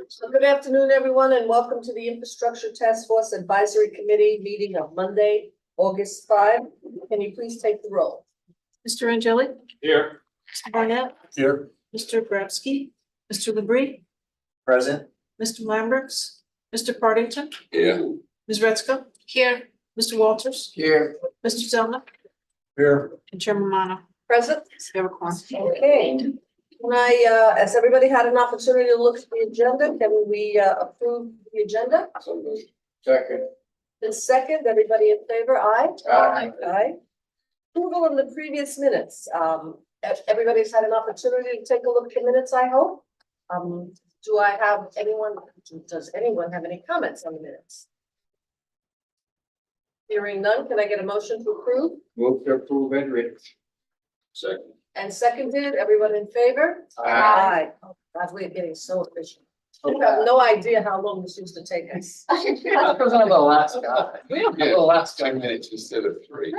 So good afternoon, everyone, and welcome to the Infrastructure Task Force Advisory Committee meeting of Monday, August 5. Can you please take the roll? Mr. Angeli, Here. Mr. Barnett, Here. Mr. Grabsky, Mr. Labrie, Present. Mr. Lamberts, Mr. Partington, Yeah. Ms. Retzko. Here. Mr. Walters, Here. Mr. Zelnok, Here. and Chairman Romano. Present? We have a quorum. Okay. Can I, has everybody had an opportunity to look at the agenda? Can we approve the agenda? Second. The second, everybody in favor? Aye? Aye. Aye. Approval of the previous minutes. Everybody's had an opportunity to take a look at the minutes, I hope. Do I have anyone, does anyone have any comments on the minutes? Hearing none, can I get a motion to approve? Move to approve and read. Second. And seconded, everyone in favor? Aye. Oh, God, we're getting so efficient. You have no idea how long this used to take us. Because I'm the last guy. We have the last 10 minutes instead of 3.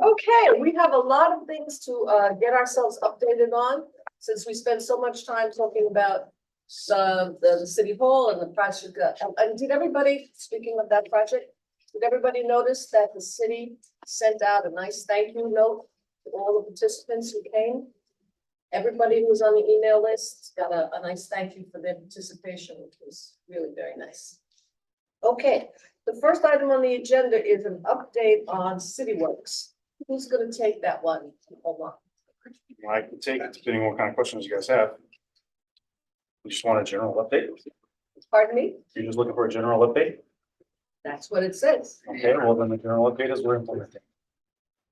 Okay, we have a lot of things to get ourselves updated on, since we spend so much time talking about the city hall and the project. And did everybody, speaking of that project, did everybody notice that the city sent out a nice thank you note to all the participants who came? Everybody who was on the email list got a nice thank you for their participation, which was really very nice. Okay, the first item on the agenda is an update on City Works. Who's gonna take that one? Hold on. I can take it depending on what kind of questions you guys have. You just want a general update? Pardon me? You're just looking for a general update? That's what it says. Okay, well then the general update is we're implementing.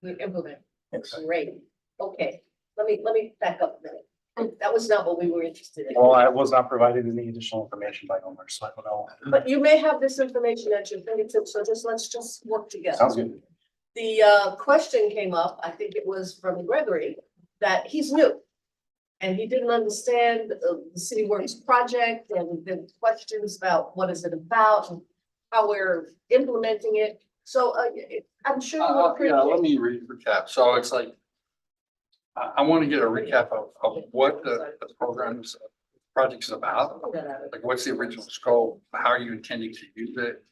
We implement. Yes. Great. Okay, let me back up a minute. That was not what we were interested in. Well, I was not provided any additional information by Omer, so I don't know. But you may have this information at your fingertips, so let's just work together. Sounds good. The question came up, I think it was from Gregory, that he's new. And he didn't understand the City Works project and the questions about what is it about and how we're implementing it. So I'm sure you will Yeah, let appreciate. me recap. So it's like, I want to get a recap of what the program's project's about. Like, what's the original scope? How are you intending to use it?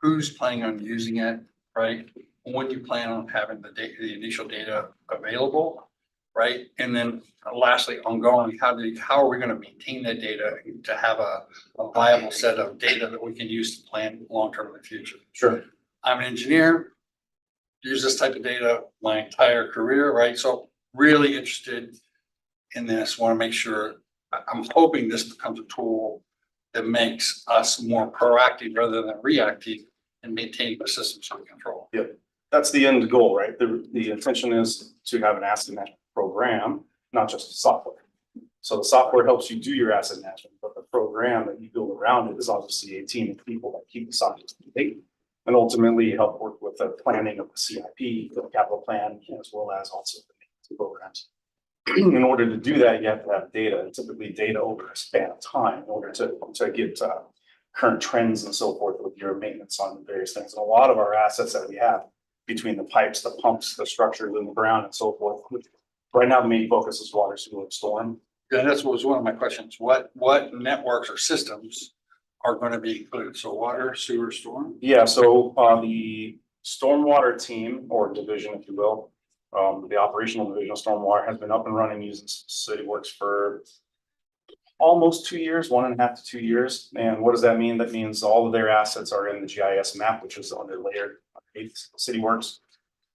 Who's planning on using it, right? When do you plan on having the data, the initial data available, right? And then lastly, ongoing, how are we going to maintain that data to have a viable set of data that we can use to plan long-term in the future? Sure. I'm an engineer, use this type of data my entire career, right? So really interested in this, want to make sure, I'm hoping this becomes a tool that makes us more proactive rather than reactive in maintaining the systems under control. That's the end goal, right? The intention is to have an asset management program, not just software. So the software helps you do your asset management, but the program that you build around it is obviously a team of people that keep the software complete. And ultimately help work with the planning of the CIP, the capital plan, as well as also the maintenance programs. In order to do that, you have to have data, typically data over a span of time in order to get current trends and so forth with your maintenance on various things. And a lot of our assets that we have between the pipes, the pumps, the structures in the ground and so forth. Right now, the main focus is water, sewer, and storm. Yeah, that was one of my questions. What networks or systems are going to be included? So water, sewer, storm? Yeah, so the stormwater team or division, if you will, the operational division of stormwater has been up and running using City Works for almost 2 years, 1.5 to 2 years. And what does that mean? That means all of their assets are in the GIS map, which is underlayered underneath City Works.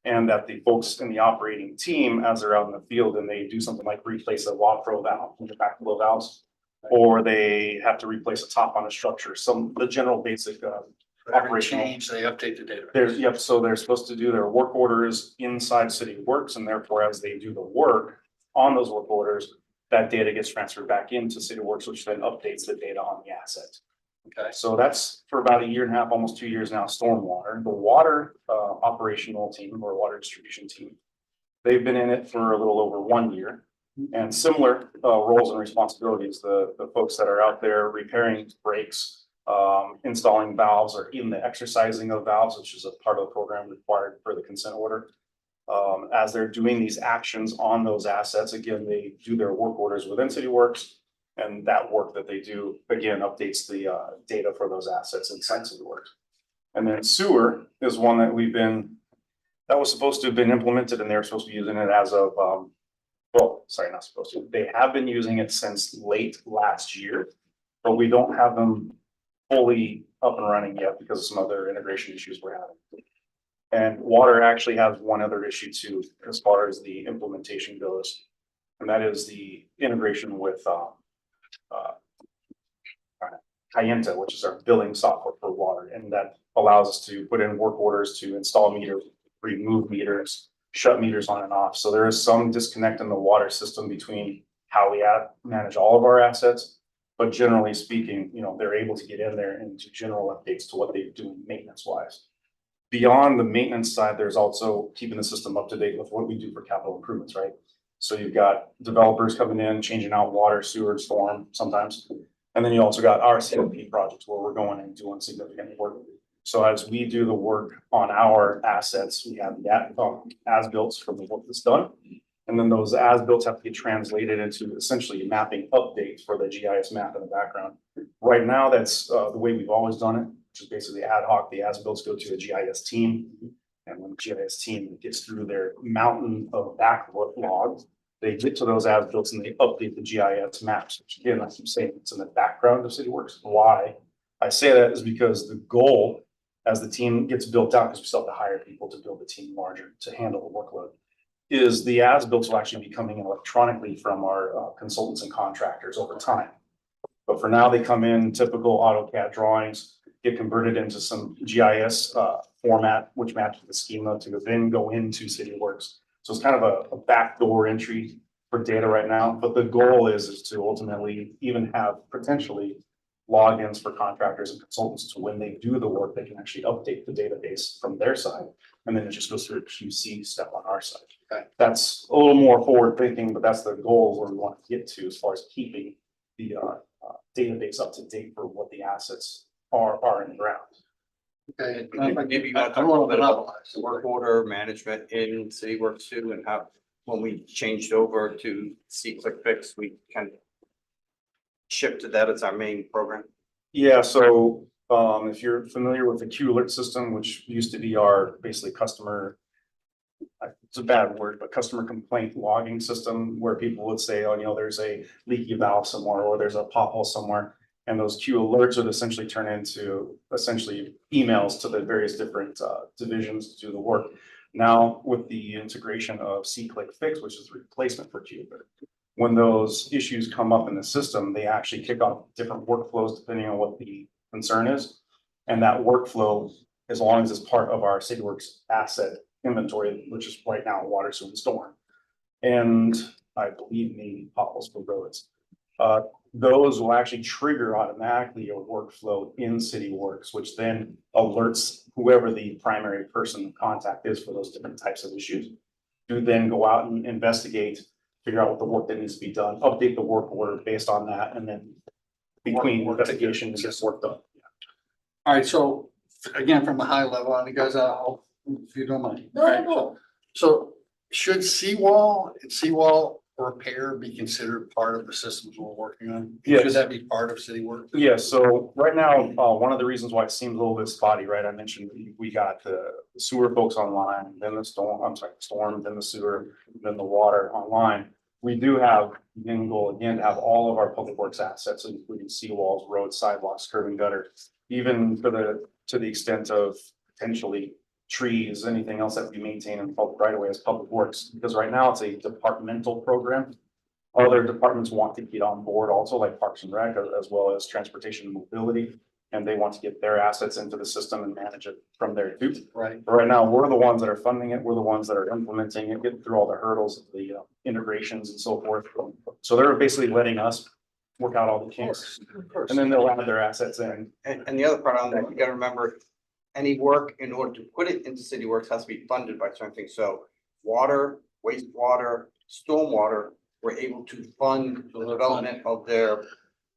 And that the folks in the operating team, as they're out in the field and they do something like replace a water flow valve, the backflow valves, or they have to replace a top on a structure, the general basic Every operational. change, they update the data. Yep, so they're supposed to do their work orders inside City Works, and therefore, as they do the work on those work orders, that data gets transferred back into City Works, which then updates the data on the asset. Okay. So that's for about 1.5 years, almost 2 years now, stormwater. The water operational team or water distribution team, they've been in it for a little over 1 year. And similar roles and responsibilities, the folks that are out there repairing breaks, installing valves or in the exercising of valves, which is a part of the program required for the consent order. As they're doing these actions on those assets, again, they do their work orders within City Works. And that work that they do, again, updates the data for those assets inside City Works. And then sewer is one that that was supposed to have been implemented and they're supposed to be using it as of, well, sorry, not supposed to. They have been using it since late last year, but we don't have them fully up and running yet because of some other integration issues we're having. And water actually has one other issue too, as far as the implementation goes. And that is the integration with Kayenta, which is our billing software for water. And that allows us to put in work orders to install meters, remove meters, shut meters on and off. So there is some disconnect in the water system between how we manage all of our assets. But generally speaking, they're able to get in there and do general updates to what they do maintenance wise. Beyond the maintenance side, there's also keeping the system up to date with what we do for capital improvements, right? So you've got developers coming in, changing out water, sewer, storm sometimes. And then you also got our CLP projects where we're going and doing significant work. So as we do the work on our assets, we have the as-built from the work that's done. And then those as-built have to get translated into essentially mapping updates for the GIS map in the background. Right now, that's the way we've always done it, which is basically ad hoc. The as-builts go to a GIS team. And when the GIS team gets through their mountain of backlogs, they get to those as-built and they update the GIS maps, which again, I keep saying it's in the background of CityWorks. Why I say that is because the goal as the team gets built out, because we still have to hire people to build the team larger to handle the workload, is the as-built will actually be coming in electronically from our consultants and contractors over time. But for now, they come in typical AutoCAD drawings, get converted into some GIS format, which matches the schema to then go into CityWorks. So it's kind of a backdoor entry for data right now. But the goal is to ultimately even have potentially logins for contractors and consultants to when they do the work, they can actually update the database from their side. And then it just goes through a QC step on our side. Okay. That's a little more forward thinking, but that's the goal where we want to get to as far as keeping the database up to date for what the assets are in the ground. Okay. Maybe you want to I talk a don't little want bit to about monopolize. work order management in CityWorks too, and how, when we changed over to ClickFix, we kind of shipped to that as our main program. Yeah, so if you're familiar with the Q Alert system, which used to be our basically customer, it's a bad word, but customer complaint logging system where people would say, oh, there's a leaky valve somewhere or there's a pothole somewhere. And those Q alerts would essentially turn into emails to the various different divisions to do the work. Now with the integration of ClickFix, which is a replacement for Q Alert, when those issues come up in the system, they actually kick off different workflows depending on what the concern is. And that workflow, as long as it's part of our CityWorks asset inventory, which is right now water, sewer, and storm, and I believe maybe potholes for roads, those will actually trigger automatically a workflow in CityWorks, which then alerts whoever the primary person of contact is for those different types of issues, to then go out and investigate, figure out what the work that needs to be done, update the work order based on that, and then between investigation and gets work done. All right, so again, from a high level, and you guys, if you don't mind. No, right? no. So should seawall repair be considered part of the systems we're working on? Yes. Should that be part of CityWorks? Yeah, so right now, one of the reasons why it seems a little bit spotty, right? I mentioned we got the sewer folks online, then the storm, then the sewer, then the water online. We do have the goal again to have all of our public works assets, including seawalls, roads, sidewalks, curb and gutter, even to the extent of potentially trees, anything else that we maintain in public right away as public works, because right now it's a departmental program. Other departments want to get on board also, like Parks and Rec, as well as Transportation and Mobility, and they want to get their assets into the system and manage it from there too. Right. But right now, we're the ones that are funding it, we're the ones that are implementing it, getting through all the hurdles of the integrations and so forth. So they're basically letting us work out all the kinks, Of course. and then they'll add their assets in. And the other part on that, you gotta remember, any work in order to put it into CityWorks has to be funded by something. So water, wastewater, stormwater, we're able to fund the development of their,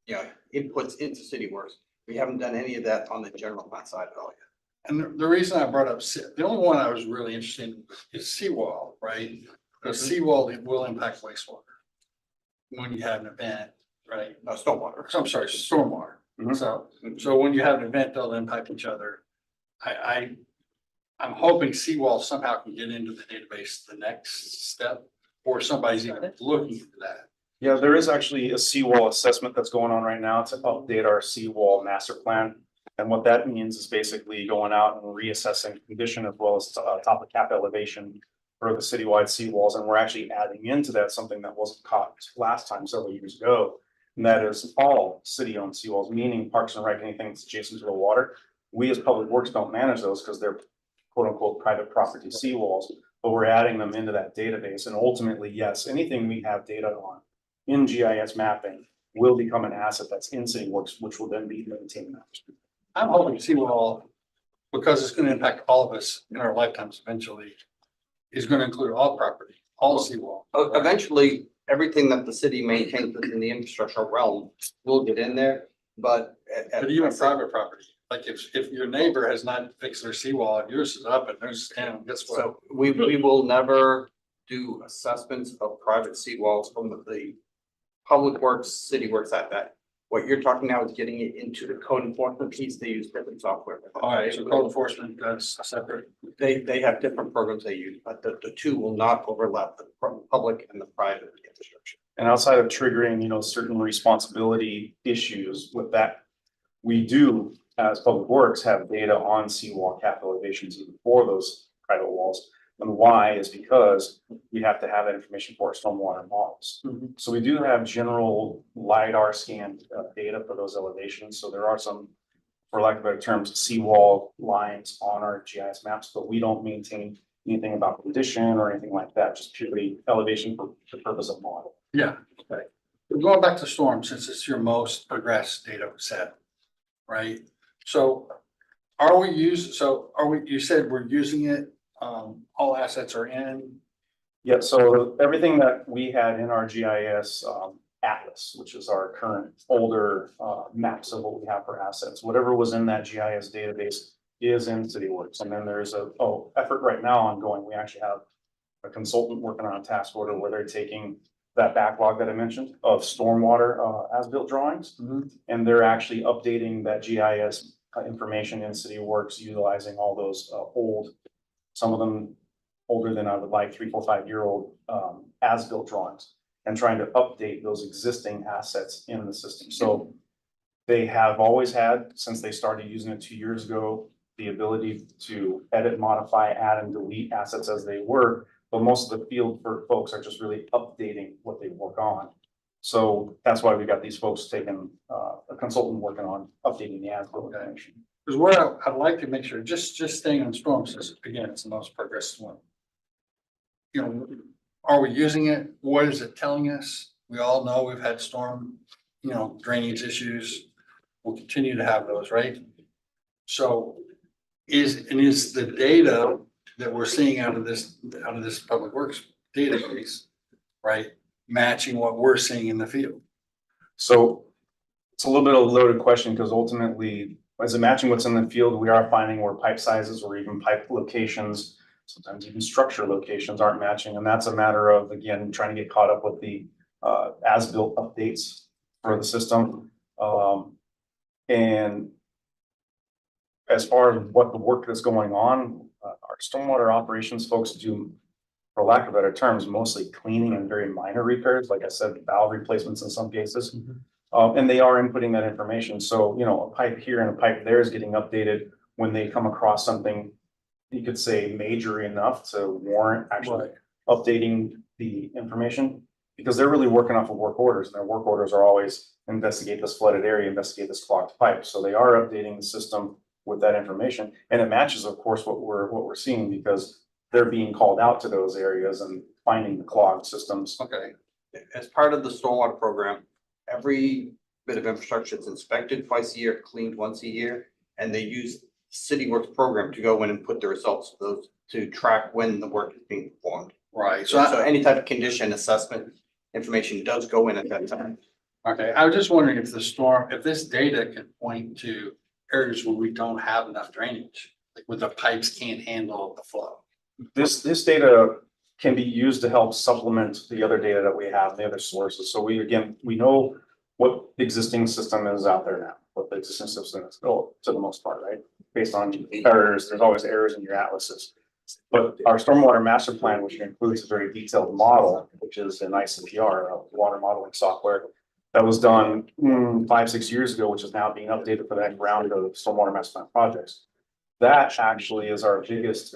inputs into CityWorks. We haven't done any of that on the general fund side at all yet. And the reason I brought up, the only one I was really interested in is seawall, right? Because seawall, it will impact wastewater when you have an event. right? Stormwater. So I'm sorry, stormwater. Mhm. So when you have an event, they'll impact each other. I'm hoping Seawall somehow can get into the database the next step, or somebody's even looking for that. Yeah, there is actually a seawall assessment that's going on right now to update our seawall master plan. And what that means is basically going out and reassessing condition as well as top of cap elevation for the citywide seawalls. And we're actually adding into that something that wasn't caught last time several years ago. And that is all city-owned seawalls, meaning Parks and Rec, anything that's adjacent to the water. We as Public Works don't manage those because they're quote unquote private property seawalls, but we're adding them into that database. And ultimately, yes, anything we have data on in GIS mapping will become an asset that's in City Works, which will then be maintained. I'm hoping Seawall, because it's gonna impact all of us in our lifetimes eventually, is gonna include all property, all Seawall. Eventually, everything that the city maintains within the infrastructure realm will get in there, but. But even private property, like if your neighbor has not fixed their seawall and yours is up and theirs is down, guess what? So we will never do assessments of private seawalls from the Public Works, City Works at that. What you're talking now is getting it into the code enforcement piece. They use different software. All right, so code enforcement does separate. They have different programs they use, but the two will not overlap, the public and the private infrastructure. And outside of triggering, certain responsibility issues with that, we do, as Public Works, have data on seawall cap elevations even for those private walls. And why is because we have to have that information for our stormwater models. So we do have general LiDAR scanned data for those elevations. So there are some, for lack of better terms, seawall lines on our GIS maps, but we don't maintain anything about condition or anything like that, just purely elevation for the purpose of model. Yeah, okay. Going back to storm, since it's your most progressed data set, right? So you said we're using it, all assets are in. Yeah, so everything that we had in our GIS atlas, which is our current older maps of what we have for assets, whatever was in that GIS database is in CityWorks. And then there's a effort right now ongoing. We actually have a consultant working on a task order where they're taking that backlog that I mentioned of stormwater as-built drawings. And they're actually updating that GIS information in CityWorks, utilizing all those some of them older than I would like, 3, 4, 5-year-old as-built drawings, and trying to update those existing assets in the system. So they have always had, since they started using it 2 years ago, the ability to edit, modify, add, and delete assets as they were. But most of the field for folks are just really updating what they work on. So that's why we got these folks taking a consultant working on updating the as-built information. Because where I'd like to make sure, just staying on storm, since again, it's the most progressive one. Are we using it? What is it telling us? We all know we've had storm, drainage issues. We'll continue to have those, right? So is the data that we're seeing out of this Public Works database, right, matching what we're seeing in the field? So it's a little bit of a loaded question because ultimately, as it matching what's in the field, we are finding where pipe sizes or even pipe locations, sometimes even structure locations aren't matching. And that's a matter of, again, trying to get caught up with the as-built updates for the system. And as far as what the work that's going on, our stormwater operations folks do, for lack of better terms, mostly cleaning and very minor repairs. Like I said, valve replacements in some cases. And they are inputting that information. So, a pipe here and a pipe there is getting updated when they come across something, you could say major enough to warrant actually updating the information, because they're really working off of work orders, and their work orders are always investigate this flooded area, investigate this clogged pipe. So they are updating the system with that information. And it matches, of course, what we're seeing, because they're being called out to those areas and finding the clogged systems. Okay. As part of the stormwater program, every bit of infrastructure is inspected twice a year, cleaned once a year, and they use CityWorks program to go in and put the results of those to track when the work is being performed. Right. So any type of condition assessment information does go in at that time. Okay, I was just wondering if this data can point to areas where we don't have enough drainage, like where the pipes can't handle the flow. This data can be used to help supplement the other data that we have, the other sources. So we know what the existing system is out there now, what the existing system is built to the most part, right? Based on errors, there's always errors in your atlases. But our stormwater master plan, which includes a very detailed model, which is an ICPR, a water modeling software, that was done 5-6 years ago, which is now being updated for that round of stormwater master plan projects. That actually is our biggest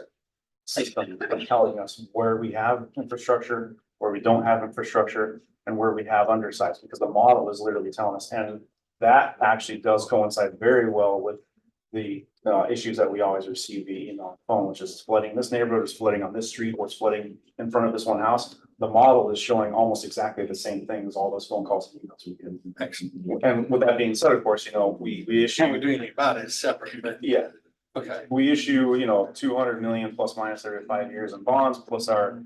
system in telling us where we have infrastructure, where we don't have infrastructure, and where we have undersized, because the model is literally telling us, and that actually does coincide very well with the issues that we always receive via email and phone, which is flooding this neighborhood, is flooding on this street, or it's flooding in front of this one house. The model is showing almost exactly the same thing as all those phone calls and emails we get. Excellent. And with that being said, of course, we Can't we issue, do anything about it? It's separate, but, yeah, okay. we issue, 200 million plus minus every 5 years in bonds, plus our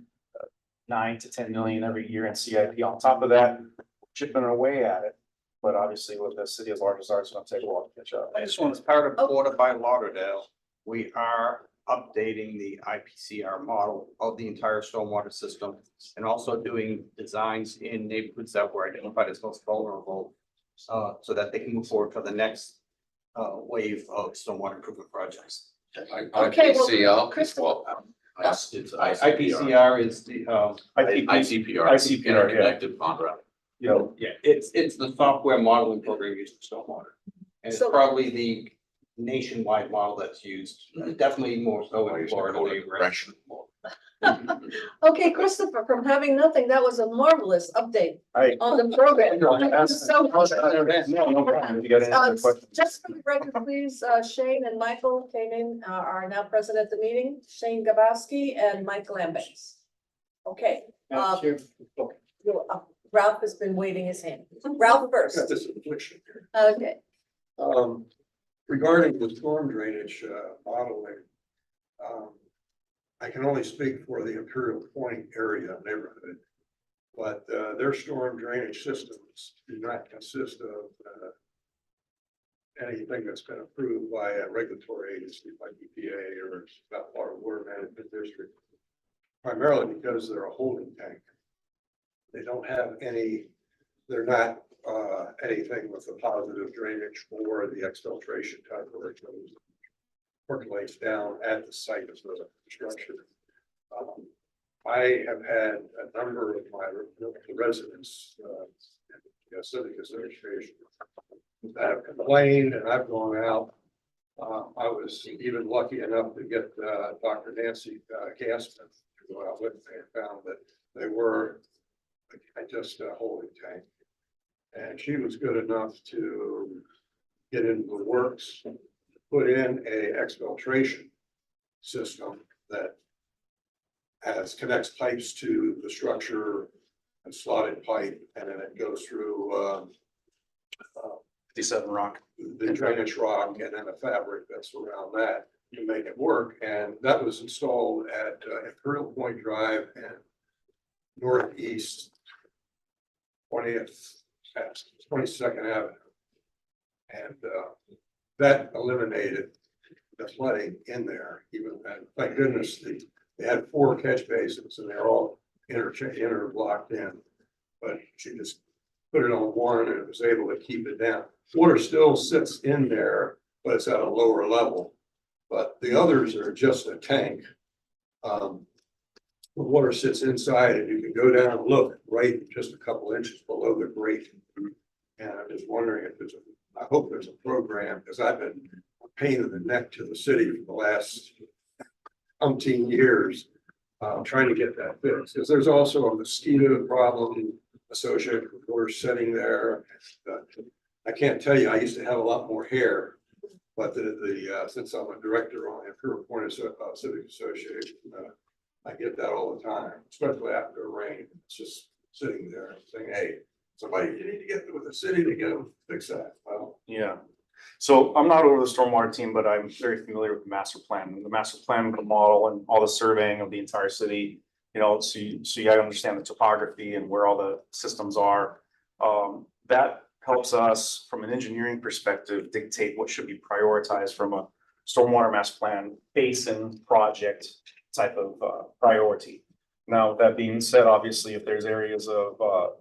9 to 10 million every year in CIP on top of that, chipping away at it. But obviously with a city as large as ours, it's gonna take a while to catch up. I just want, as part of Water by Lauderdale, we are updating the IPCR model of the entire stormwater system and also doing designs in neighborhoods that were identified as most vulnerable, so that they can move forward for the next wave of stormwater improvement projects. Okay, well, IPCL, Kristen- well, It's IPCR is the, ICPR, ICPR, yeah. interconnected pond route. yeah, it's the software modeling program used for stormwater. And it's So- probably the nationwide model that's used, definitely more so in Florida. than anywhere else. Okay, Christopher, from having nothing, that was a marvelous update I- on the program. No, Thank you so much. No problem. If you got any other questions. Just for the record, please, Shane and Michael came in, are now present at the meeting, Shane Gabowski and Mike Lambex. Okay, Ralph has been waving his hand. Ralph first. Got this infliction here. Okay, Regarding the storm drainage modeling, I can only speak for the Imperial Point area neighborhood. But their storm drainage systems do not consist of anything that's been approved by a regulatory agency like EPA or South Florida Water Management District. Primarily because they're a holding tank. They don't have any, they're not anything with a positive drainage for the exfiltration type where it goes, percolates down at the site of the structure. I have had a number of my residents, civic association, that have complained, and I've gone out. I was even lucky enough to get Dr. Nancy Gassman to go out with me and found that they were just a holding tank. And she was good enough to get into the works, put in a exfiltration system that connects pipes to the structure and slotted pipe, and then it goes through 57 Rock. the drainage rock and then a fabric that's around that to make it work. And that was installed at Imperial Point Drive and northeast 22nd Avenue. And that eliminated the flooding in there, even, and thank goodness they had 4 catch basins and they're all interlocked in. But she just put it on one and it was able to keep it down. Water still sits in there, but it's at a lower level. But the others are just a tank. The water sits inside and you can go down and look right just a couple inches below the grate. And I'm just wondering if I hope there's a program, because I've been a pain in the neck to the city for the last umpteen years, trying to get that fixed. Because there's also a mosquito problem associated with water sitting there. I can't tell you, I used to have a lot more hair, but since I'm a director on the Imperial Point Civic Association, I get that all the time, especially after rain. It's just sitting there saying, hey, somebody, you need to get with the city to get them fix that. Well, Yeah. So I'm not over the stormwater team, but I'm very familiar with the master plan. The master plan, the model, and all the surveying of the entire city. So you gotta understand the topography and where all the systems are. That helps us from an engineering perspective dictate what should be prioritized from a stormwater master plan basin project type of priority. Now, with that being said, obviously, if there's areas of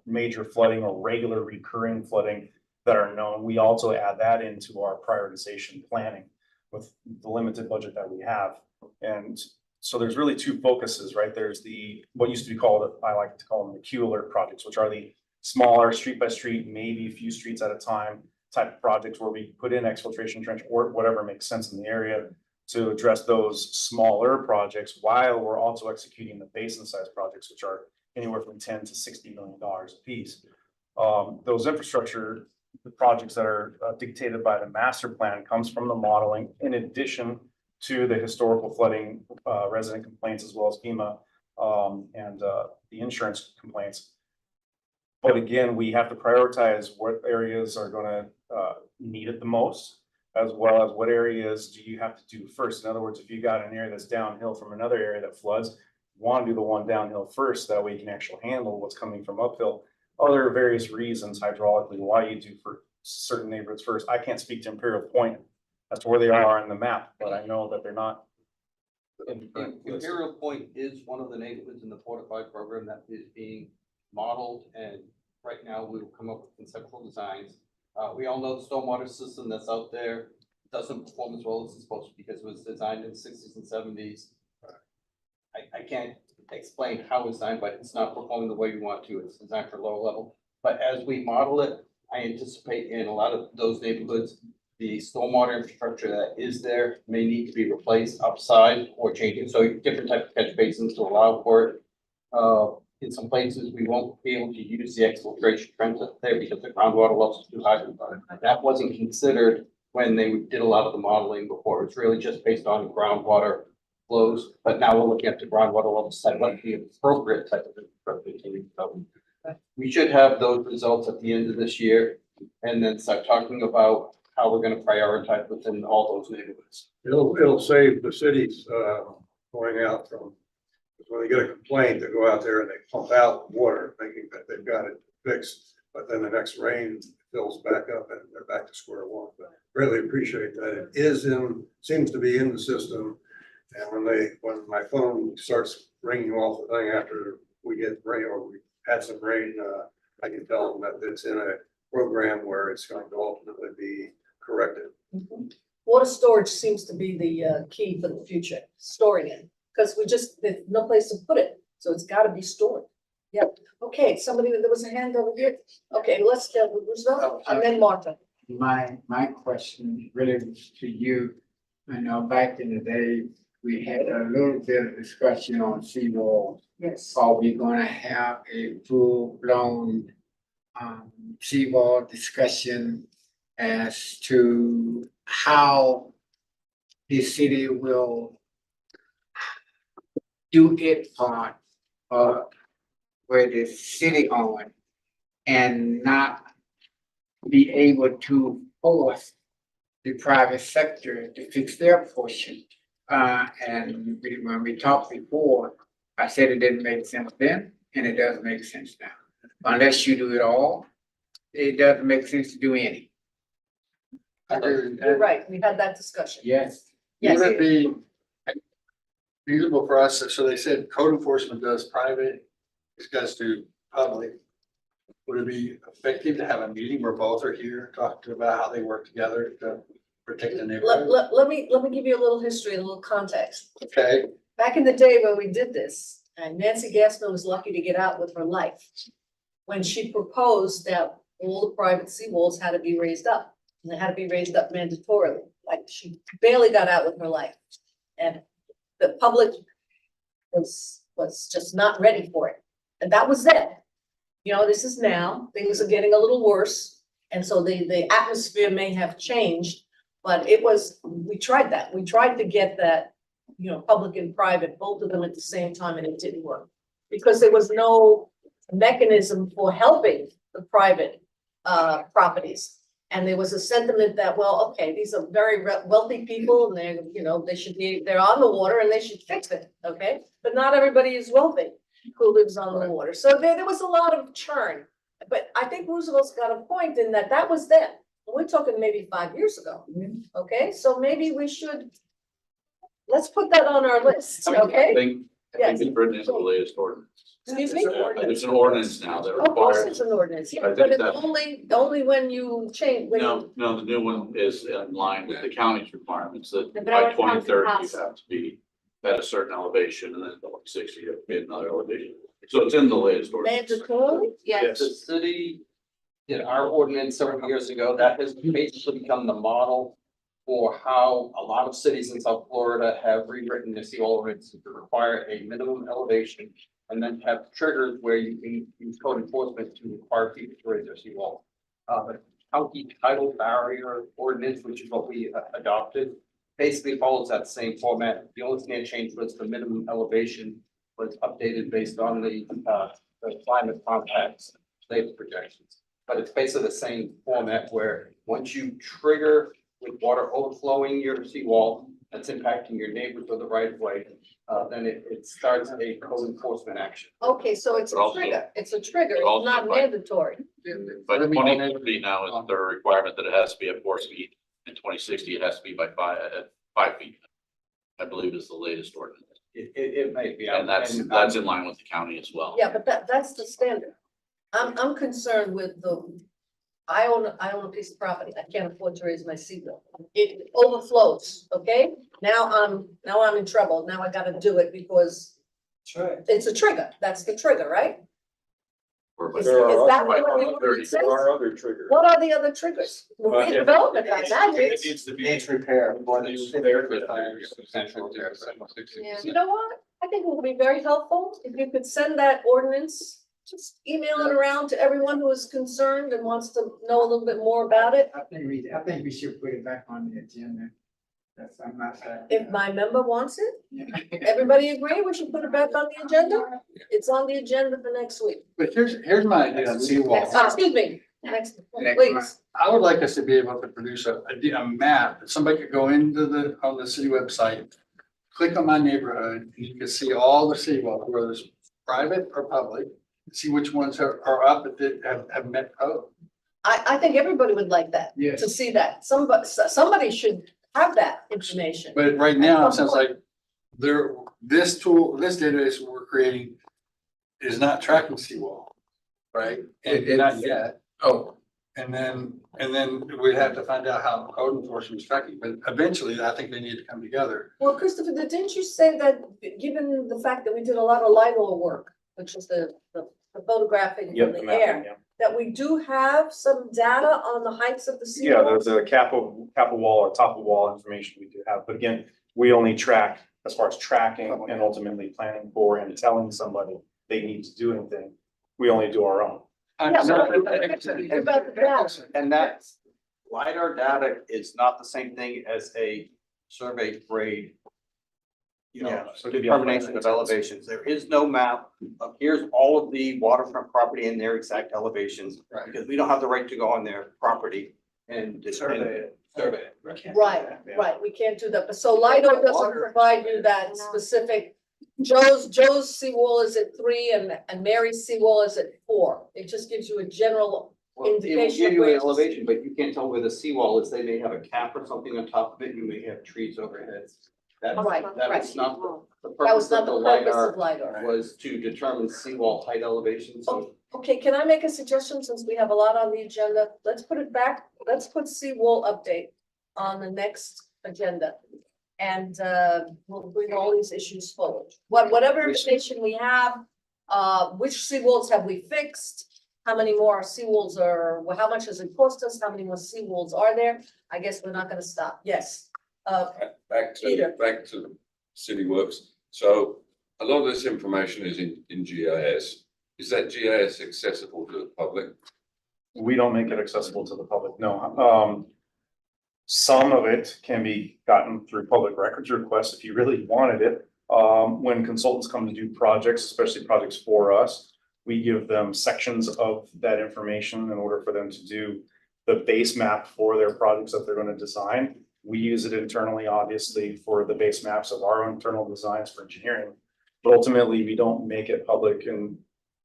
major flooding or regular recurring flooding that are known, we also add that into our prioritization planning with the limited budget that we have. And so there's really two focuses, right? There's the, what used to be called, I like to call them the Q alert projects, which are the smaller street by street, maybe a few streets at a time type of projects where we put in exfiltration trench or whatever makes sense in the area to address those smaller projects while we're also executing the basin size projects, which are anywhere from $10 to $60 million a piece. Those infrastructure projects that are dictated by the master plan comes from the modeling in addition to the historical flooding resident complaints as well as FEMA and the insurance complaints. But again, we have to prioritize what areas are gonna need it the most, as well as what areas do you have to do first. In other words, if you got an area that's downhill from another area that floods, you want to do the one downhill first, that way you can actually handle what's coming from uphill. Other various reasons hydraulically why you do for certain neighborhoods first. I can't speak to Imperial Point as to where they are on the map, but I know that they're not. Imperial Point is one of the neighborhoods in the fortified program that is being modeled, and right now we will come up with conceptual designs. We all know the stormwater system that's out there doesn't perform as well as it's supposed to because it was designed in the 60s and 70s. I can't explain how it's designed, but it's not performing the way we want to. It's designed for lower level. But as we model it, I anticipate in a lot of those neighborhoods, the stormwater infrastructure that is there may need to be replaced upside or changing. So different type of catch basins to allow for it. In some places, we won't be able to use the exfiltration trench there because the groundwater levels are too high. That wasn't considered when they did a lot of the modeling before. It's really just based on groundwater flows. But now we're looking at the groundwater levels set, what the appropriate type of infrastructure. So we should have those results at the end of this year, and then start talking about how we're going to prioritize within all those neighborhoods. It'll save the cities, going out from, when they get a complaint, they go out there and they pump out water thinking that they've got it fixed. But then the next rain fills back up and they're back to square one. But really appreciate that. It is seems to be in the system. And when my phone starts ringing off the thing after we get rain or we had some rain, I can tell them that it's in a program where it's going to ultimately be corrected. Water storage seems to be the key for the future, storing it, because there's no place to put it, so it's gotta be stored. Yep, okay, there was a hand over here. Okay, let's go with Roosevelt and then Martha. My question really was to you. I know back in the day, we had a little bit of discussion on seawall. Yes. Are we gonna have a full-blown seawall discussion as to how the city will do its part where the city on and not be able to force the private sector to fix their portion? And when we talked before, I said it didn't make sense then, and it doesn't make sense now. Unless you do it all, it doesn't make sense to do any. You're right, we had that discussion. Yes. Yes. Would it be feasible for us, so they said code enforcement does private, these guys do public. Would it be effective to have a meeting where both are here, talking about how they work together to protect the neighborhood? Let me give you a little history, a little context. Okay, Back in the day when we did this, and Nancy Gassman was lucky to get out with her life, when she proposed that all the private seawalls had to be raised up, and they had to be raised up mandatorily, like she barely got out with her life. And the public was just not ready for it. And that was then. You know, this is now, things are getting a little worse. And so the atmosphere may have changed, but we tried that. We tried to get that, public and private, both of them at the same time, and it didn't work. Because there was no mechanism for helping the private properties. And there was a sentiment that, well, okay, these are very wealthy people and they're on the water and they should fix it, okay? But not everybody is wealthy who lives on the water. So there was a lot of churn. But I think Roosevelt's got a point in that was then. We're talking maybe 5 years ago, okay? So maybe let's put that on our list, okay? I think I Yes. think it's written into the latest ordinance. Excuse me? There's an ordinance now that Of course, requires. it's an ordinance, yeah, I but think it's that- only when you change, when you, No, the new one is in line with the county's requirements that The by Broward County 2030 you has- have to be at a certain elevation, and then 2060 you have to be at another elevation. So it's in the latest ordinance. mandatory, yes. The city did our ordinance several years ago, that has basically become the model for how a lot of cities in South Florida have rewritten the seawall ordinance to require a minimum elevation. And then have triggers where you can use code enforcement to require people to raise their seawall. The county tidal barrier ordinance, which is what we adopted, basically follows that same format. The only thing that changed was the minimum elevation was updated based on the climate compact's latest projections. But it's basically the same format where once you trigger with water overflowing your seawall, that's impacting your neighbors or the right of way, then it starts a code enforcement action. Okay, so it's But a also- trigger, it's a trigger, it's also not by- mandatory. By Let me- 2050 now is the requirement that it has to be at 4 feet. In 2060, it has to be by 5 feet. I believe is the latest ordinance. It may be. And that's in line with the county as well. Yeah, but that's the standard. I'm concerned with I own a piece of property, I can't afford to raise my sea bill. It overflows, okay? Now I'm in trouble, now I gotta do it because it's a trigger, that's the trigger, right? Or by- Is that by what we 2030. said? other triggers. What are the other triggers? Redevelopment, I imagine. needs to be. Needs repair. Yeah, you know what? I think it would be very helpful if you could send that ordinance, just email it around to everyone who is concerned and wants to know a little bit more about it. I think we should put it back on the agenda. I'm not saying. If my member wants it, Yeah. everybody agree, we should put it back on the agenda? It's on the agenda for next week. But here's my idea on seawall. Excuse me, next, Next please. I would like us to be able to produce a map, that somebody could go into on the city website, click on my neighborhood, and you can see all the seawalls, whether it's private or public, see which ones are up that have met code. I think everybody would like that, Yes. to see that. Somebody should have that information. But right now, it sounds like this database we're creating is not tracking seawall, right? And not yet. Oh, And then we'd have to find out how code enforcement is tracking, but eventually I think they need to come together. Well, Christopher, didn't you say that, given the fact that we did a lot of LiDAR work, which is the photographing Yep, in the the mapping, air, yeah. that we do have some data on the heights of the Yeah, seawall? there's a cap of wall or top of wall information we do have, but again, we only track as far as tracking and ultimately planning for and telling somebody they need to do anything. We only do our own. Yeah, but about the data. And that LiDAR data is not the same thing as a survey grade. You know, Yeah, so it could be on determination of plan. elevations. There is no map. Here's all of the waterfront property and their exact elevations. Right. Because we don't have the right to go on their property and. Survey it. Survey it. Right, we can't do that, but so LiDAR doesn't provide you that specific, Joe's seawall is at 3 and Mary's seawall is at 4. It just gives you a general, Well, it will Indication give of you where an it's- elevation, but you can't tell where the seawall is. They may have a cap or something on top of it. You may have trees overhead. That Right, that right. was not the that purpose was not of the the purpose LiDAR of LiDAR. was to determine seawall height elevation. So Okay, can I make a suggestion, since we have a lot on the agenda? Let's put it back, let's put seawall update on the next agenda. And we'll bring all these issues forward. Whatever information we have, which seawalls have we fixed? How many more seawalls well, how much does it cost us? How many more seawalls are there? I guess we're not gonna stop. Yes. Peter. Back to City Works. So a lot of this information is in GIS. Is that GIS accessible to the public? We don't make it accessible to the public, no. Some of it can be gotten through public records requests if you really wanted it. When consultants come to do projects, especially projects for us, we give them sections of that information in order for them to do the base map for their projects that they're gonna design. We use it internally, obviously, for the base maps of our internal designs for engineering. But ultimately, we don't make it public, and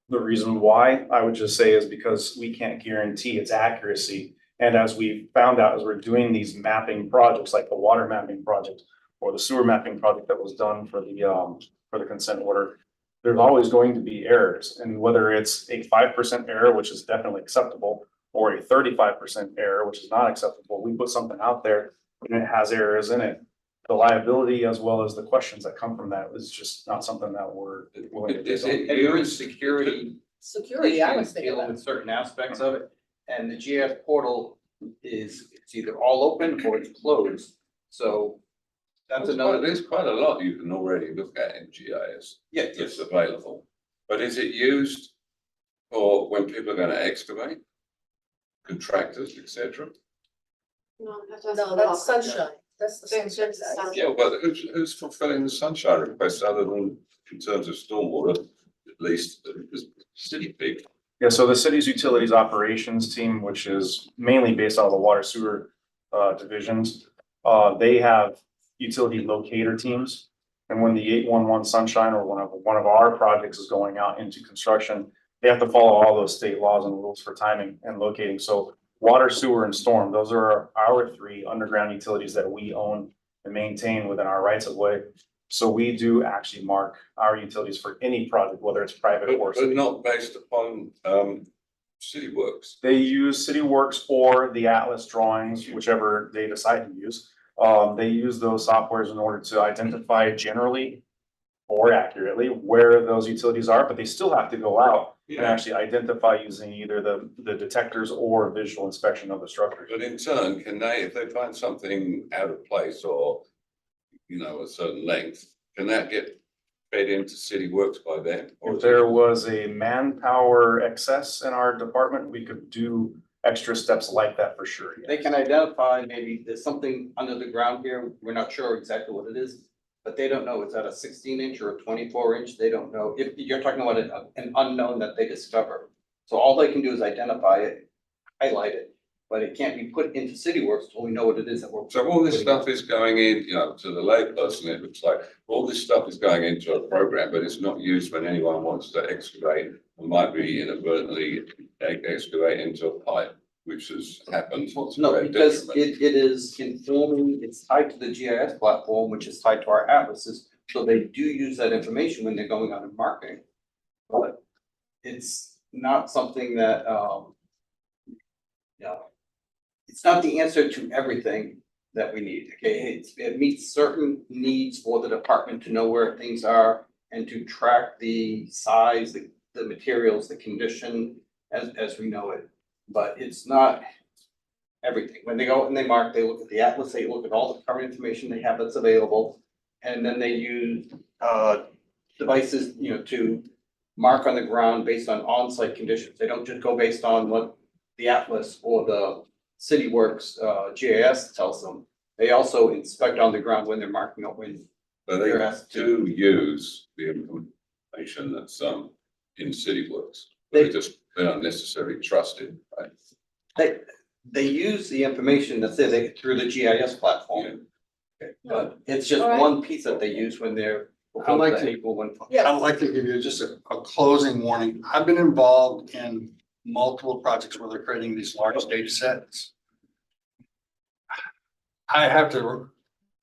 the reason why, I would just say, is because we can't guarantee its accuracy. And as we found out, as we're doing these mapping projects, like the water mapping project or the sewer mapping project that was done for the for the consent order, there's always going to be errors. And whether it's a 5% error, which is definitely acceptable, or a 35% error, which is not acceptable, we put something out there and it has errors in it. The liability as well as the questions that come from that is just not something that we're willing to Is take. it And there is used? security Security, I was issues thinking dealing about. with certain aspects of it. And the GIS portal it's either all open or it's closed. So that's another. There's quite a lot you can already look at in GIS. Yeah, That's available. But is it used for when people are gonna excavate? Contractors, etc.? No, No, that's sunshine. That's the sunshine. guys. Yeah, but who's fulfilling the sunshine request other than in terms of stormwater, at least the city people? Yeah, so the city's utilities operations team, which is mainly based out of the water sewer divisions, they have utility locator teams. And when the 811 Sunshine or one of our projects is going out into construction, they have to follow all those state laws and rules for timing and locating. So water, sewer, and storm, those are our three underground utilities that we own and maintain within our rights of way. So we do actually mark our utilities for any project, whether it's private or But city. not based upon city works. They use CityWorks or the Atlas drawings, whichever they decide to use. They use those softwares in order to identify generally or accurately where those utilities are, but they still have to go out and actually identify using either the detectors or visual inspection of the structures. But in turn, can they, if they find something out of place or, you know, a certain length, can that get fed into city works by them? Or If is there it- was a manpower excess in our department, we could do extra steps like that for sure. yeah. They can identify, maybe there's something under the ground here, we're not sure exactly what it is. But they don't know, is that a 16-inch or a 24-inch? They don't know, if you're talking about an unknown that they discover. So all they can do is identify it, highlight it, but it can't be put into CityWorks until we know what it is that we're. So all this putting in. stuff is going in, you know, to the layperson, it looks like all this stuff is going into a program, but it's not used when anyone wants to excavate. Or might be inadvertently excavate into a pipe, which has happened. to No, their because detriment. it is informing, it's tied to the GIS platform, which is tied to our atlases. So they do use that information when they're going out and marketing. But it's not something that, yeah. It's not the answer to everything that we need, okay? It meets certain needs for the department to know where things are and to track the size, the materials, the condition as we know it. But it's not everything. When they go and they mark, they look at the atlas, they look at all the current information they have that's available. And then they use devices, you know, to mark on the ground based on on-site conditions. They don't just go based on what the atlas or the CityWorks GIS tells them. They also inspect on the ground when they're marking up when But they're they asked to. do use the information that's in city works. They- They're not necessarily trusted, right? They use the information that's there through the GIS platform. But it's just All right. one piece that they use when they're. I'd like to- April 1. Yeah. I'd like to give you just a closing warning. I've been involved in multiple projects where they're creating these large data sets. I have to,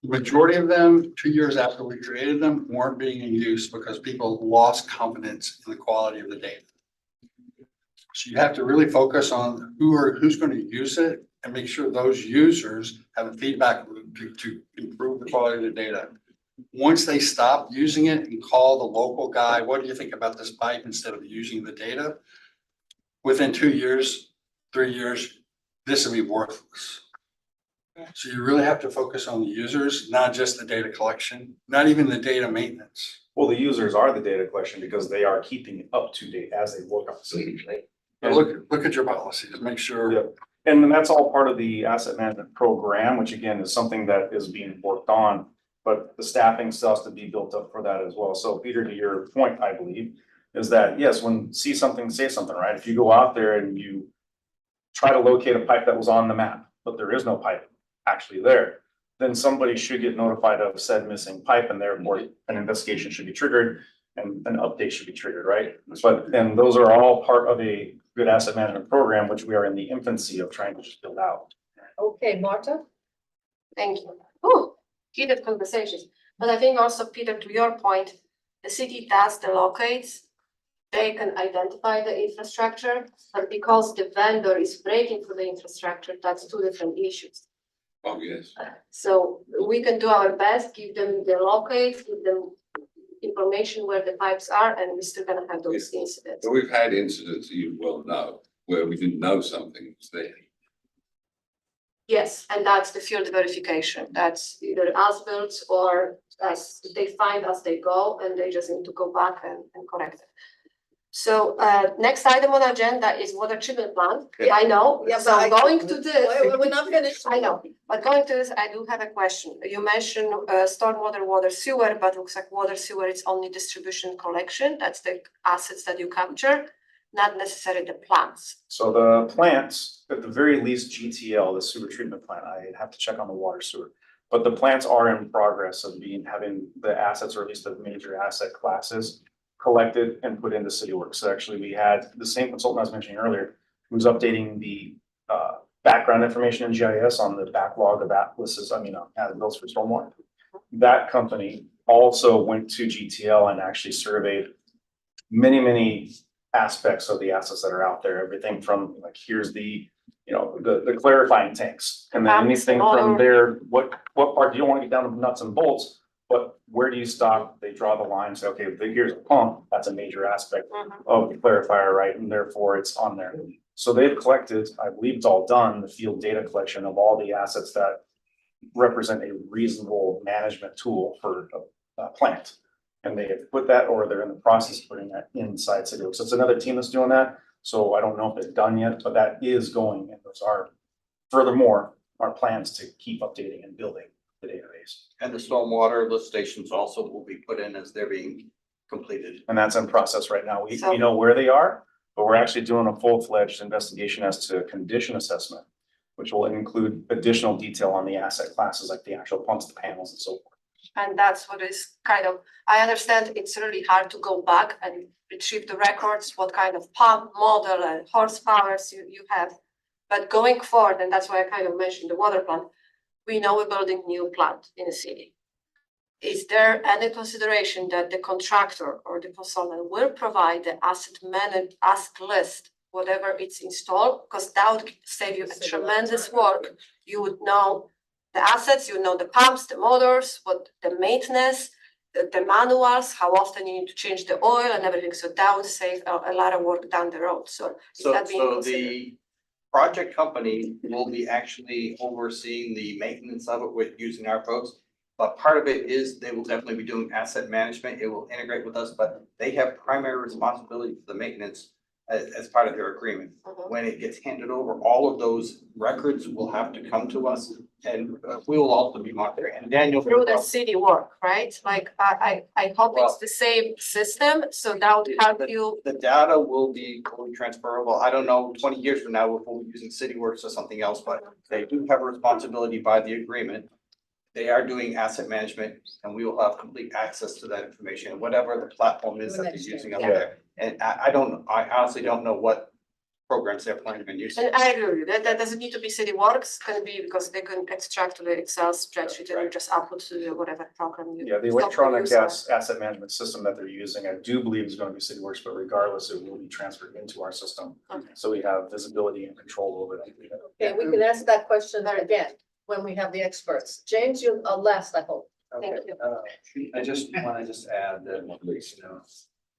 the majority of them, 2 years after we created them, weren't being in use because people lost confidence in the quality of the data. So you have to really focus on who's going to use it and make sure those users have a feedback loop to improve the quality of the data. Once they stop using it and call the local guy, what do you think about this pipe, instead of using the data? Within 2 years, 3 years, this will be worthless. So you really have to focus on the users, not just the data collection, not even the data maintenance. Well, the users are the data collection because they are keeping it up to date as they work on the city. But look at your policies, make sure. Yep. And then that's all part of the asset management program, which again is something that is being worked on. But the staffing still has to be built up for that as well. So Peter, to your point, I believe, is that yes, when see something, say something, right? If you go out there and you try to locate a pipe that was on the map, but there is no pipe actually there, then somebody should get notified of said missing pipe, and therefore an investigation should be triggered and an update should be triggered, right? But, and those are all part of a good asset management program, which we are in the infancy of trying to just build out. Okay, Marta? Thank you. Oh, heated conversations. But I think also, Peter, to your point, the city does the locates. They can identify the infrastructure, but because the vendor is breaking for the infrastructure, that's two different issues. Oh, yes. So we can do our best, give them the locates, give them information where the pipes are, and we're still gonna have those incidents. But we've had incidents that you well know, where we didn't know something was there. Yes, and that's the field verification. That's either as-built or as they find as they go, and they just need to go back and correct it. So, next item on agenda is water treatment plant. Yeah. I know, Yeah, so but going to this. We're not finished. I know, but going to this, I do have a question. You mentioned stormwater, water sewer, but looks like water sewer is only distribution collection. That's the assets that you capture, not necessarily the plants. So the plants, at the very least GTL, the sewer treatment plant, I have to check on the water sewer. But the plants are in progress of having the assets, or at least the major asset classes, collected and put into CityWorks. So actually, we had the same consultant I was mentioning earlier, who's updating the background information in GIS on the backlog of atlases, as-bills for stormwater. That company also went to GTL and actually surveyed many aspects of the assets that are out there. Everything from like, here's the clarifying tanks, and then anything from there, what part, you don't want to get down to nuts and bolts, but where do you stop? They draw the line, say, okay, here's a pump, that's a major aspect of the clarifier, right? And therefore it's on there. So they've collected, I believe it's all done, the field data collection of all the assets that represent a reasonable management tool for a plant. And they have put that, or they're in the process of putting that inside CityWorks. So it's another team that's doing that. So I don't know if it's done yet, but that is going, and those are, furthermore, our plans to keep updating and building the database. And the stormwater lift stations also will be put in as they're being completed. And that's in process right now. We know where they are, but we're actually doing a full-fledged investigation as to condition assessment, which will include additional detail on the asset classes, like the actual pumps, the panels, and so forth. And that's what is kind of, I understand it's really hard to go back and retrieve the records, what kind of pump model and horsepower you have. But going forward, and that's why I kind of mentioned the water plant, we know we're building new plant in the city. Is there any consideration that the contractor or the consultant will provide the asset list, whatever it's installed? Because that would save you a tremendous work. You would know the assets, you know the pumps, the motors, what the maintenance, the manuals, how often you need to change the oil and everything. So that would save a lot of work down the road. So is that being considered? The project company will be actually overseeing the maintenance of it with using our folks. But part of it is they will definitely be doing asset management. It will integrate with us, but they have primary responsibility for the maintenance as part of their agreement. When it gets handed over, all of those records will have to come to us, and we will also be monitoring. And Daniel. Through the city work, right? Like I hope it's the same system, so that would help you. The data will be fully transferable. I don't know, 20 years from now, we'll be using CityWorks or something else, but they do have a responsibility by the agreement. They are doing asset management, and we will have complete access to that information, whatever the platform is that they're using out there. And I honestly don't know what programs they're planning on using. And I agree with you. That doesn't need to be CityWorks, can be because they can extract to the Excel spreadsheet and just upload to the whatever program you. Yeah, the electronic asset management system that they're using, I do believe is going to be CityWorks, but regardless, it will be transferred into our system. Okay. So we have visibility and control over that. Okay, we can answer that question again when we have the experts. James, you're last, I hope. Thank you. I just want to add that,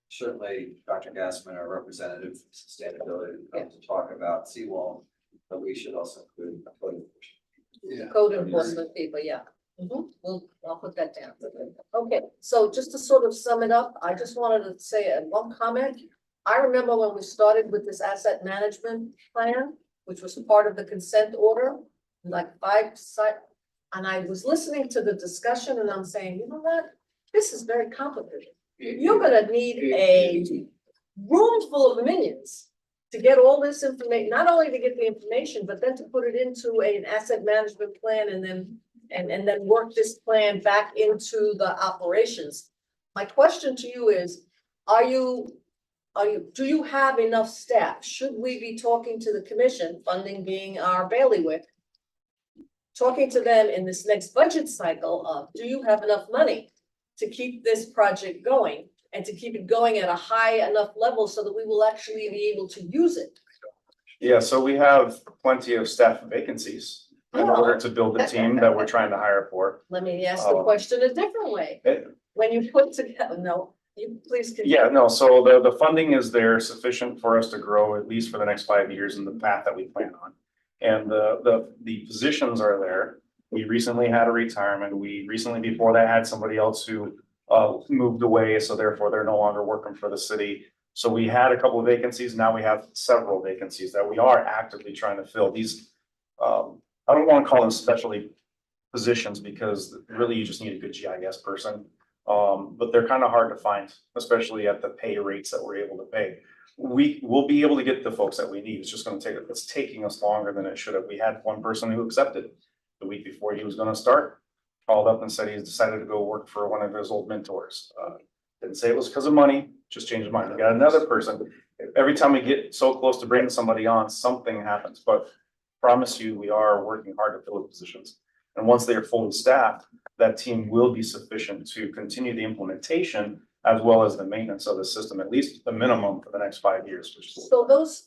certainly Dr. Gassman, our representative for sustainability, comes to talk about seawall, but we should also include code enforcement. Code enforcement people, yeah. I'll put that down. Okay, so just to sort of sum it up, I just wanted to say one comment. I remember when we started with this asset management plan, which was part of the consent order, like 5 sites. And I was listening to the discussion and I'm saying, you know what? This is very complicated. You're gonna need a room full of minions to get all this information, not only to get the information, but then to put it into an asset management plan and then work this plan back into the operations. My question to you is, do you have enough staff? Should we be talking to the commission, funding being our bailiwick, talking to them in this next budget cycle of, do you have enough money to keep this project going? and to keep it going at a high enough level so that we will actually be able to use it. Yeah, so we have plenty of staff vacancies in order to build the team that we're trying to hire for. Let me ask the question a different way. When you put together, no, you please. Continue. Yeah, no, so the funding is there sufficient for us to grow at least for the next 5 years in the path that we plan on. And the positions are there. We recently had a retirement. We recently, before that, had somebody else who moved away, so therefore they're no longer working for the city. So we had a couple of vacancies. Now we have several vacancies that we are actively trying to fill. These, I don't want to call them specialty positions because really you just need a good GIS person. But they're kind of hard to find, especially at the pay rates that we're able to pay. We will be able to get the folks that we need. It's just going to take, it's taking us longer than it should have. We had one person who accepted the week before he was going to start, called up and said he's decided to go work for one of his old mentors. Didn't say it was because of money, just changed his mind. We got another person. Every time we get so close to bringing somebody on, something happens, but promise you, we are working hard to fill the positions. And once they are fully staffed, that team will be sufficient to continue the implementation as well as the maintenance of the system, at least the minimum for the next 5 years. So those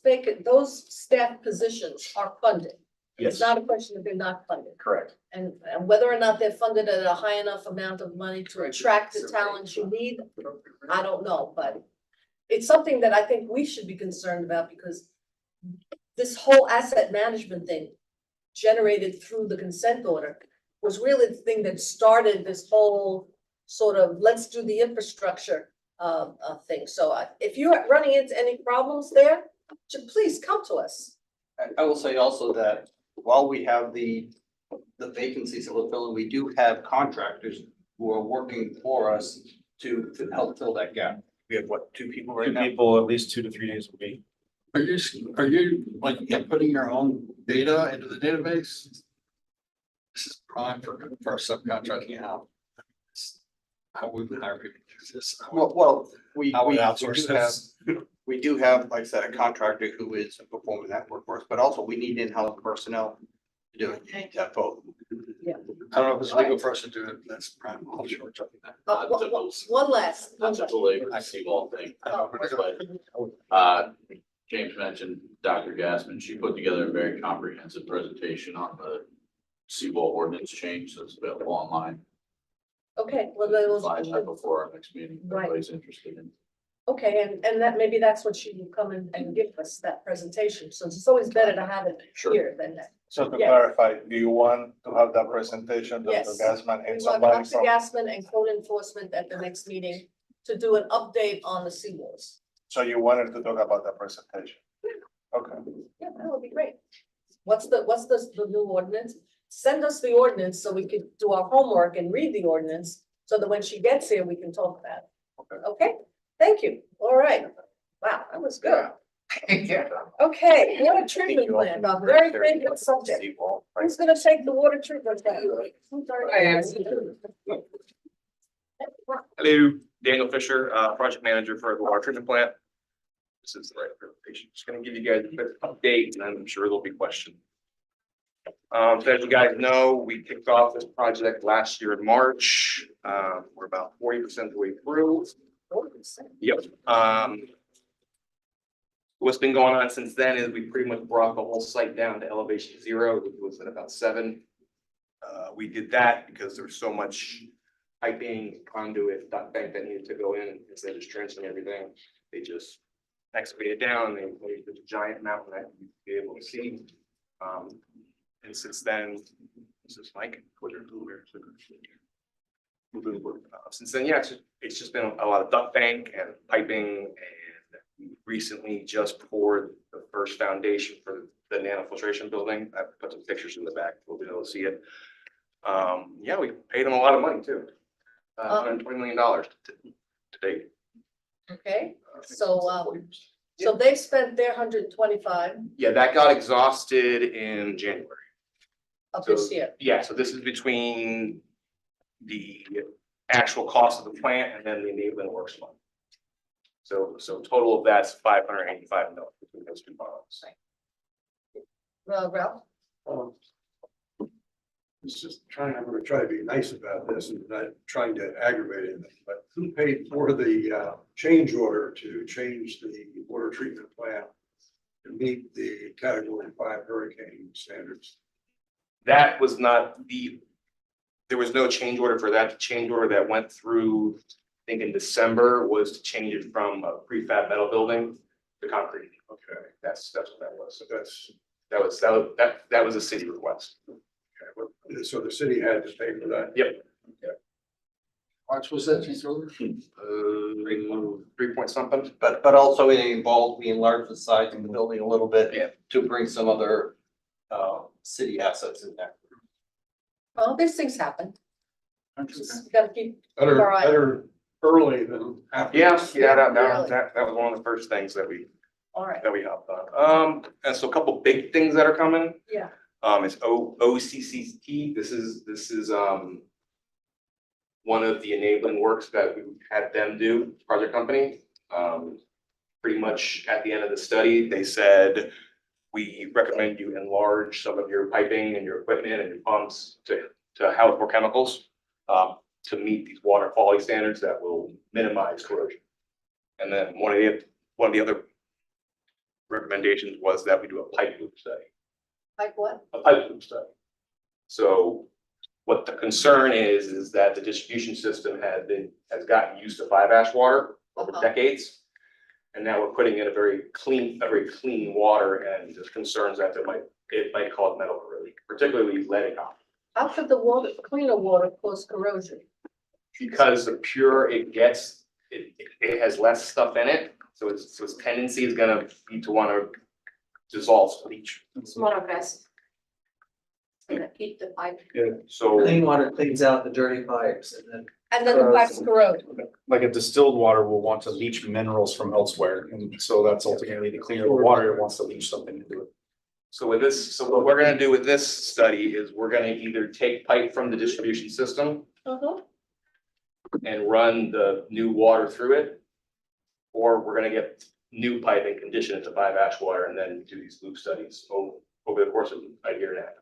staff positions are funded. Yes, It's not a question that they're not funded. correct. And whether or not they're funded at a high enough amount of money to attract the talent you need, I don't know, but it's something that I think we should be concerned about because this whole asset management thing generated through the consent order was really the thing that started this whole sort of, let's do the infrastructure thing. So if you're running into any problems there, please come to us. I will say also that while we have the vacancies that we're filling, we do have contractors who are working for us to help fill that gap. We have what, 2 people right Two now? people, at least 2 to 3 days a week. Are you like putting your own data into the database? This is prime for subcontracting out. How we would hire people to do this. Well, we I would do outsource have, this. we do have, like I said, a contractor who is performing that work for us, but also we need in-house personnel to do it. You need to have both. I don't know if it's legal for us to do it. That's prime. I'll sure check that. One last. Not to belabor the seawall thing, Oh, but, James mentioned Dr. Gassman, she put together a very comprehensive presentation on the seawall ordinance change that's available online. Okay, well, then Slide that we'll, before our next meeting, if Right. anybody's interested in. okay, and that, maybe that's what she will come and give us, that presentation. So it's always better to have it Sure. here than that. So to Yes. clarify, do you want to have that presentation, Dr. Yes. Gassman, We and want somebody Dr. from? Gassman and code enforcement at the next meeting to do an update on the seawalls. So you wanted to talk about that presentation? Okay. Yeah, that would be great. What's the new ordinance? Send us the ordinance so we could do our homework and read the ordinance, so that when she gets here, we can talk about it. Okay. Okay, thank you. All right. Wow, that was good. Yeah. Okay, water treatment plant, a very favorite subject. Who's gonna take the water treatment plant? Who's already- Hello, Daniel Fisher, project manager for the water treatment plant. This is the right presentation. Just gonna give you guys a quick update and I'm sure there'll be questions. So as you guys know, we kicked off this project last year in March. We're about 40% of the way through. 40%. Yep. What's been going on since then is we pretty much brought the whole site down to elevation 0, which was at about 7. We did that because there was so much piping, conduit, duct bank that needed to go in instead of just trenching everything. They just excavated down, they made this giant mountain that you'd be able to see. And since then, this is Mike. Since then, yeah, it's just been a lot of duct bank and piping, and we recently just poured the first foundation for the nanofiltration building. I put some pictures in the back, we'll be able to see it. Yeah, we paid them a lot of money too. $120 million to date. Okay, so they spent their 125 Yeah, that got exhausted in January. of this So- year. Yeah, so this is between the actual cost of the plant and then the enabling works fund. So total of that's $585 million between those two bonds. Ralph? it's just trying, I'm gonna try to be nice about this and not trying to aggravate anything, but who paid for the change order to change the water treatment plant to meet the Category 5 hurricane standards? That was not there was no change order for that. The change order that went through, I think in December, was to change it from a prefab metal building to concrete. Okay, That's what that was. so that's, That was a city request. okay, well, so the city had to pay for that? Yep. How much was that change order? 3 point something. But also it involved, we enlarged the size of the building a little bit. Yeah. To bring some other city assets in there. Well, these things happen. Just gotta keep. Better, All right. better early than after. Yeah, that Really? was one of the first things that we All right, hopped on. And so a couple big things that are coming. yeah. It's OCCT. This is one of the enabling works that we had them do, project company. Pretty much at the end of the study, they said, we recommend you enlarge some of your piping and your equipment and your pumps to house more chemicals to meet these water quality standards that will minimize corrosion. And then one of the other recommendations was that we do a pipe loop study. Like what? A pipe loop study. So what the concern is that the distribution system has gotten used to fly ash water over decades. And now we're putting in a very clean water, and there's concerns that it might cause metal corrosion, particularly lead and copper. How could the cleaner water cause corrosion? Because the purer it gets, it has less stuff in it, so its tendency is gonna be to wanna dissolve bleach. It's more aggressive. Gonna keep the pipe, So. Clean water cleans out the dirty pipes and then the pipes corrode. Like a distilled water will want to leach minerals from elsewhere, and so that's ultimately the cleaner the water, it wants to leach something into it. So what we're gonna do with this study is we're gonna either take pipe from the distribution system and run the new water through it. Or we're gonna get new pipe and condition it to 5 ash water and then do these loop studies over the course of a year and a half.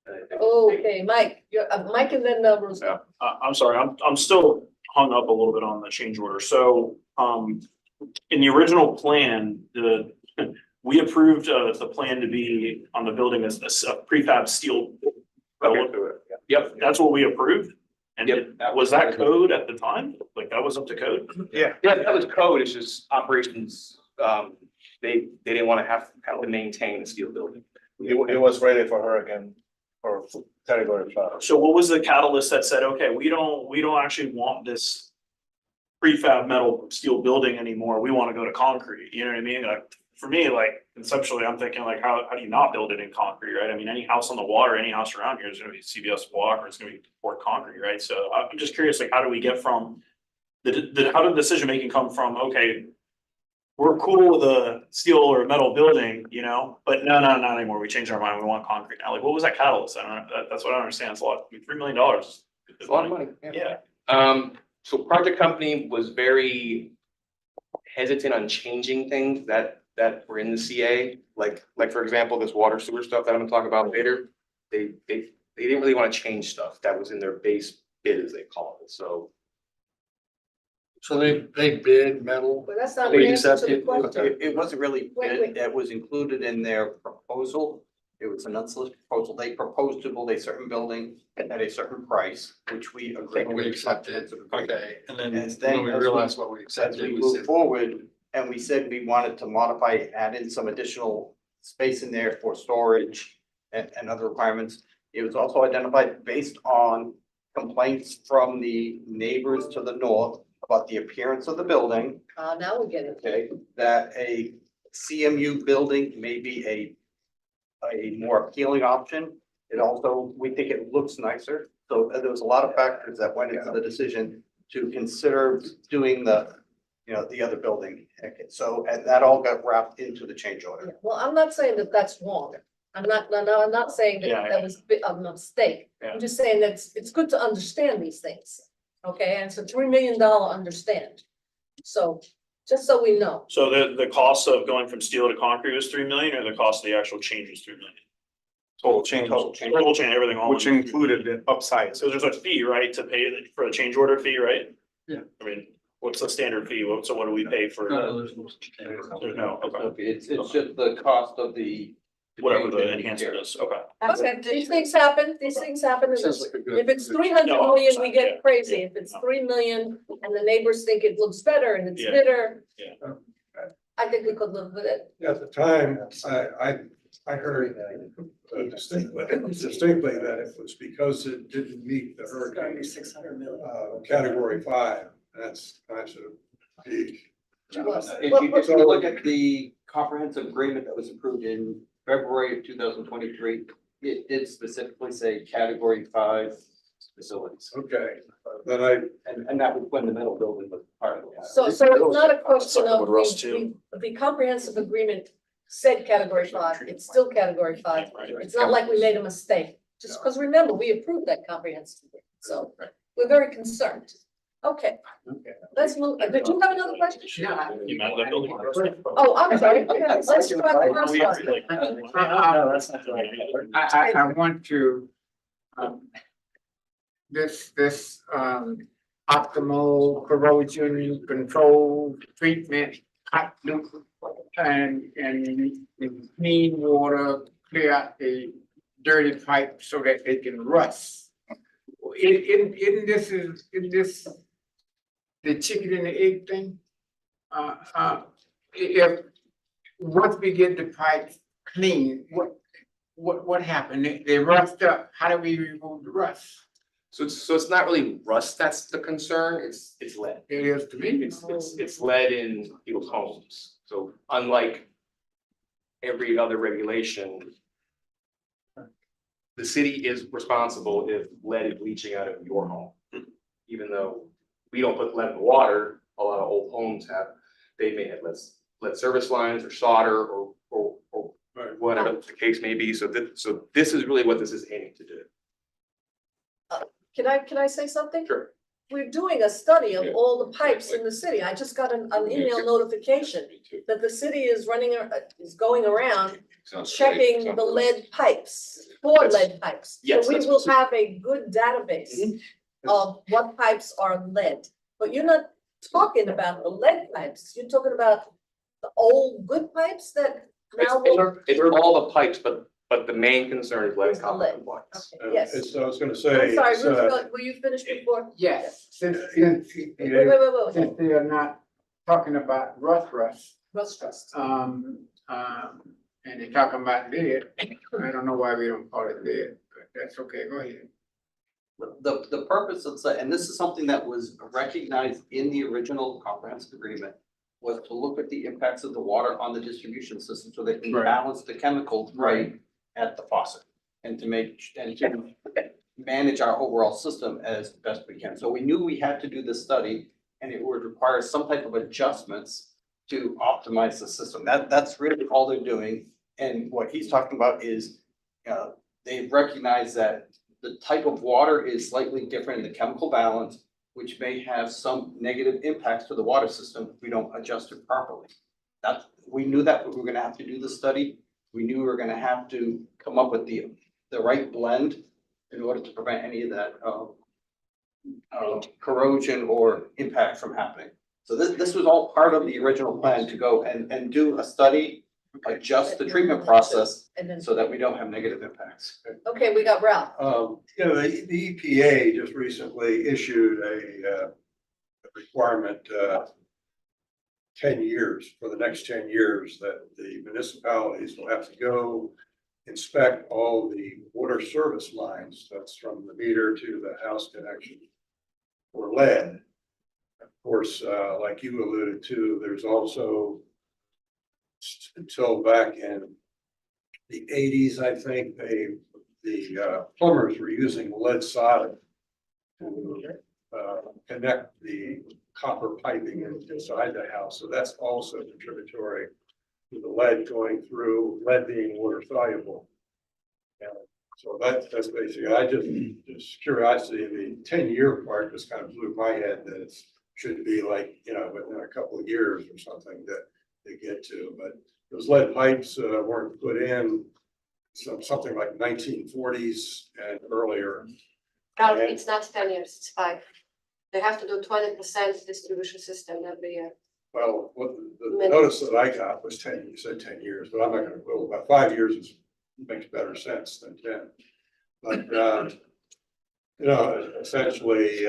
And I think- Okay, Mike, Mike and then Bruce. Yeah. I'm sorry, I'm still hung up a little bit on the change order. So, in the original plan, we approved, the plan to be on the building as a prefab steel. Okay, do it. Yeah. Yep, that's what we approved. And Yep. was that code at the time? Like, that was up to code? Yeah, that was code. It's just operations. They didn't want to have to maintain the steel building. It was ready for hurricane or Category 5. So what was the catalyst that said, okay, we don't actually want this prefab metal steel building anymore, we wanna go to concrete, you know what I mean? Like, for me, like conceptually, I'm thinking like, how do you not build it in concrete, right? I mean, any house on the water, any house around here is gonna be CBS block or it's gonna be poured concrete, right? So I'm just curious, like, how do we get from how did the decision making come from, okay, we're cool with a steel or metal building, you know, but no, not anymore. We changed our mind. We want concrete now. Like, what was that catalyst? I don't know. That's what I don't understand. It's a lot. I mean, $3 million. It's a lot of money. Yeah. So project company was very hesitant on changing things that were in the CA. Like for example, this water sewer stuff that I'm gonna talk about later. They didn't really want to change stuff that was in their base bid, as they call it. So they bid metal. But that's not They the answer to the accepted- question. It wasn't really, Wait. that was included in their proposal. It was an unsolicited proposal. They proposed to build a certain building at a certain price, which we agreed. We accepted, okay, and then And then when we as realized what we As accepted, we we moved said, forward, and we said we wanted to modify, add in some additional space in there for storage and other requirements. It was also identified based on complaints from the neighbors to the north about the appearance of the building. Now we get it. Okay, that a CMU building may be a more appealing option. It also, we think it looks nicer. So there was a lot of factors that went into the decision to consider doing the other building. Okay, so, and that all got wrapped into the change order. Yeah, well, I'm not saying that that's wrong. I'm not saying Yeah, that was a mistake. Yeah. I'm just saying that it's good to understand these things. Okay, and it's a $3 million understand. So, just so we know. So the cost of going from steel to concrete was 3 million, or the cost of the actual change was 3 million? total change, Total change, everything all. which in. included the upside. So there's a fee, right, to pay for a change order fee, right? Yeah. I mean, what's the standard fee? So what do we pay for? There's no, okay, It's just the cost of the. whatever the enhancer is, okay. Okay, these things happen, and Sounds like a good- if it's 300 No, million, we yeah, get crazy, if it's 3 million and the neighbors think it looks better and it's Yeah. bitter. Yeah. I think we could live with it. At the time, I heard distinctly that it was because it didn't meet the hurricane, 600 million. category 5. That's kind of big. If you look at the comprehensive agreement that was approved in February of 2023, it did specifically say category 5 facilities. Okay, then And that was when the metal building was part of it. So it's not a question of, With Russ too. the comprehensive agreement said category 5, it's still category 5. It's not like we made a mistake, just because remember, we approved that comprehensive, agreement. So we're very concerned. Okay, let's move, did you have another question? You met that building. Oh, I'm sorry, okay, let's try the first We one. actually- No, that's not right. I want to, this optimal corrosion control treatment, hot loop, and clean water, clear out the dirty pipe so that they can rust. In this the chicken and the egg thing? If, once we get the pipes clean, what happened? They rust up, how do we remove the rust? So it's not really rust that's the concern, it's lead. It is to me. It's lead in people's homes. So unlike every other regulation, the city is responsible if lead is leaching out of your home. Even though we don't put lead in the water, a lot of old homes have, they may have lead service lines or solder or whatever the case may be. So this is really what this is aiming to do. Can I say something? Sure. We're doing a study of all the pipes in the city. I just got an email notification that the city is going around checking the lead pipes, for lead pipes. Yes, So we that's will what- have a good database of what pipes are lead. But you're not talking about the lead pipes, you're talking about the old good pipes that now will. It's all the pipes, but the main concern is lead Is the lead. compliance. Okay, yes. I was gonna I'm say, sorry, it's, Ruth, were you finished before? Yes, since Wait, they are not talking about rust, Rust trust. and they're talking about lead, I don't know why we don't call it lead, but that's okay, go ahead. The purpose of, and this is something that was recognized in the original comprehensive agreement, was to look at the impacts of the water on the distribution system so they can Right. balance the chemicals right at the faucet. And to manage our overall system as best we can. So we knew we had to do this study and it would require some type of adjustments to optimize the system. That's really all they're doing. And what he's talking about is, they've recognized that the type of water is slightly different in the chemical balance, which may have some negative impacts to the water system if we don't adjust it properly. We knew that we were gonna have to do the study. We knew we were gonna have to come up with the right blend in order to prevent any of that corrosion or impact from happening. So this was all part of the original plan to go and do a study, adjust the treatment process And then, so that we don't have negative impacts. okay, we got Ralph. the EPA just recently issued a requirement, 10 years, for the next 10 years, that the municipalities will have to go inspect all the water service lines, that's from the meter to the house connection, for lead. Of course, like you alluded to, there's also, until back in the 80s, I think, the plumbers were using lead solder to connect the copper piping inside the house. So that's also contributory to the lead going through, lead being water soluble. And so that's basically, just curiosity, the 10-year part just kind of blew my head that it should be like, within a couple of years or something that they get to, but those lead pipes weren't put in something like 1940s and earlier. Carl, And- it's not 10 years, it's 5. They have to do 20% distribution system every year. Well, what the notice that I got was 10, you said 10 years, but I'm not gonna go, about 5 years makes better sense than 10. But, you know, essentially,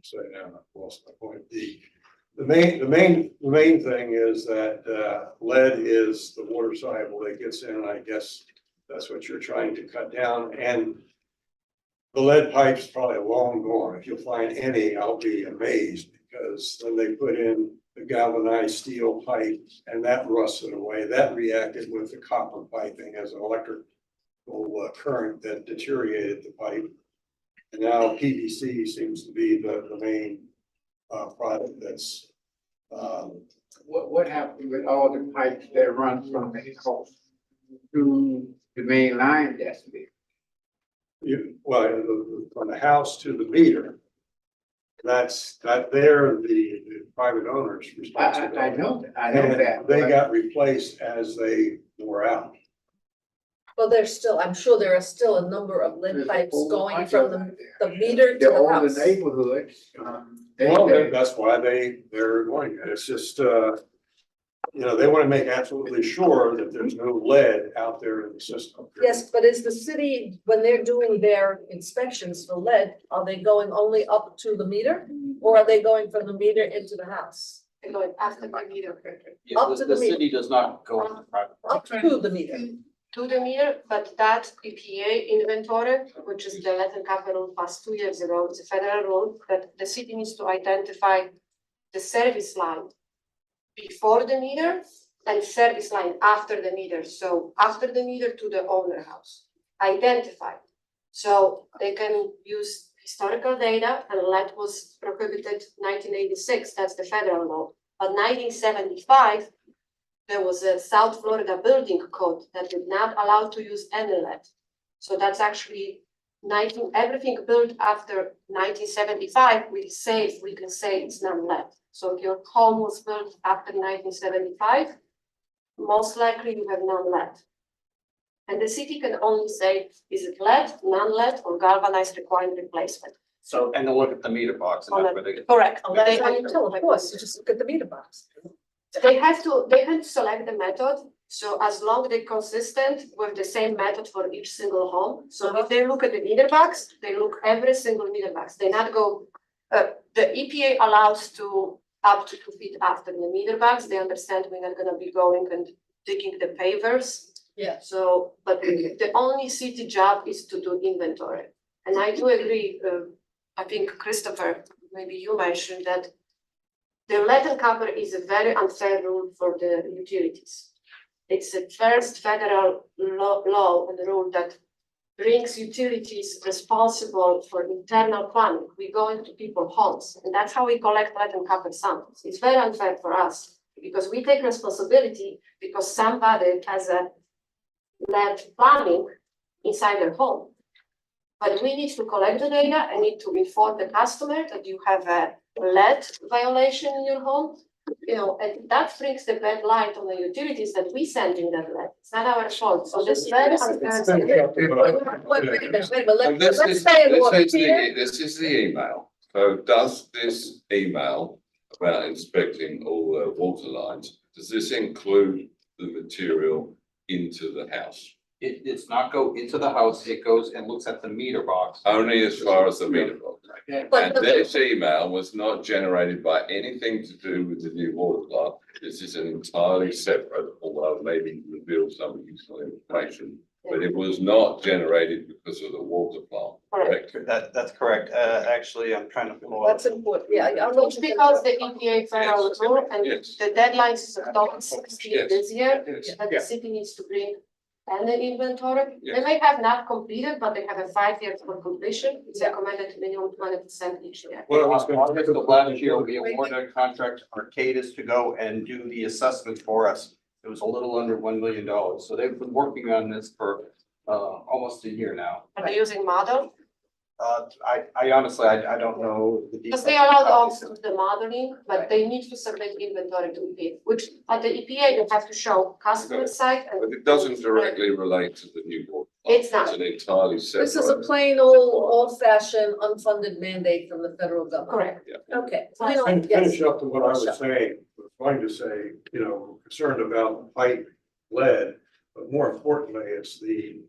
say now, I lost my point. The main thing is that, lead is the water soluble that gets in, and I guess that's what you're trying to cut down, and the lead pipe's probably long gone. If you'll find any, I'll be amazed, because then they put in the galvanized steel pipe and that rusted away. That reacted with the copper piping as an electrical current that deteriorated the pipe. And now PVC seems to be the main product that's. What happened with all the pipes that run from the coast to the main line that's there? From the house to the meter. That's they're the private owners responsibility. I know And that. they got replaced as they wore out. Well, there's still, I'm sure there are still a number of lead There's a pipes whole going bunch from of the meter to The the older house. neighborhoods, Well, that's why they're going, it's just, you know, they want to make absolutely sure that there's no lead out there in the system. Yes, but is the city, when they're doing their inspections for lead, are they going only up to the meter? Or are they going from the meter into the house? They're going after the meter. Up to the meter. city does not go on the private. Up to the meter. To the meter, but that EPA inventory, which is the Latin capital passed 2 years ago, it's a federal rule that the city needs to identify the service line before the meter and service line after the meter. So after the meter to the owner house, identified. So they can use historical data, and lead was prohibited 1986, that's the federal law. But 1975, there was a South Florida building code that did not allow to use any lead. So that's actually everything built after 1975, we can say it's non-lead. So if your home was built after 1975, most likely you have non-lead. And the city can only say, is it lead, non-lead, or galvanized required replacement? So, and they'll look at the meter box and that's where they. Correct. Oh, that's how you tell, of course, you just look at the meter box. They have to select the method, so as long they're consistent with the same method for each single home. So if they look at the meter box, they look every single meter box, they not go, the EPA allows to up to 2 feet after the meter box, they understand we're not gonna be going and digging the pavers. Yeah. So, but the only city job is to do inventory, and I do agree, I think Christopher, maybe you mentioned that the lead and copper is a very unfair rule for the utilities. It's the first federal law and rule that brings utilities responsible for internal planning. We go into people's homes, and that's how we collect lead and copper samples. It's very unfair for us because we take responsibility because somebody has a lead plumbing inside their home. But we need to collect the data and need to inform the customer that you have a lead violation in your home. You know, and that brings the bad light on the utilities that we send in that lead. It's not our fault. So this very unfair. And this Let's is, stay in order. this is the email. So does this email about inspecting all the water lines, does this include the material into the house? It does not go into the house, it goes and looks at the meter box. Only as far as the meter box. But And this email was not generated by anything to do with the new water plant. This is an entirely separate, although maybe reveal some useful information. But it was not generated because of the water plant, correct? That's correct. Actually, I'm trying to pull up. That's important, yeah. It's because the EPA federal rule and Yes. the deadline is October 16 Yes. this year, Yes. that the city needs to bring and the inventory. They Yes. may have not completed, but they have a 5 years for completion. It's recommended minimum 20% each year. Well, it's been- August of last year, we awarded a contract to Arcadis to go and do the assessment for us. It was a little under $1 million. So they've been working on this for almost a year now. Are they using model? I honestly, I don't know the Because details. they are allowed of the modeling, but they need to submit inventory to EPA, which at the EPA, they have to show customer site and. But it doesn't directly relate to the new water. It's not. It's an entirely separate. This is a plain old fashioned unfunded mandate from the federal government. Correct. Okay. And Yes. finish up to what I was saying, was going to say, you know, concerned about pipe lead, but more importantly, it's the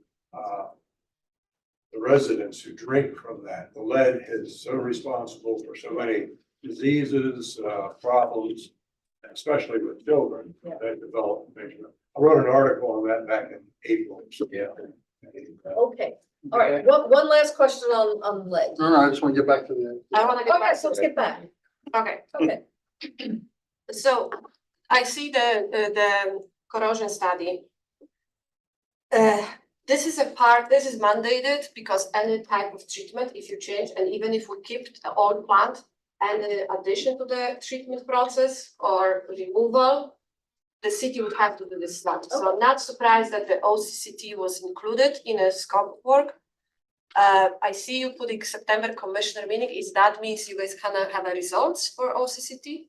residents who drink from that. The lead is so responsible for so many diseases, problems, especially with children that develop. I wrote an article on that back in April. Yeah. Okay, all right, one last question on lead. No, I just want to get back to the. I wanna get Okay, back so to let's get back. Okay, Okay, so I see the corrosion study. This is mandated because any type of treatment, if you change, and even if we keep the old plant and in addition to the treatment process or removal, the city would have to do this study. So I'm not surprised that the OCCT was included in a scope of work. I see you putting September commissioner meeting. Is that means you guys kind of have a results for OCCT?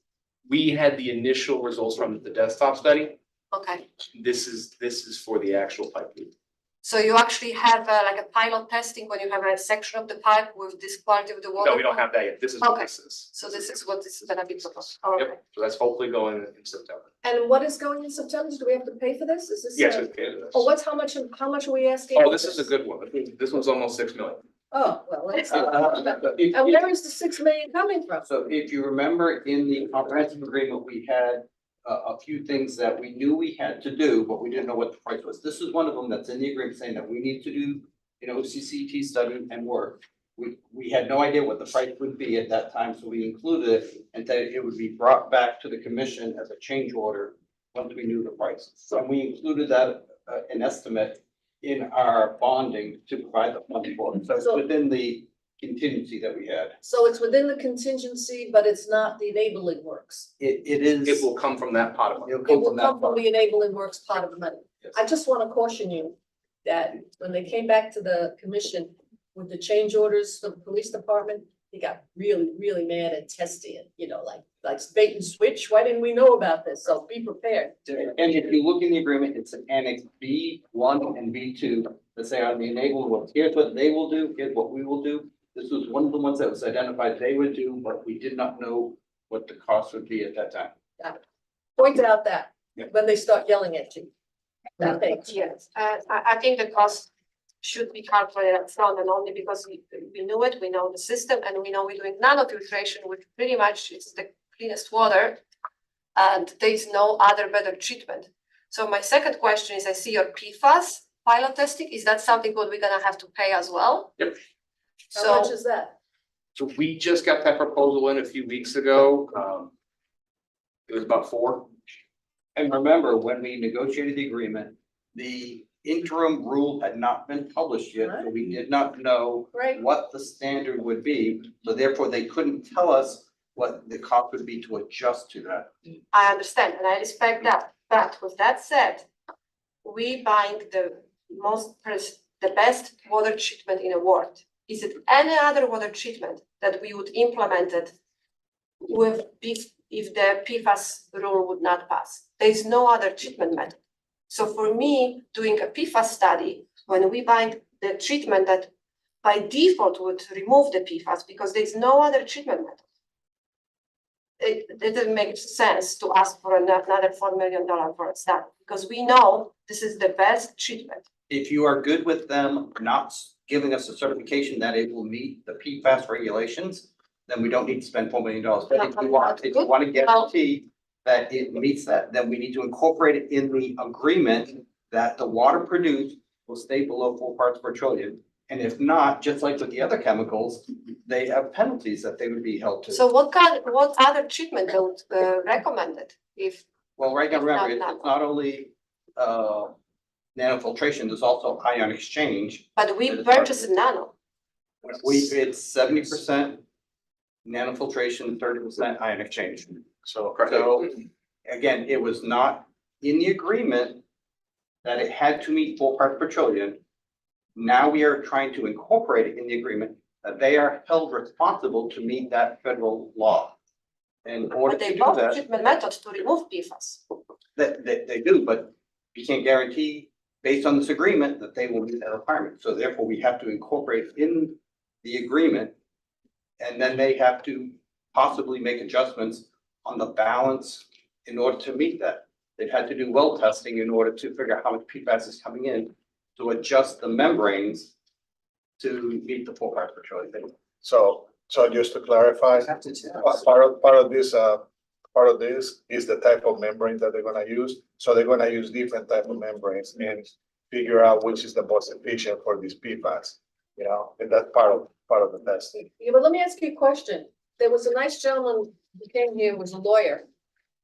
We had the initial results from the desktop study. Okay, This is for the actual pipe leak. so you actually have like a pilot testing when you have a section of the pipe with this quality of the water? No, we don't have that yet. This is what Okay. this is. So this is what this is gonna be proposed. Okay. Yep, so that's hopefully going in September. and what is going in September? Do we have to pay for this? Is this? Yes, uh, we paid this. Oh, how much are we asking? Oh, for this is a good one. I think this one's almost 6 million. Oh, well, let's. If- And where is the 6 million coming from? So if you remember in the comprehensive agreement, we had a few things that we knew we had to do, but we didn't know what the price was. This is one of them that's in the agreement saying that we need to do an OCCT study and work. We had no idea what the price would be at that time, so we included it and that it would be brought back to the commission as a change order once we knew the price. So we included that an estimate in our bonding to provide the funding for it. So it's within the contingency that we had. So it's within the contingency, but it's not the enabling works. It is. It will come from that pot of money. It'll It come will from that come from fund. the enabling works part of the money. Yes. I just want to caution you that when they came back to the commission with the change orders for the police department, they got really, really mad at testing it, you know, like bait and switch. Why didn't we know about this? So be prepared. And if you look in the agreement, it's an annex B1 and B2 that say on the enabling works, here's what they will do, here's what we will do. This was one of the ones that was identified they would do, but we did not know what the cost would be at that time. Point out that Yeah. when they start yelling at you. That thing. Yes, I think the cost should be calculated upfront and only because we knew it, we know the system, and we know we're doing nanofiltration, which pretty much is the cleanest water. And there is no other better treatment. So my second question is, I see your PFAS pilot testing. Is that something what we're gonna have to pay as well? Yep. How much So, is that? So we just got that proposal in a few weeks ago. It was about 4. And remember, when we negotiated the agreement, the interim rule had not been published yet, so we did not know Right? what the standard would be. So therefore, they couldn't tell us what the cost would be to adjust to that. I understand and I respect that, but with that said, we buying the the best water treatment in the world. Is it any other water treatment that we would implement it with if the PFAS rule would not pass? There is no other treatment method. So for me, doing a PFAS study, when we buy the treatment that by default would remove the PFAS because there is no other treatment method. It doesn't make sense to ask for another $4 million for a study because we know this is the best treatment. If you are good with them not giving us a certification that it will meet the PFAS regulations, then we don't need to spend $4 million. But if you want to guarantee that it meets that, then we need to incorporate it in the agreement that the water produced will stay below 4 parts per trillion. And if not, just like with the other chemicals, they have penalties that they would be held to. So what other treatment they would recommend it if? Well, right now, If remember, not it's not only nanofiltration, there's also ion exchange. But we purchase nano. It's 70% nanofiltration, 30% ion exchange. So again, it was not in the agreement that it had to meet 4 parts per trillion. Now we are trying to incorporate it in the agreement that they are held responsible to meet that federal law. In order But to they do both that, treatment methods to remove PFAS. they do, but you can't guarantee based on this agreement that they will meet that requirement. So therefore, we have to incorporate in the agreement. And then they have to possibly make adjustments on the balance in order to meet that. They've had to do well testing in order to figure out how much PFAS is coming in to adjust the membranes to meet the 4 parts per trillion thing. So just to clarify, part of this is the type of membrane that they're gonna use. So they're gonna use different type of membranes and figure out which is the most efficient for these PFAS, you know, and that's part of the testing. Yeah, but let me ask you a question. There was a nice gentleman who came here, was a lawyer,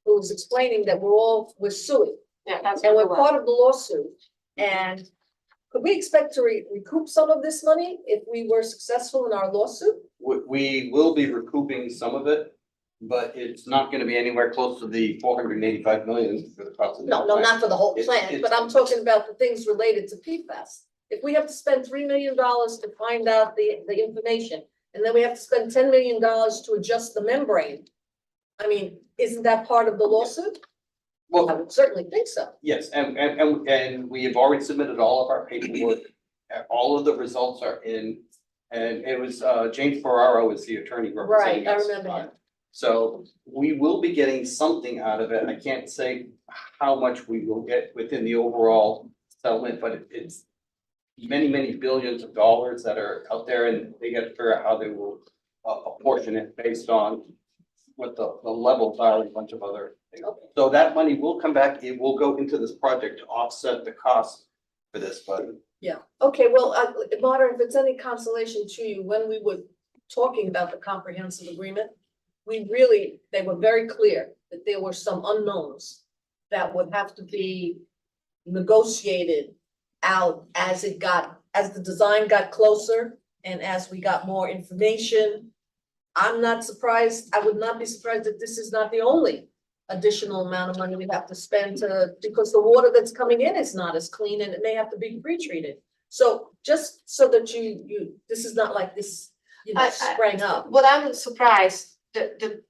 who was explaining that we're suing, Yeah, that's. and we're what- part of the lawsuit. And could we expect to recoup some of this money if we were successful in our lawsuit? We will be recouping some of it, but it's not gonna be anywhere close to the 485 million for the cost of the. No, not for the whole It's- plant, but it's- I'm talking about the things related to PFAS. If we have to spend $3 million to find out the information, and then we have to spend $10 million to adjust the membrane, I mean, isn't that part of the lawsuit? I Well, would certainly think so. yes, and we have already submitted all of our paperwork. All of the results are in, and it was, James Ferraro is the attorney representing Right, I us. remember him. So we will be getting something out of it. I can't say how much we will get within the overall settlement, but it's many, many billions of dollars that are out there, and they got to figure out how they will apportion it based on what the levels are and a bunch of other things. Okay. So that money will come back. It will go into this project to offset the cost for this, but Yeah, okay, well, Marta, if it's any consolation to you, when we were talking about the comprehensive agreement, they were very clear that there were some unknowns that would have to be negotiated out as the design got closer and as we got more information. I'm not surprised, I would not be surprised that this is not the only additional amount of money we have to spend because the water that's coming in is not as clean and it may have to be pre-treated. So just so that this is not like this, sprang up. What I'm surprised,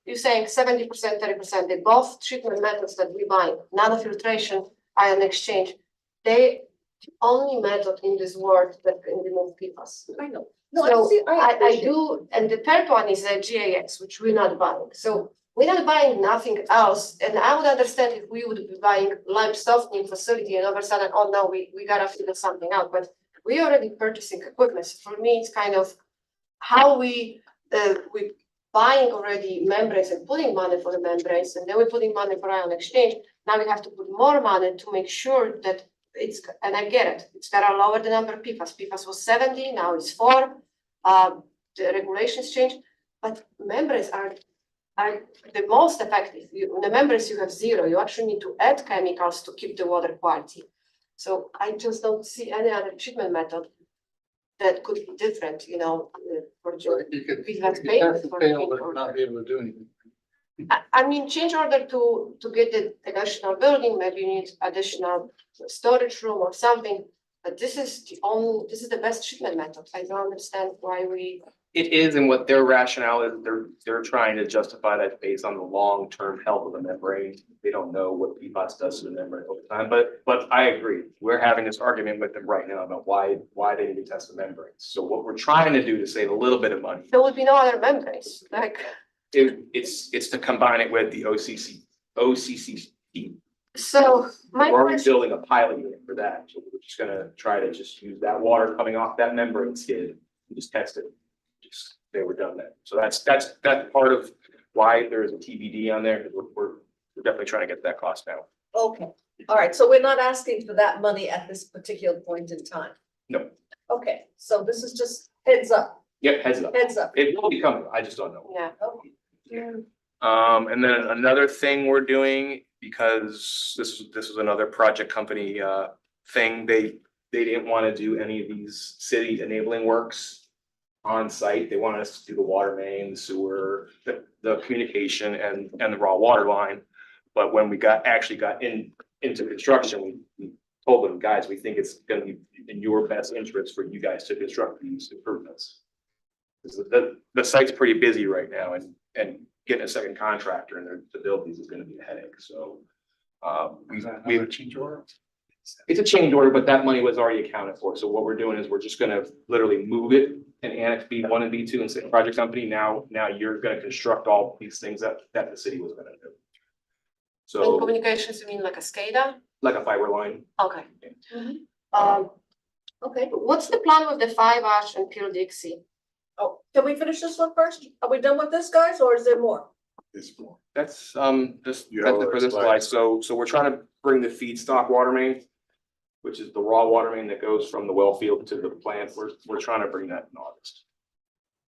you're saying 70%, 30%, they both treatment methods that we buy, nanofiltration, ion exchange, the only method in this world that can remove PFAS. I know. No, So see, I appreciate it. do, and the third one is a GAX, which we're not buying. So we're not buying nothing else. And I would understand if we would be buying lime softening facility and all of a sudden, oh no, we gotta figure something out. But we already purchasing equipment. So for me, it's kind of how we buying already membranes and putting money for the membranes, and then we're putting money for ion exchange. Now we have to put more money to make sure that and I get it, it's gotta lower the number of PFAS. PFAS was 70, now it's 4. The regulations change, but membranes are the most effective. The membranes you have 0, you actually need to add chemicals to keep the water quality. So I just don't see any other treatment method that could be different, for You could PFAS test payment and for fail, change but order. not be able to do anything. I mean, change order to get the additional building, maybe you need additional storage room or something. But this is the best treatment method. I don't understand why It is, and what their rationale is, they're trying to justify that based on the long-term health of the membrane. They don't know what PFAS does to the membrane over time, but I agree. We're having this argument with them right now about why they need to test the membranes. So what we're trying to do to save a little bit of money, there would be no other membranes, like. it's to combine it with the OCCP. So my We're already question, building a pilot unit for that, so we're just gonna try to just use that water coming off that membrane skid and just test it. Just, they were done that. So that's part of why there's a TBD on there, because we're definitely trying to get that cost down. Okay, all right, so we're not asking for that money at this particular point in time. No. Okay, so this is just heads up, Yep, heads up. heads up. It will be coming, I just don't know. yeah. Okay. And then another thing we're doing, because this was another project company thing, they didn't want to do any of these city enabling works on site. They wanted us to do the water main, the sewer, the communication and the raw water line. But when we actually got into construction, we told them, guys, we think it's gonna be in your best interest for you guys to construct these improvements. The site's pretty busy right now and getting a second contractor in there to build these is gonna be a headache, so. We have a change order? It's a change order, but that money was already accounted for, so what we're doing is we're just gonna literally move it and annex B1 and B2 and say project company, now you're gonna construct all these things that the city was gonna do. In So communications, you mean like a SCADA? like a fiber line. Okay. Um, Okay, what's the plan with the 5-ash and Pure Dixie? oh, can we finish this one first? Are we done with this, guys, or is there more? It's more. That's this, You that's know, it for it's this like- slide, so we're trying to bring the feedstock water main, which is the raw water main that goes from the well field to the plant, we're trying to bring that in August.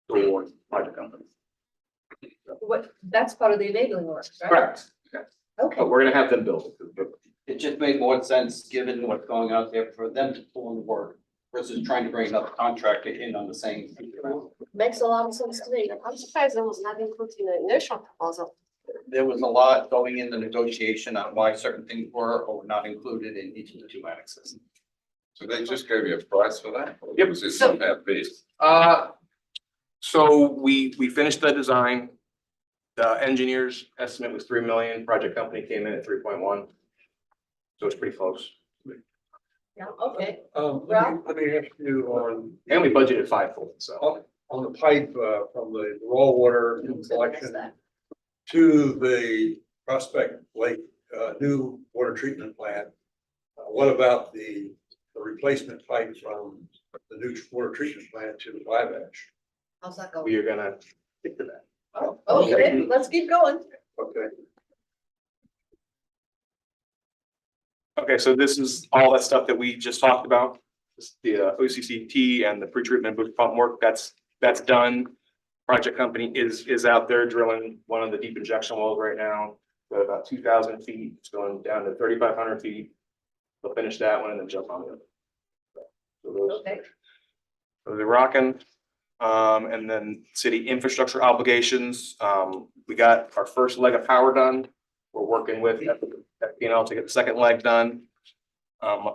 To award project company. What, that's part of the enabling work, right? Correct, Okay, but we're gonna have them build it. It just made more sense, given what's going out there, for them to pull in the work versus trying to bring another contractor in on the same. makes a lot of sense to me. I'm surprised that was not included in the initial proposal. There was a lot going in the negotiation on why certain things were or were not included in each of the two annexes. So they just gave you a price for that? Or Yep. Was it some bid? So we finished the design. The engineer's estimate was 3 million, project company came in at 3.1. So it's pretty close. Yeah, okay. Let me ask you on. And we budgeted 5 for it, so. On the pipe, from the raw water collection to the Prospect Lake, new water treatment plant. What about the replacement pipe from the new water treatment plant to the 5-ash? How's that going? We are gonna stick to that. Oh, okay, let's keep going. Okay. Okay, so this is all that stuff that we just talked about. The OCCT and the pretreatment boost pump work, that's done. Project company is out there drilling one of the deep injection wells right now. Got about 2,000 feet, it's going down to 3,500 feet. They'll finish that one and then jump on the other. So those, Okay. those are rocking. And then city infrastructure obligations, we got our first leg of power done. We're working with FPL to get the second leg done.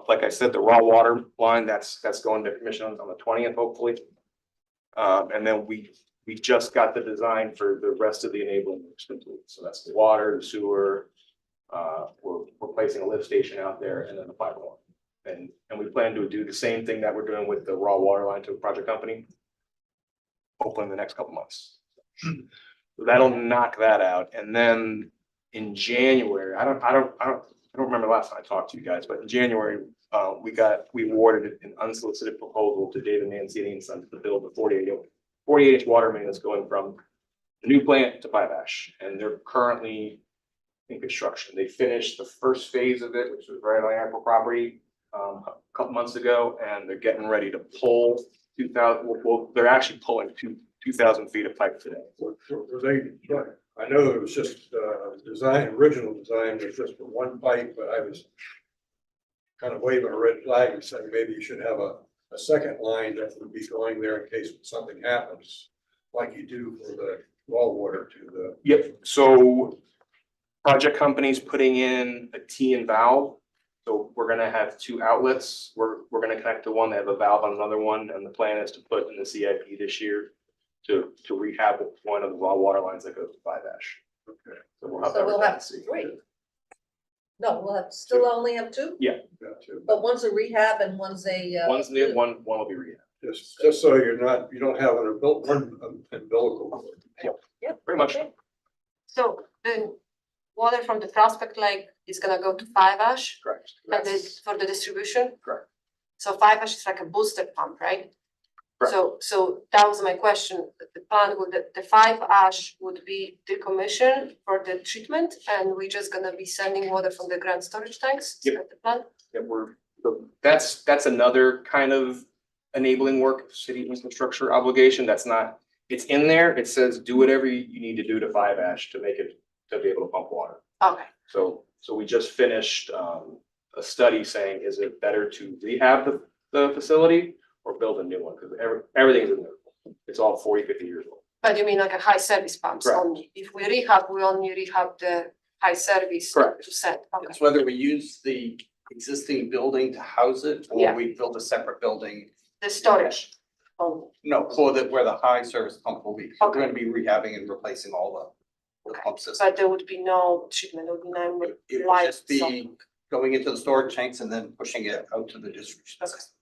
Like I said, the raw water line, that's going to commission on the 20th, hopefully. And then we just got the design for the rest of the enabling works complete. So that's the water, the sewer. We're placing a lift station out there and then the pipeline. And we plan to do the same thing that we're doing with the raw water line to a project company. Hopefully in the next couple months. So that'll knock that out. And then in January, I don't remember the last time I talked to you guys, but in January, we awarded an unsolicited proposal to David Mancini and Sons to build a 48-inch water main that's going from the new plant to 5-ash. And they're currently in construction. They finished the first phase of it, which was right on Apple property, a couple months ago, and they're getting ready to pull 2,000, well, they're actually pulling 2,000 feet of pipe today. Were they, I know it was just, original design was just for one pipe, but I was kind of waving a red flag and saying maybe you should have a second line that would be going there in case something happens, like you do for the raw water to the. Yep, so project companies putting in a T and valve. So we're gonna have 2 outlets. We're gonna connect to one that have a valve on another one, and the plan is to put in the CIP this year to rehab one of the raw water lines that goes to 5-ash. Okay. So we'll have, So we'll have 3. No, still only have 2, Yeah, Got to. but one's a rehab and one's a. one's new, one will be rehab. Just so you don't have an umbilical cord. Yeah, Pretty much. okay. So the water from the Prospect Lake is gonna go to 5-ash Correct. and for the distribution? Correct. So 5-ash is like a booster pump, right? Correct. So that was my question. The plan would, the 5-ash would be decommissioned for the treatment and we're just gonna be sending water from the ground storage tanks? Is Yep. that the plan? Yeah, that's another kind of enabling work, city infrastructure obligation. That's not, it's in there. It says do whatever you need to do to 5-ash to make it, to be able to pump water. Okay. So we just finished a study saying, is it better to rehab the facility or build a new one? Because everything's in there. It's all 40, 50 years old. But you mean like a high service pumps Correct. only? If we rehab, we only rehab the high service Correct. to set. Okay. It's whether we use the existing building to house it, Yeah. or we build a separate building. The storage. Oh, No, for the, where the high service pump will be. So we're gonna be rehabbing and replacing all the pump systems. but there would be no treatment, there would be no It will light. just be going into the storage tanks and then pushing it out to the distribution system.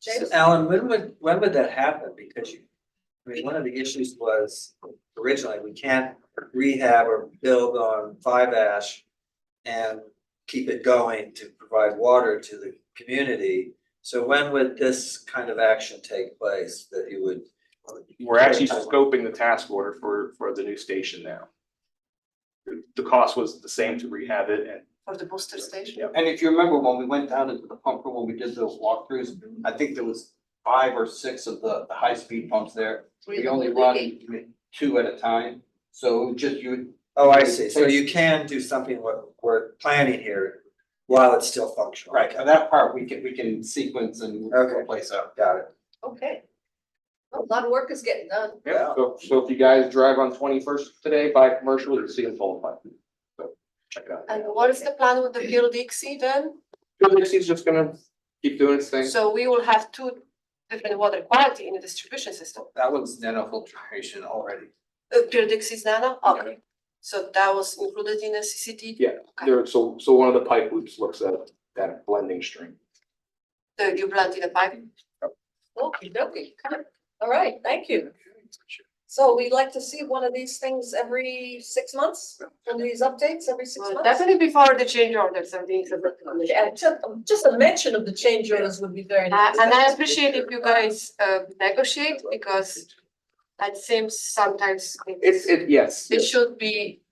James? So Alan, when would that happen? Because I mean, one of the issues was originally, we can't rehab or build on 5-ash and keep it going to provide water to the community. So when would this kind of action take place that you would? We're actually scoping the task order for the new station now. The cost was the same to rehab it and. For the booster station? And if you remember, when we went down into the pump room, when we did those walkthroughs, I think there was 5 or 6 of the high-speed pumps there. We only run 2 at a time, so just you. Oh, I see. So you can do something what we're planning here while it's still functional. Right, and that part we can sequence and Okay. replace out. Got it. Okay. A lot of work is getting done. Yeah, so if you guys drive on 21st today, by commercial, you'll see a full pipe. So check it out. And what is the plan with the Bill Dixie then? Bill Dixie's just gonna keep doing its thing. So we will have 2 different water quality in the distribution system. That one's nanofiltration already. Bill Dixie's nano, okay. So that was included in the CCT? Yeah, there, so one of the pipe loops looks at that blending stream. You blend in the pipe? Okey dokey. All right, thank you. So we'd like to see one of these things every 6 months, one of these updates every 6 Well, months? definitely before the change orders and things. Yeah, just a mention of the change orders would be very nice. And I appreciate if you guys negotiate because it seems sometimes Yes. it should be,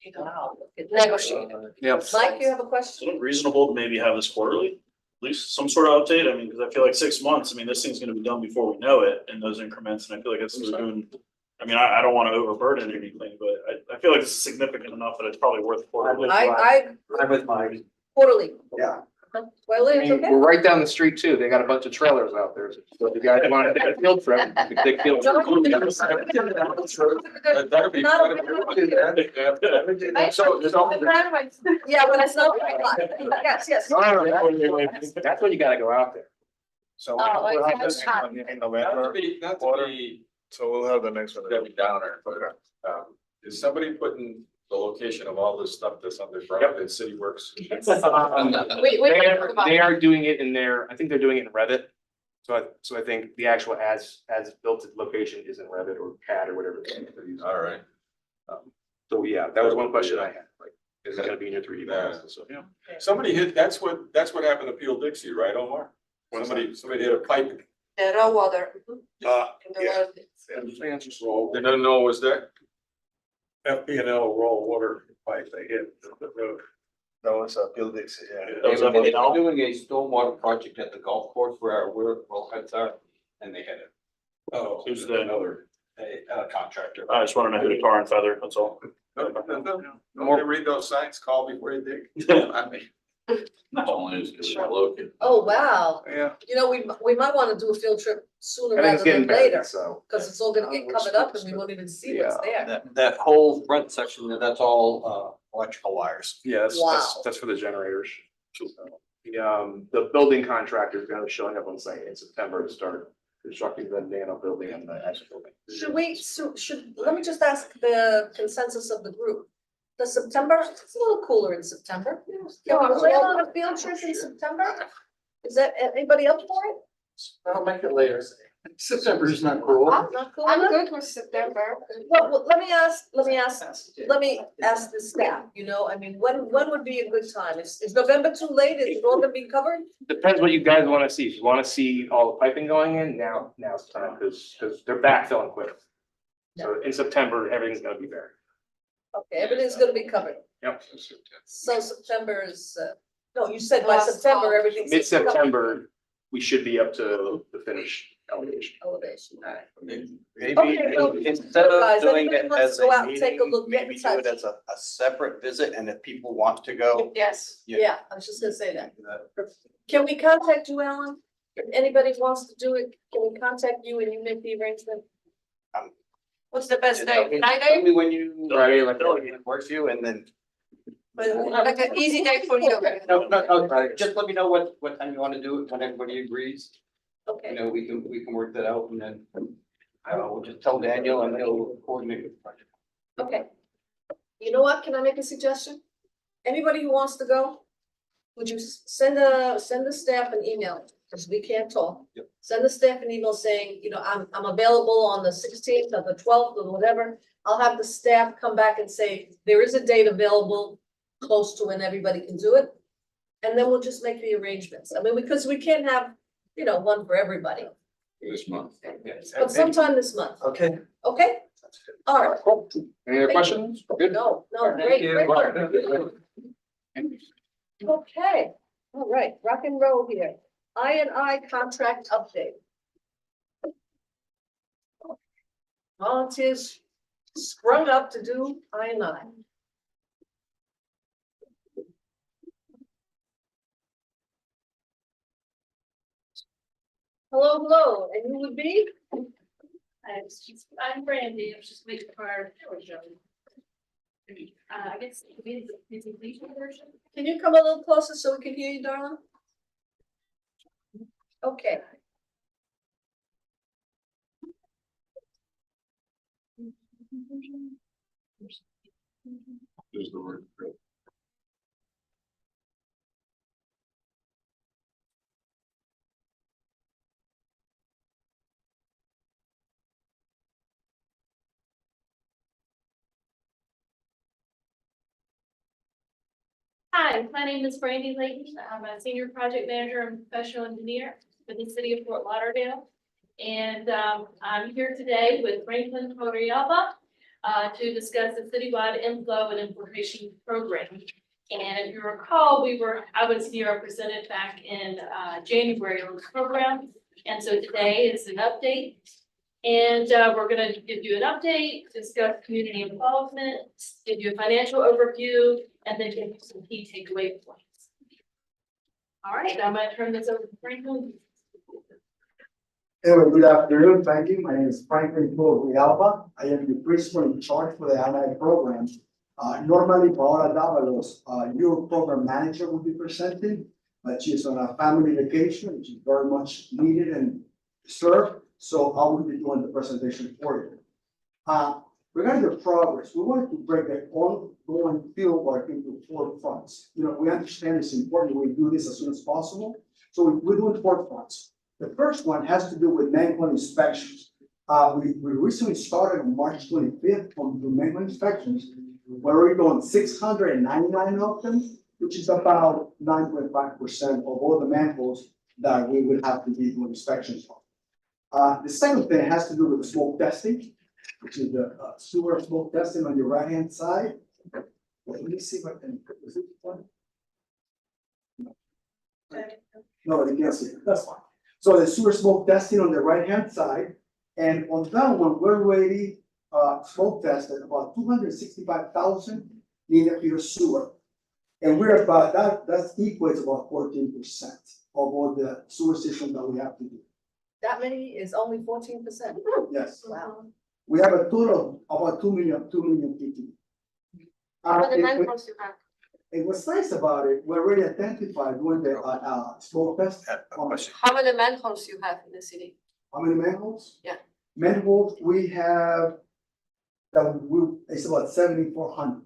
you know, negotiated. Yep. Mike, you have a Is question? it reasonable to maybe have this quarterly? At least some sort of update? I mean, because I feel like 6 months, I mean, this thing's gonna be done before we know it in those increments, and I feel like it's doing. I mean, I don't wanna overburden anything, but I feel like it's significant enough that it's probably worth quarterly. I'm with Mike. Quarterly. Yeah. Well, I it's mean, okay. we're right down the street too. They got a bunch of trailers out there. So if you guys want to take a field trip, you can take a field trip. That'd be. So there's all. Yeah, but it's not. Yes, yes. That's when you gotta go out there. So Oh, we'll have it's this hot. in November, so we'll have the next one. Debbie Downer, but, is somebody putting the location of all this stuff that's underground in City Works? We They are doing it in their, I think they're doing it in Revit. So I think the actual as built location is in Revit or CAD or whatever. All right. So yeah, that was one question I had, like, is it gonna be in your 3D models? So, yeah. Somebody hit, that's what happened to Peel Dixie, right, Omar? Somebody hit a pipe. The raw water. In the Yeah. water. They don't know it was there? FPL raw water pipe they hit the road. That was a Bill Dixie, yeah. That was They were FPL? doing a stormwater project at the golf course where our wellheads are, and they hit it. Oh. Who's the- Another. A contractor. I just wanna know who the tar and feather, that's all. No, they read those signs, call before you dig. I mean, Not only is it located. Oh, wow. yeah. You know, we might want to do a field trip sooner I think rather it's getting than better, later, so. because it's all gonna get covered up and we won't even see what's there. That whole front section, that's all electrical wires. Yeah, Wow. that's for the generators. The building contractor is gonna be showing up on site in September to start constructing the nano building and the actual building. Let me just ask the consensus of the group. The September, it's a little cooler in September. Can we plan on a field trip in September? Is that, anybody up for it? I'll make it later. September is not cool. Not cool I'm enough? good with September. Well, let me ask the staff, you know, I mean, when would be a good time? Is November too late? Is it all gonna be covered? Depends what you guys wanna see. If you wanna see all the piping going in, now's the time, cause they're backfilling quick. So in September, everything's gonna be there. Okay, everything's gonna be covered. Yep. So September is, no, you said by Last September, fall. everything's. Mid-September, we should be up to the finish elevation. Elevation, all right. Maybe Okay, well, instead guys, of doing anybody it wants as to go a out and take a meeting, look, get in maybe do it touch. as a separate visit, and if people want to go. Yes. Yeah, I was just gonna say that. Can we contact you, Alan? If anybody wants to do it, can we contact you and you make the arrangement? What's the best Tell day? me- Friday? Tell me when you. Friday, like- it works for you, and then. Like an easy day for you. No, just let me know what time you wanna do it, when everybody agrees. Okay. we can work that out and then we'll just tell Daniel and he'll coordinate with the project. Okay. You know what? Can I make a suggestion? Anybody who wants to go, would you send the staff an email, because we can't talk. Yep. Send the staff an email saying, I'm available on the 16th or the 12th or whatever. I'll have the staff come back and say, there is a date available close to when everybody can do it. And then we'll just make the arrangements. I mean, because we can't have, one for everybody, This month. but sometime this month, Okay. okay? All right. Any other Thank you. questions? Good. No, great, great work. Okay, all right, rock and roll here. I contract update. Volunteers sprung up to do I. Hello, and you would be? I'm Brandy, I was just waiting for our show. I guess the presentation version. Can you come a little closer so we can hear you, darling? Okay. There's the word. Hi, my name is Brandy Layton. I'm a senior project manager and professional engineer with the city of Fort Lauderdale. And I'm here today with Franklin Torrealba to discuss the citywide inflow and infiltration program. And if you recall, I was here presented back in January on the program. And so today is an update. And we're going to give you an update, discuss community involvement, give you a financial overview, and then give you some key takeaway points. All right, I'm going to turn this over to Franklin. Hello, good afternoon. Thank you. My name is Franklin Torrealba. I am the principal in charge for the ANI program. Normally, Paola Davalos, your program manager, will be presenting, but she's on a family vacation, which is very much needed and served. So I will be doing the presentation for you. Regarding the progress, we wanted to break the ongoing field work into 4 fronts. We understand it's important we do this as soon as possible. So we're doing 4 fronts. The first one has to do with manhole inspections. We recently started on March 25th on the manhole inspections. We're already doing 699 of them, which is about 9.5% of all the manholes that we will have to be doing inspections on. The second thing has to do with the smoke testing, which is the sewer smoke testing on your right-hand side. Let me see if I can put this one. No, you can't see it. That's fine. So the sewer smoke testing on the right-hand side, and on that one, we're already smoke tested about 265,000 linear feet of sewer. And we're about that equates about 14% of all the sewer system that we have to do. That many is only 14%. Yes. Wow. We have a total of about 2 million people. How many manholes you have? And what's nice about it, we already identified when the smoke test. How many manholes you have in the city? How many manholes? Yeah. Manholes, we have, it's about 7,400.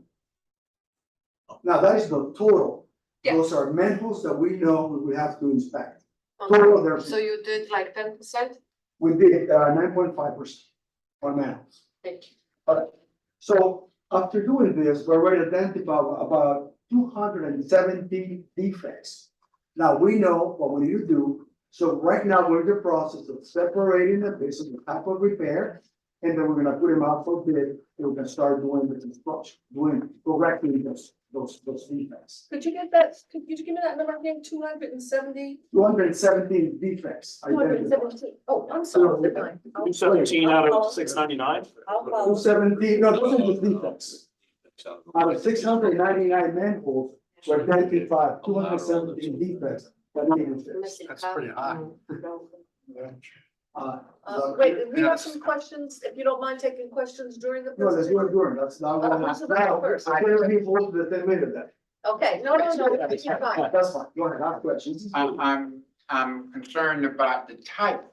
Now, that is the total. Yeah. Those are manholes that we know we will have to inspect. Total, there's, So you did like 10%? we did 9.5% on manholes. Thank you. All right. So after doing this, we already identified about 270 defects. Now, we know what we need to do. So right now, we're in the process of separating them based on the type of repair. And then we're gonna put them out for bid, and we can start doing the construction, correcting those defects. Could you give me that number again, 270? 217 defects. 217, oh, I'm sorry. 217 out of 699? I'll follow. 217, no, those are the defects. Out of 699 manholes, were identified 217 defects that needed fixed. That's pretty high. Wait, we have some questions, if you don't mind taking questions during the. No, let's do it during, that's not. Who's the first? I can't leave the 10 minutes then. Okay, no, you're fine. That's fine, go ahead, I have questions. I'm I'm concerned about the type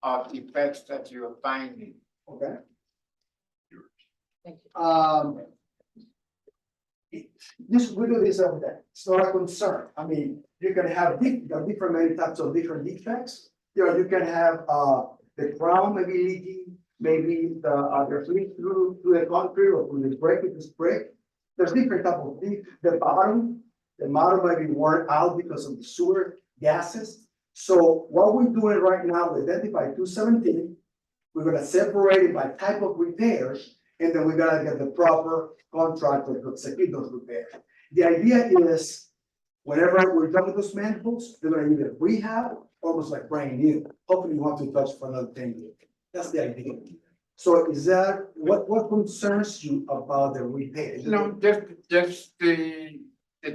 of defects that you're finding. Okay? Thank This, we do this every day. It's not a concern. I mean, you can have different many types of different defects. You know, you can have, the ground maybe leaking, maybe there's leak through the concrete or through the brick, if it's brick. There's different type of leak. The bottom might be worn out because of the sewer gases. So what we're doing right now, we identify 217. We're gonna separate it by type of repairs, and then we gotta get the proper contractor to execute those repairs. The idea is, whenever we're done with those manholes, they're gonna either rehab, almost like brand new. Hopefully you want to touch for another 10 years. That's the idea. So is that, what concerns you about the repair? No, just the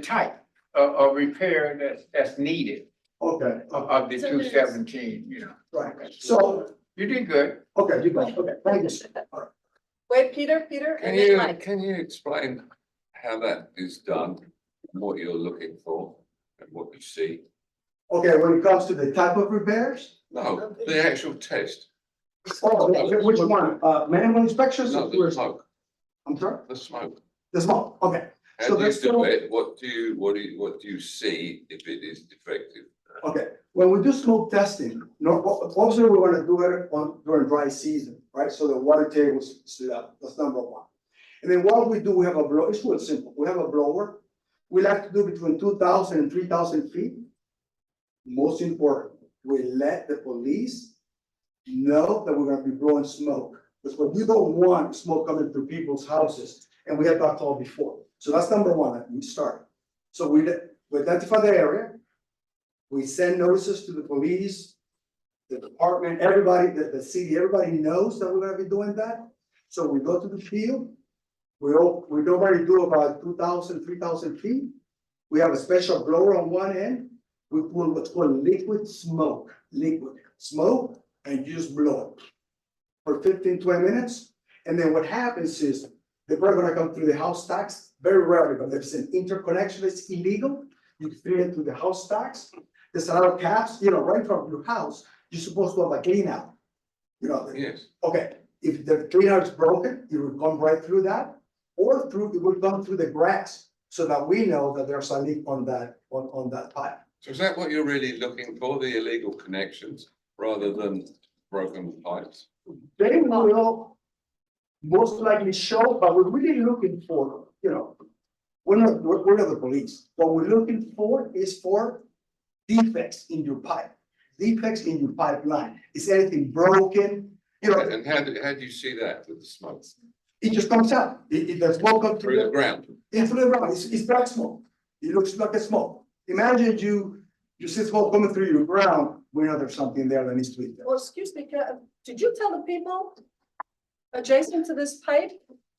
type of repair that's needed Okay, of the 217, you know. right. So, You did good. okay, you go, okay, thank you. sir. All right. Wait, Peter, and then Mike. Can you explain how that is done, and what you're looking for, and what you see? Okay, when it comes to the type of repairs, No, the actual test, which one? Manual inspections? not the smoke, I'm sorry, the smoke. the smoke, okay. How So do you there's do still- it? What do you see if it is defective? Okay, when we do smoke testing, obviously we wanna do it during dry season, right? So the water table is up, that's number one. And then what we do, we have a blower, it's real simple, we have a blower. We like to do between 2,000 and 3,000 feet. Most important, we let the police know that we're gonna be blowing smoke. Because what you don't want smoke coming through people's houses, and we had that call before. So that's number one, that we start. So we identify the area. We send notices to the police, the department, everybody, the city, everybody knows that we're gonna be doing that. So we go to the field. We already do about 2,000, 3,000 feet. We have a special blower on one end. We put what's called liquid smoke, and you just blow it for 15, 20 minutes. And then what happens is they're probably gonna come through the house tax, very rarely, but there's an interconnection that's illegal. You feed it through the house tax. There's a lot of caps, right from your house, you're supposed to have a clean out. Yes. Okay, if the clean out is broken, it will come right through that, or it will come through the grass, so that we know that there's a leak on that pipe. So is that what you're really looking for, the illegal connections, rather than broken pipes? They will most likely show, but we're really looking for, we're not the police. What we're looking for is for defects in your pipe, defects in your pipeline. Is anything broken? And how do you see that with the smoke? It just comes out. The smoke comes Through the ground? Yeah, through the ground. It's black smoke. It looks like a smoke. Imagine you see smoke coming through your ground. We know there's something there that needs to be there. Well, excuse me, did you tell the people adjacent to this pipe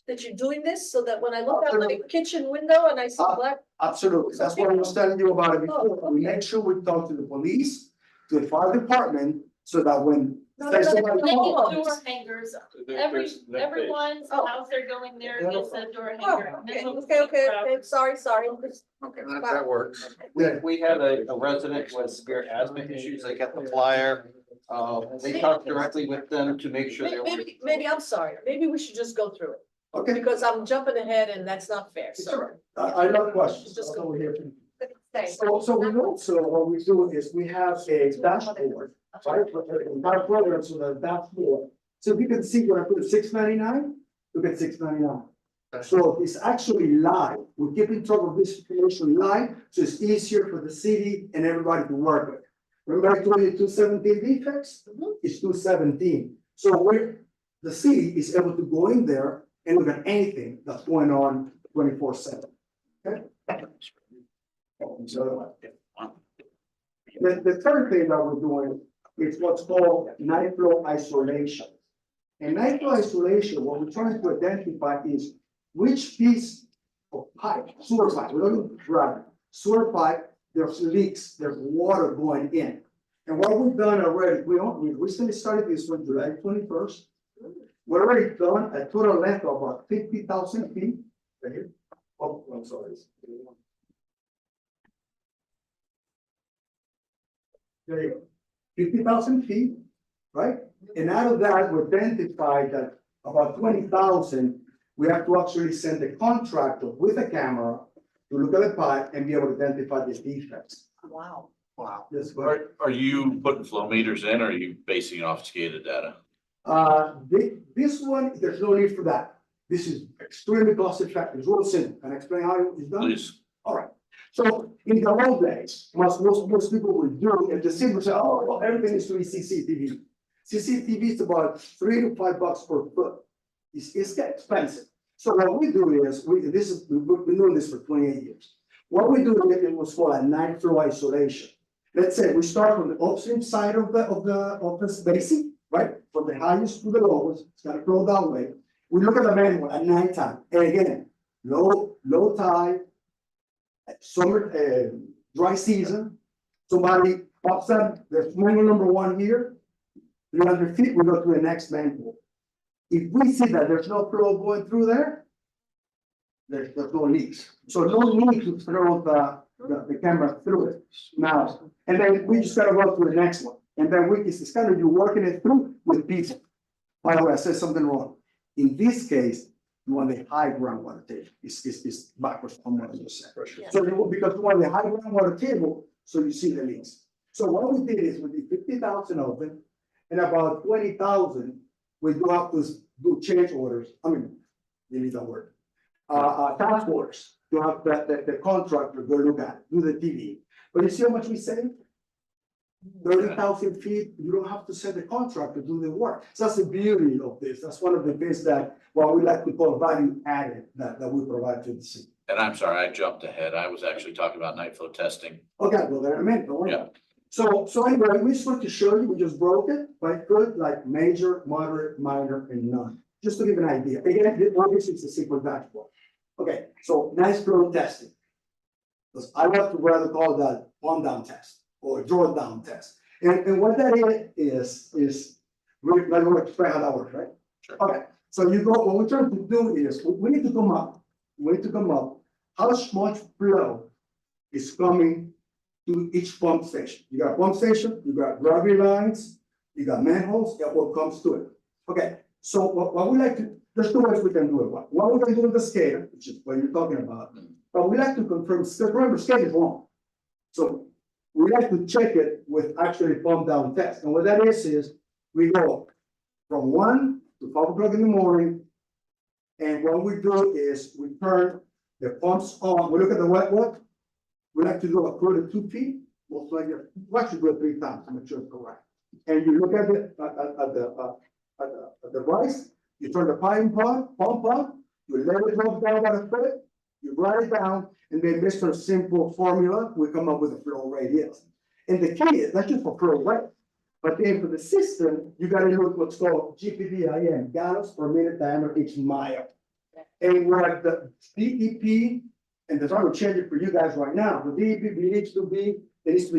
that you're doing this, so that when I look out my kitchen window and I see black? Absolutely. That's what I was telling you about it before. We make sure we talk to the police, to the fire department, so that when. say somebody calls- Door hangers, everyone's house they're going there, gets a door hanger. Okay, sorry. Okay, that works. We had a resident with severe asthma issues, they got the flyer. They talked directly with them to make sure they were. Maybe, I'm sorry, maybe we should just go through it. Okay. Because I'm jumping ahead and that's not fair, It's so. all right. I love questions. Just That's go. what we're here for. Thanks. So we also, what we do is we have a dashboard, right, for the entire program, so the dashboard. So you can see when I put $6.99, look at $6.99. So it's actually live. We keep in track of this information live, so it's easier for the city and everybody to work with. Remember I told you 217 defects? It's 217. So the city is able to go in there and look at anything that's going on 24/7. Okay? The third thing that we're doing is what's called night flow isolation. And night flow isolation, what we're trying to identify is which piece of pipe, sewer pipe, we don't need drag, sewer pipe, there's leaks, there's water going in. And what we've done already, we recently started this on July 21st. We're already done a total length of about 50,000 feet. Right here. Oh, I'm sorry. there you go. 50,000 feet, right? And out of that, we identified that about 20,000, we have to actually send the contractor with a camera to look at the pipe and be able to identify the defects. Wow. Wow. Yes, but, Are you putting flow meters in or are you basing it off SCADA data? this one, there's no need for that. This is extremely cost effective. It's real simple. Can I explain how it's done? Please. All right. So in the old days, most people would do, if the city would say, oh, well, everything needs to be CCTV. CCTV is about $3 to $5 per foot. It's expensive. So what we do is, we've been doing this for 28 years. What we do is it was called a night flow isolation. Let's say we start from the upstream side of the spacing, right? From the highest to the lowest, it's gonna flow that way. We look at the manhole at nighttime, and again, low tide, summer, dry season. Somebody pops up, there's manhole number 1 here, 300 feet, we go to the next manhole. If we see that there's no flow going through there, there's no leaks. So no need to throw the camera through it now. And then we just gotta go to the next one. And then it's kind of you working it through with people. By the way, I said something wrong. In this case, you want the high groundwater table. It's backwards from what I just said. So because you want the high groundwater table, so you see the leaks. So what we did is we did 50,000 of them, and about 20,000, we do have to do change orders. I mean, you need that word. Task orders to have the contractor go look at, do the TV. But you see how much we save? 30,000 feet, you don't have to send the contractor to do the work. So that's the beauty of this. That's one of the things that what we like to call value added that we provide to the city. And I'm sorry, I jumped ahead. I was actually talking about night flow testing. Okay, well, there in a minute, don't worry. Yeah. So anyway, we just want to show you, we just broke it, but good, like major, moderate, minor, and none. Just to give an idea. Again, obviously it's a simple dashboard. Okay, so nice flow testing. Because I like to rather call that pump down test or draw down test. And what that is we're going to explain how that works, right? Sure. Okay, so you go, what we're trying to do is we need to come up how much flow is coming to each pump station. You got a pump station, you got gravity lines, you got manholes, and what comes to it. Okay, so what we like to, there's two ways we can do it. One we can do with the SCADA, which is what you're talking about, but we like to confirm, remember, SCADA is wrong. So we like to check it with actually pump down test. And what that is we go from 1 to 5 o'clock in the morning. And what we do is we turn the pumps on. We look at the wet water. We like to do a quarter to 2 feet, most likely, we actually do it 3 times to make sure it's correct. And you look at it at the rise, you turn the pump on, you let it drop down about a foot, you write it down, and then based on a simple formula, we come up with a flow radius. And the key is not just for flow rate, but then for the system, you gotta look what's called GPDIM, gallons per minute diameter each mile. And what the DEP, and they're trying to change it for you guys right now, the DEP needs to be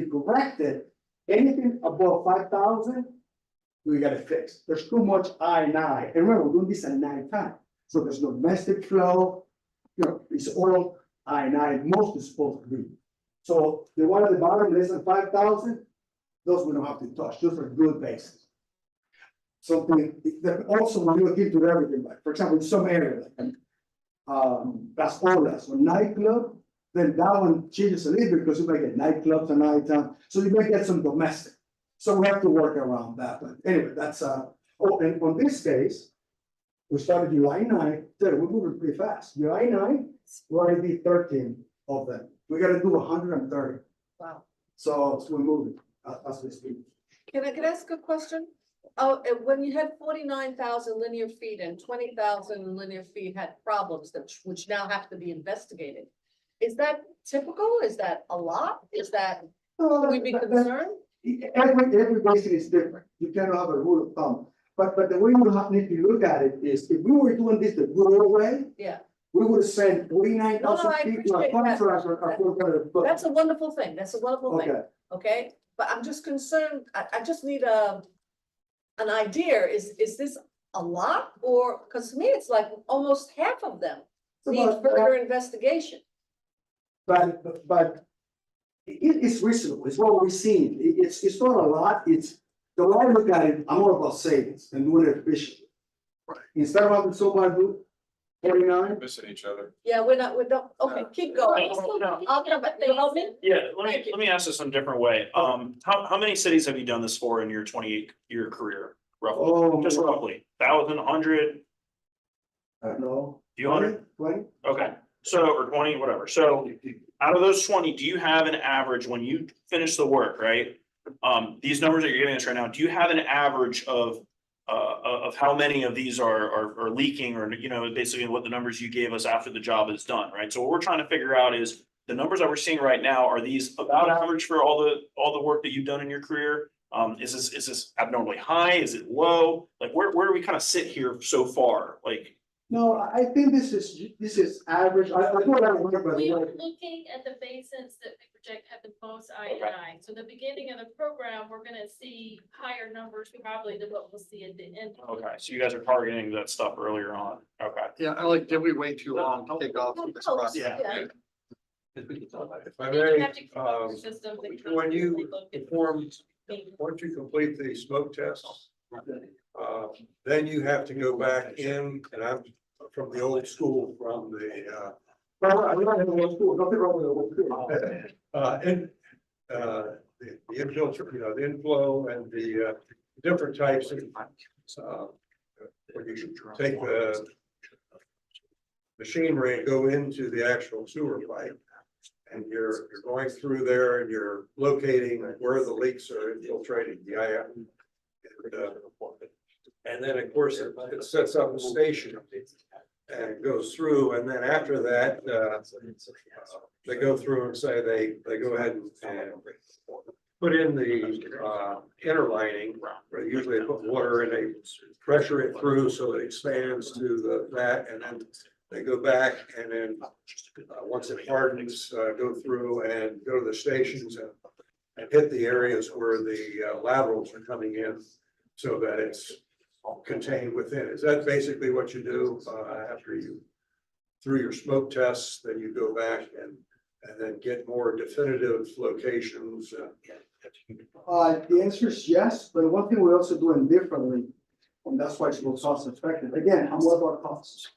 corrected. Anything above 5,000, we gotta fix. There's too much I&I. And remember, we're doing this at nighttime. So there's no domestic flow, it's all I&I, most is supposed to be. So the one at the bottom, less than 5,000, those we don't have to touch, those are good bases. Something that also when you look into everything, like for example, in some areas, Las Olas or nightclub, then that one changes a little bit because you might get nightclubs at nighttime, so you might get some domestic. So we have to work around that, but anyway, that's and on this case, we started July 9th, we're moving pretty fast. July 9th, we already did 13 of them. We gotta do 130. Wow. So we're moving as we speak. Can I ask a question? Oh, and when you had 49,000 linear feet and 20,000 linear feet had problems which now have to be investigated. Is that typical? Is that a lot? Is that, should we be concerned? Every basin is different. You cannot have a rule of thumb. But the way you need to look at it is if we were doing this the good way, yeah, we would have sent 49,000 people to a contract. That's a wonderful thing. That's a wonderful thing. Okay, but I'm just concerned. I just need an idea. Is this a lot, or because to me it's like almost half of them need further investigation. But it's reasonable, it's what we're seeing, it's not a lot, it's, the way I look at it, I'm all about savings and doing it efficiently. Right. Instead of having somebody do 49, Missing each other. Yeah, we're not, okay, keep going. I'll come back, you help me? Yeah, let me ask this in a different way. How many cities have you done this for in your 28-year career, roughly? Oh, Just roughly, 1,000, 100, I don't know. few hundred? 20? Okay, so, or 20, whatever. So out of those 20, do you have an average when you finish the work, right? These numbers that you're giving us right now, do you have an average of how many of these are leaking, or, you know, basically what the numbers you gave us after the job is done, right? So what we're trying to figure out is the numbers that we're seeing right now, are these about average for all the work that you've done in your career? Is this abnormally high? Is it low? Like where do we kind of sit here so far? Like, No, I think this is average, I know what I remember. We are looking at the basins that we project have the most I. So the beginning of the program, we're gonna see higher numbers probably than what we'll see at the end. okay, so you guys are targeting that stuff earlier on. Okay. Yeah, I like, did we wait too long to take off this process? Yeah. If I We may, have to create a system that when you constantly look at perform, things. once you complete the smoke tests, then you have to go back in, and I'm from the old school, from the, Nothing wrong with the old school. the infiltrate, you know, the inflow and the, different types of, when you take the machinery and go into the actual sewer pipe, and you're going through there and you're locating where the leaks are infiltrating the IF. And then, of course, it sets up a station and goes through, and then after that, they go through and say they go ahead and put in the inner lining, where usually they put water and they pressure it through so it expands to that, and then they go back and then once it hardens, go through and go to the stations and hit the areas where the laterals are coming in so that it's contained within. Is that basically what you do after you, through your smoke tests, then you go back and then get more definitive locations? The answer is yes, but one thing we're also doing differently, and that's why it's more cost effective. Again, I'm all about costs.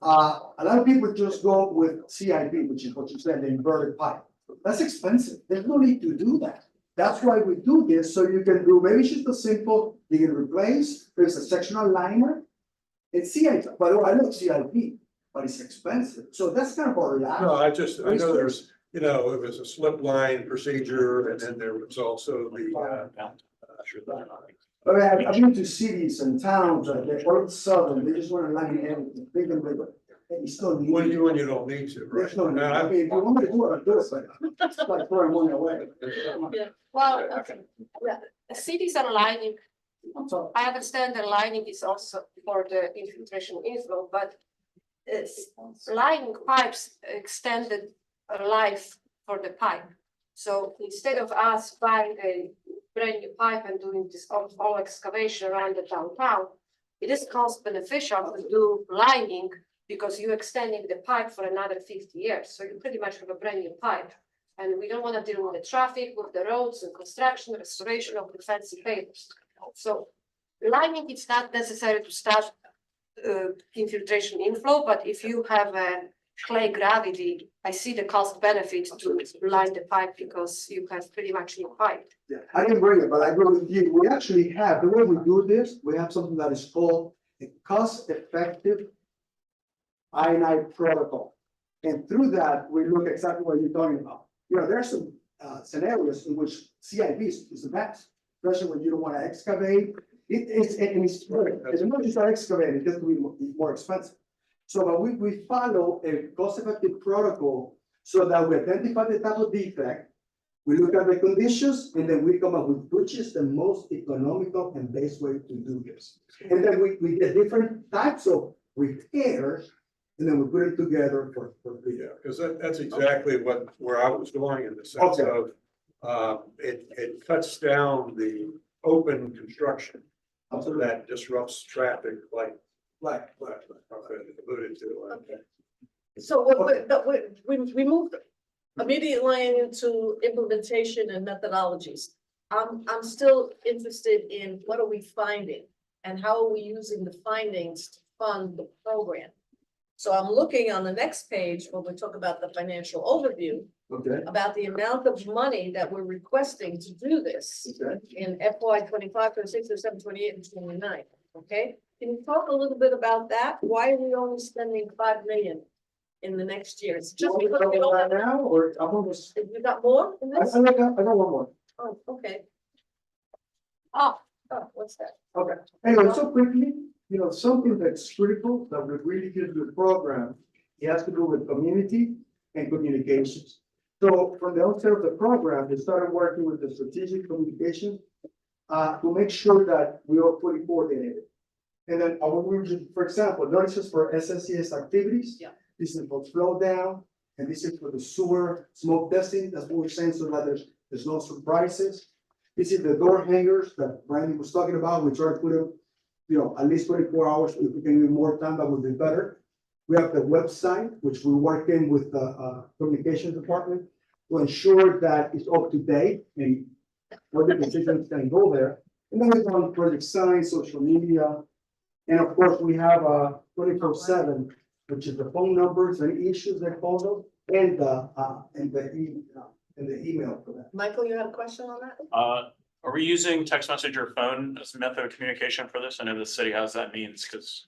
A lot of people just go with CIP, which is what you said, the inverted pipe. That's expensive. There's no need to do that. That's why we do this, so you can do maybe just a simple, you can replace, there's a sectional liner. It's CIP, by the way, I love CIP, but it's expensive. So that's kind of our last. No, I know there's, you know, it was a slip line procedure, and then there was also the, But I've been to cities and towns, they're all southern, they just want to line everything, big and big. And you still need. when you don't need to, right? There's no need. I mean, if you want to do it, I'll do it, but it's like throwing money away. Well, the cities are lining. I understand the lining is also for the infiltration inflow, but it's lining pipes extended life for the pipe. So instead of us buying a brand new pipe and doing this all excavation around the downtown, it is cost beneficial to do lining because you're extending the pipe for another 50 years. So you pretty much have a brand new pipe. And we don't want to deal with the traffic, with the roads and construction, restoration of the fancy pavers. So lining, it's not necessary to start infiltration inflow, but if you have a clay gravity, I see the cost benefit to line the pipe because you have pretty much new pipe. Yeah, I didn't bring it, but I agree with you. We actually have, the way we do this, we have something that is called a cost-effective I&I protocol. And through that, we look exactly what you're talking about. You know, there are some scenarios in which CIP is the best, especially when you don't want to excavate. It's not just to excavate, it gets to be more expensive. So but we follow a cost-effective protocol so that we identify the type of defect, we look at the conditions, and then we come up with which is the most economical and best way to do this. And then we get different types of repairs, and then we put it together for Yeah, because that's exactly where I was going in the sense of, it cuts down the open construction. So that disrupts traffic like alluded to. So we moved immediately into implementation and methodologies. I'm still interested in what are we finding and how are we using the findings to fund the program? So I'm looking on the next page when we talk about the financial overview, Okay, about the amount of money that we're requesting to do this okay. in FY 25, 26, 27, 28, and 29, okay? Can you talk a little bit about that? Why are we only spending 5 million in the next year? It's just because we don't have, Now, or I'm almost, you got more in this? I got one more. Oh, okay. Oh, What's that? Okay, anyway, so quickly, something that's critical that would really get the program, it has to do with community and communications. So from the outset of the program, we started working with the strategic communication to make sure that we are fully coordinated. And then for example, notices for SSCS activities. Yeah. This is for flow down, and this is for the sewer smoke testing, that's what we're saying, so that there's no surprises. This is the door hangers that Brandon was talking about. We try to put them, at least 24 hours. If we can give more time, that would be better. We have the website, which we're working with the communications department to ensure that it's up to date and what the decisions can go there. And then we on project science, social media. And of course, we have 24/7, which is the phone numbers and issues that call them and the email for that. Michael, you have a question on that? Are we using text message or phone as a method of communication for this? I know the city has that means, because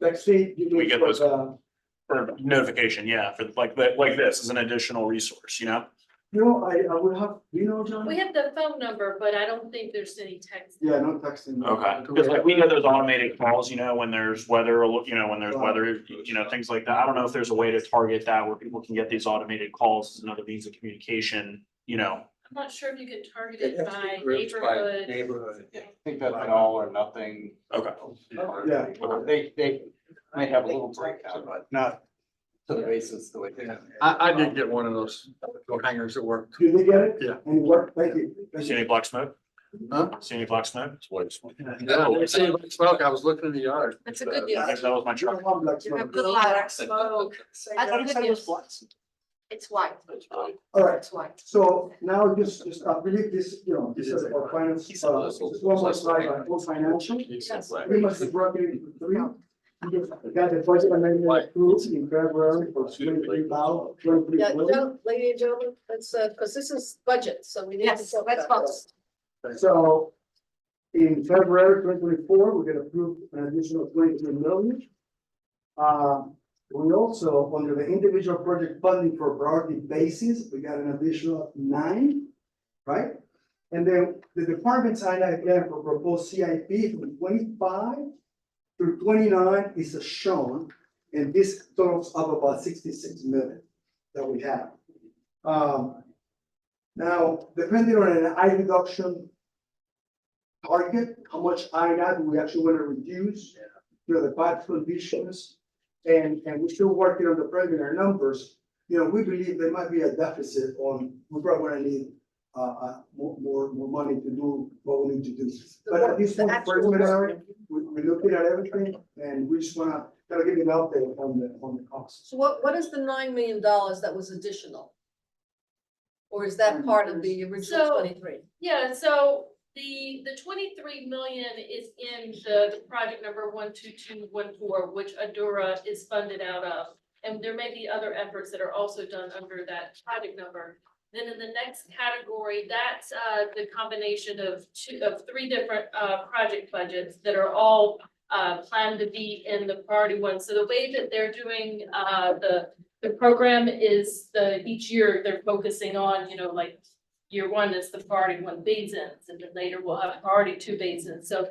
Let's see. we get those for notification, yeah, for like this as an additional resource, I would have, John? We have the phone number, but I don't think there's any text. Yeah, no texting. Okay, because like we know those automated calls, when there's weather, when there's weather, things like that. I don't know if there's a way to target that where people can get these automated calls as another means of communication, I'm not sure if you can target it by neighborhood. Neighborhood. I think that's an all or nothing. Okay. Yeah. They might have a little breakdown, but not to the basis the way they have. I did get one of those door hangers at work. Did they get it? Yeah. And it worked? Thank you. See any black smoke? Huh? See any black smoke? No, I see like smoke. I was looking in the yard. that's a good I news. think that was my truck. You have good luck. That's good news. It's white. All right, It's white. so now just, I believe this, this is our finance, this is one more slide on full financial. We must have broken it into three. We got the budget amendment approved in February for 23 now, 23. Yeah, ladies and gentlemen, let's, because this is budget, so we need to Yes, talk let's about vote. this. So in February 2024, we're gonna approve an additional 23 million. We also, under the individual project funding for priority basis, we got an additional 9, right? And then the department signed a plan for proposed CIP from 25 through 29 is shown, and this totals up about 66 million that we have. Now, depending on an I reduction target, how much INAD we actually want to reduce, the bad conditions, and we're still working on the preliminary numbers. We believe there might be a deficit we probably want to need more money to do what we need to do. But at this point, preliminary, we're looking at everything, and we just want to kind of give you an update on the costs. So what is the $9 million that was additional? Or is that part of the original So- 23? Yeah, so the 23 million is in the project number 12214, which Adura is funded out of. And there may be other efforts that are also done under that project number. Then in the next category, that's the combination of 3 different project budgets that are all planned to be in the priority one. So the way that they're doing the program is each year they're focusing on, like year 1 is the priority 1 basins, and then later we'll have priority 2 basins. So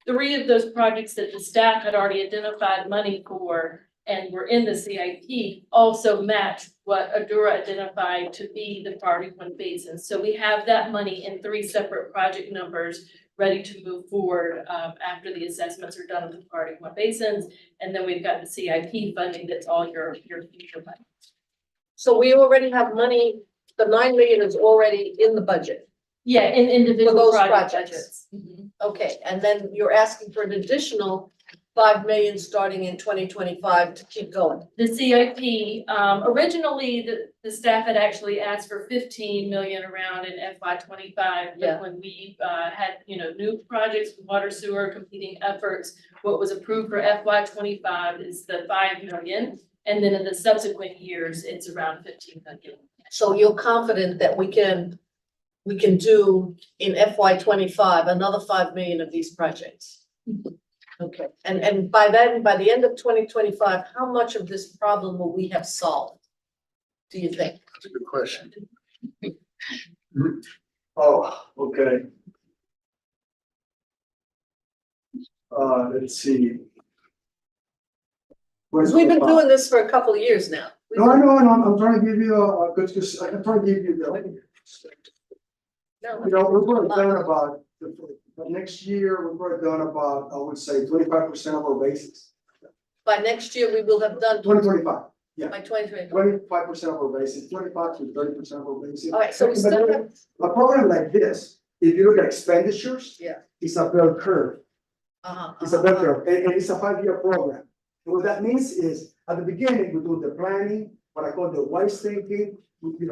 3 of those projects that the staff had already identified money for and were in the CIP also match what Adura identified to be the priority 1 basin. So we have that money in 3 separate project numbers ready to move forward after the assessments are done with the priority 1 basins. And then we've got the CIP funding that's all your future money. So we already have money, the 9 million is already in the budget. Yeah, in individual those project projects. budgets. Mhm. Okay, and then you're asking for an additional 5 million starting in 2025 to keep going. The CIP, originally, the staff had actually asked for 15 million around in FY 25. Yeah. But when we, had, new projects, water sewer competing efforts, what was approved for FY 25 is the 5 million. And then in the subsequent years, it's around 15 million. So you're confident that we can do in FY 25 another 5 million of these projects? Okay, and by then, by the end of 2025, how much of this problem will we have solved? Do you think? That's a good question. Oh, okay. Let's see. Because we've been doing this for a couple of years now. No, I'm trying to give you a good, I'm trying to give you the. No, You know, we're going down about, the next year, we're going down about, I would say, 25% of our bases. by next year, we will have done 2025, by 2025. 25% of our bases, 25 to 30% of our bases. All right, so we still have, A program like this, if you look at expenditures, yeah. it's a bell curve. Uh-huh. It's a bell curve, and it's a 5-year program. And what that means is, at the beginning, we do the planning, what I call the wise thinking, we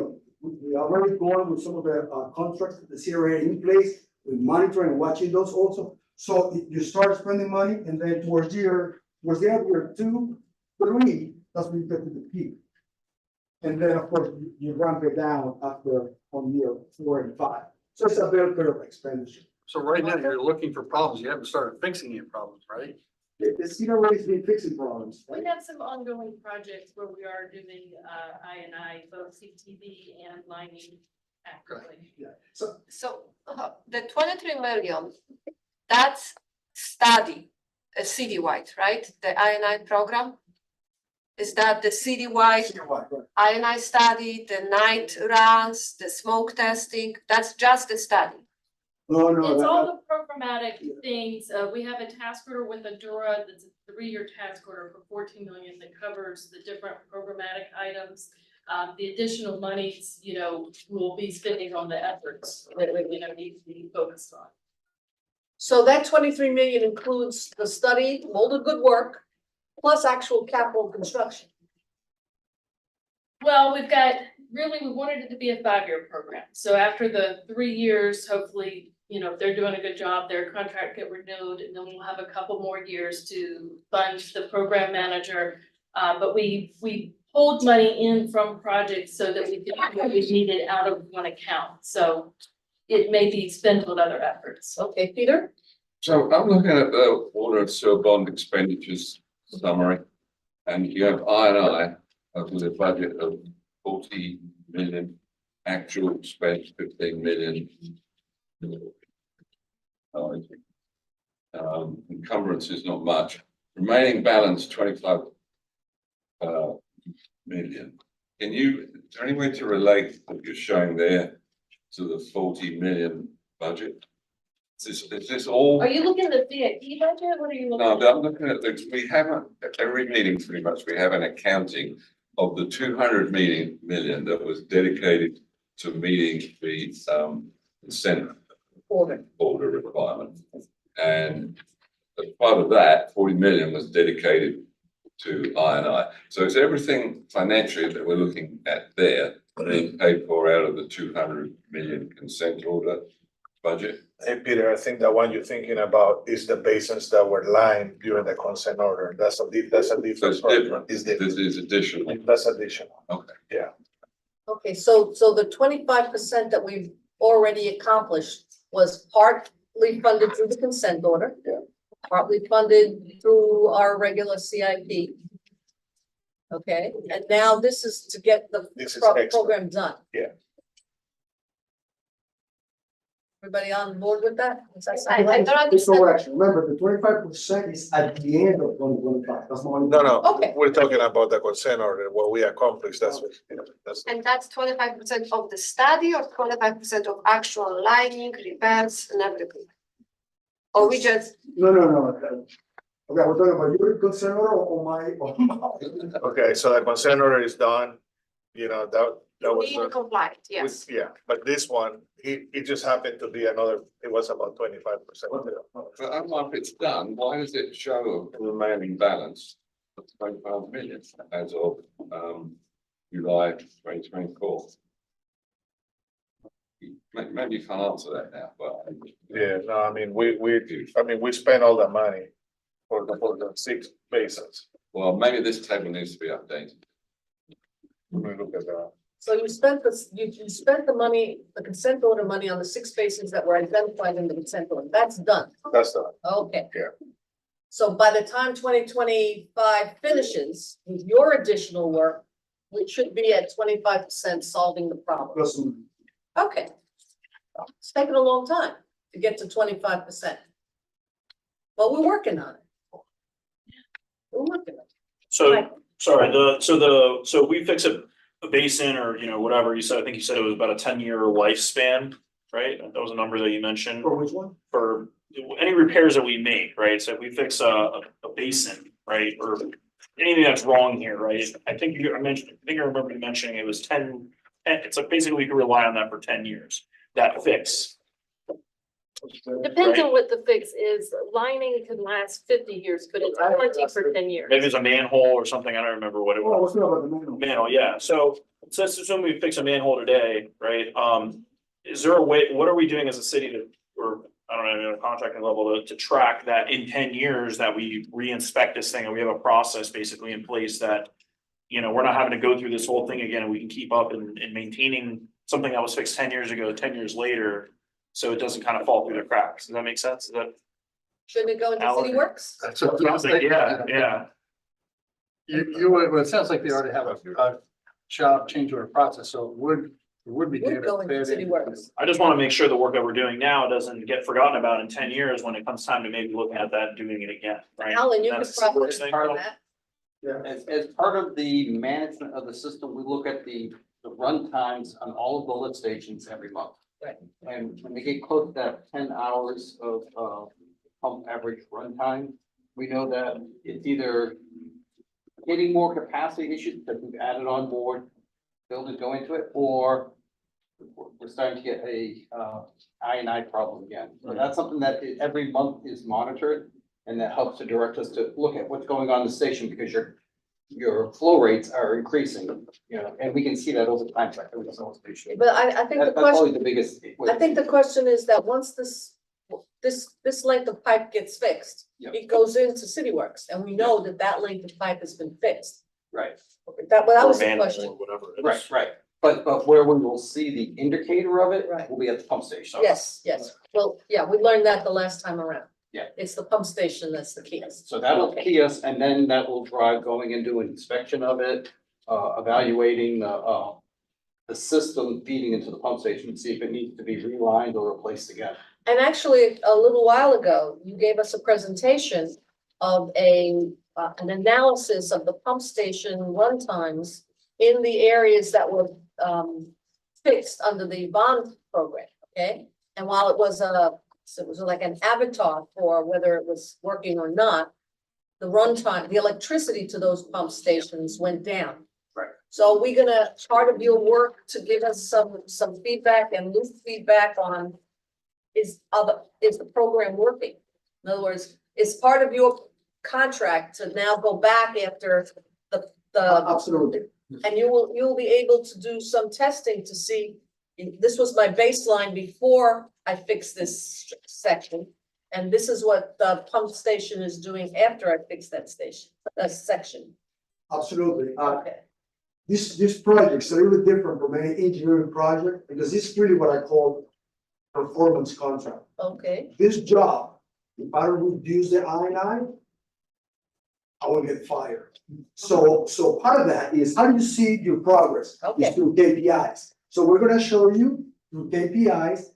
are already going with some of the contracts that the CRA in place, we monitor and watching those also. So you start spending money, and then towards the end of year 2, 3, that's when you get to the peak. And then, of course, you ramp it down after on year 4 and 5. So it's a bell curve expenditure. So right now, you're looking for problems. You haven't started fixing any problems, right? The CRA has been fixing problems, right? We have some ongoing projects where we are doing, I&I, both CTV and lining actively. Yeah, so So the 23 million, that's study, citywide, right? The I&I program? Is that the citywide citywide, right. I&I study, the night runs, the smoke testing? That's just the study. No, It's all that- the programmatic things. We have a task order with Adora that's a 3-year task order for 14 million that covers the different programmatic items. The additional monies, we'll be spending on the efforts that, need to be focused on. So that 23 million includes the study, all the good work, plus actual capital construction. Well, we wanted it to be a 5-year program. So after the 3 years, hopefully, if they're doing a good job, their contract get renewed, and then we'll have a couple more years to fund the program manager. But we pulled money in from projects so that we could do what we needed out of one account. So it may be spent on other efforts. Okay, Peter? So I'm looking at the water and sewer bond expenditures summary, and you have I&I with a budget of 40 million, actual spent 15 million. Encumbrance is not much. Remaining balance 25 million. Is there any way to relate what you're showing there to the 40 million budget? Is this all? Are you looking at the CIP budget? What are you looking No, at? but I'm looking at we haven't, every meeting pretty much, we have an accounting of the 200 million that was dedicated to meeting the consent order requirement. And as part of that, 40 million was dedicated to I&I. So it's everything financially that we're looking at there being paid for out of the 200 million consent order budget. Hey, Peter, I think the one you're thinking about is the basins that were lined during the consent order. That's a different. So it's different. It's different. This is additional. That's additional. Okay. Yeah. Okay, so the 25% that we've already accomplished was partly funded through the consent order. Yeah. Partly funded through our regular CIP. Okay, and now this is to get the This is extra. program done. Yeah. Everybody on board with that? Does that I sound right? don't It's understand. correction. Remember, the 25% is at the end of 2025. That's not. No, Okay. we're talking about the consent order, what we accomplished, that's what, that's. And that's 25% of the study or 25% of actual lining, repairs and everything? Or we just, No. Okay, we're talking about your consent order or my. Okay, so the consent order is done, that, That was Being the- compliant, yes. Yeah, but this one, it just happened to be another, it was about 25%. But unlike it's done, why does it show a remaining balance of 25 million as of July 2024? Maybe you can't answer that now, but. Yeah, no, I mean, we spent all the money for the 6 basins. Well, maybe this table needs to be updated. Let me look at that. So you spent you spent the money, the consent order money on the 6 basins that were identified in the consent order. That's done. That's the, Okay. Yeah. So by the time 2025 finishes with your additional work, we should be at 25% solving the problem. Plus, Okay. It's taken a long time to get to 25%. But we're working on it. We're working on it. So, Right. sorry, so we fix a basin or, you know, whatever you said, I think you said it was about a 10-year lifespan, right? That was a number that you mentioned for which one? for any repairs that we make, right? So if we fix a basin, right, or anything that's wrong here, right? I think I remember you mentioning it was 10, it's like basically we can rely on that for 10 years, that fix. Depends Right. on what the fix is. Lining could last 50 years, but it's plenty for 10 years. Maybe it's a manhole or something, I don't remember what it Oh, was. what's about the manual? Manhole, yeah, so let's assume we fix a manhole today, right? Is there a way, what are we doing as a city to, or I don't know, at a contracting level to track that in 10 years that we re-inspect this thing and we have a process basically in place that, you know, we're not having to go through this whole thing again and we can keep up and maintaining something that was fixed 10 years ago, 10 years later, so it doesn't kind of fall through the cracks. Does that make sense? Is that? Shouldn't it go into Alan? City Works? That's what I was thinking. Yeah. Well, it sounds like they already have a job change order process, so it would be. Would go into City Works. I just want to make sure the work that we're doing now doesn't get forgotten about in 10 years when it comes time to maybe looking at that and doing it again, right? Alan, you could That's the probably first thing. part of that. As part of the management of the system, we look at the run times on all of the lift stations every month. Right. And when we get close to that 10 hours of pump average runtime, we know that it's either getting more capacity issues that we've added on board, buildings go into it, or we're starting to get a I&I problem again. So that's something that every month is monitored, and that helps to direct us to look at what's going on in the station, because your flow rates are increasing, you know, and we can see that over time. But I think the That's probably question, the biggest. I think the question is that once this length of pipe gets fixed, Yep. it goes into City Works, and we know that length of pipe has been fixed. Right, That was the Manhole question. or whatever it is. right. But where we will see the indicator of it Right. will be at the pump station. Yes, yes. Well, yeah, we learned that the last time around. Yeah. It's the pump station that's the key. So that'll Okay. key us, and then that will drive going into an inspection of it, evaluating the system feeding into the pump station, see if it needs to be relined or replaced again. And actually, a little while ago, you gave us a presentation of an analysis of the pump station run times in the areas that were fixed under the bond program, okay? And while it was like an avatar for whether it was working or not, the runtime, the electricity to those pump stations went down. Right. So we're gonna, part of your work to give us some feedback and loose feedback on is the program working? In other words, is part of your contract to now go back after the Absolutely. and you'll be able to do some testing to see, this was my baseline before I fixed this section. And this is what the pump station is doing after I fix that section. Absolutely. Okay, This project is a little bit different from any engineering project, because this is really what I call performance contract. okay, This job, if I reduce the I&I will get fired. So part of that is how do you see your progress? Okay. Is through KPIs. So we're gonna show you through KPIs,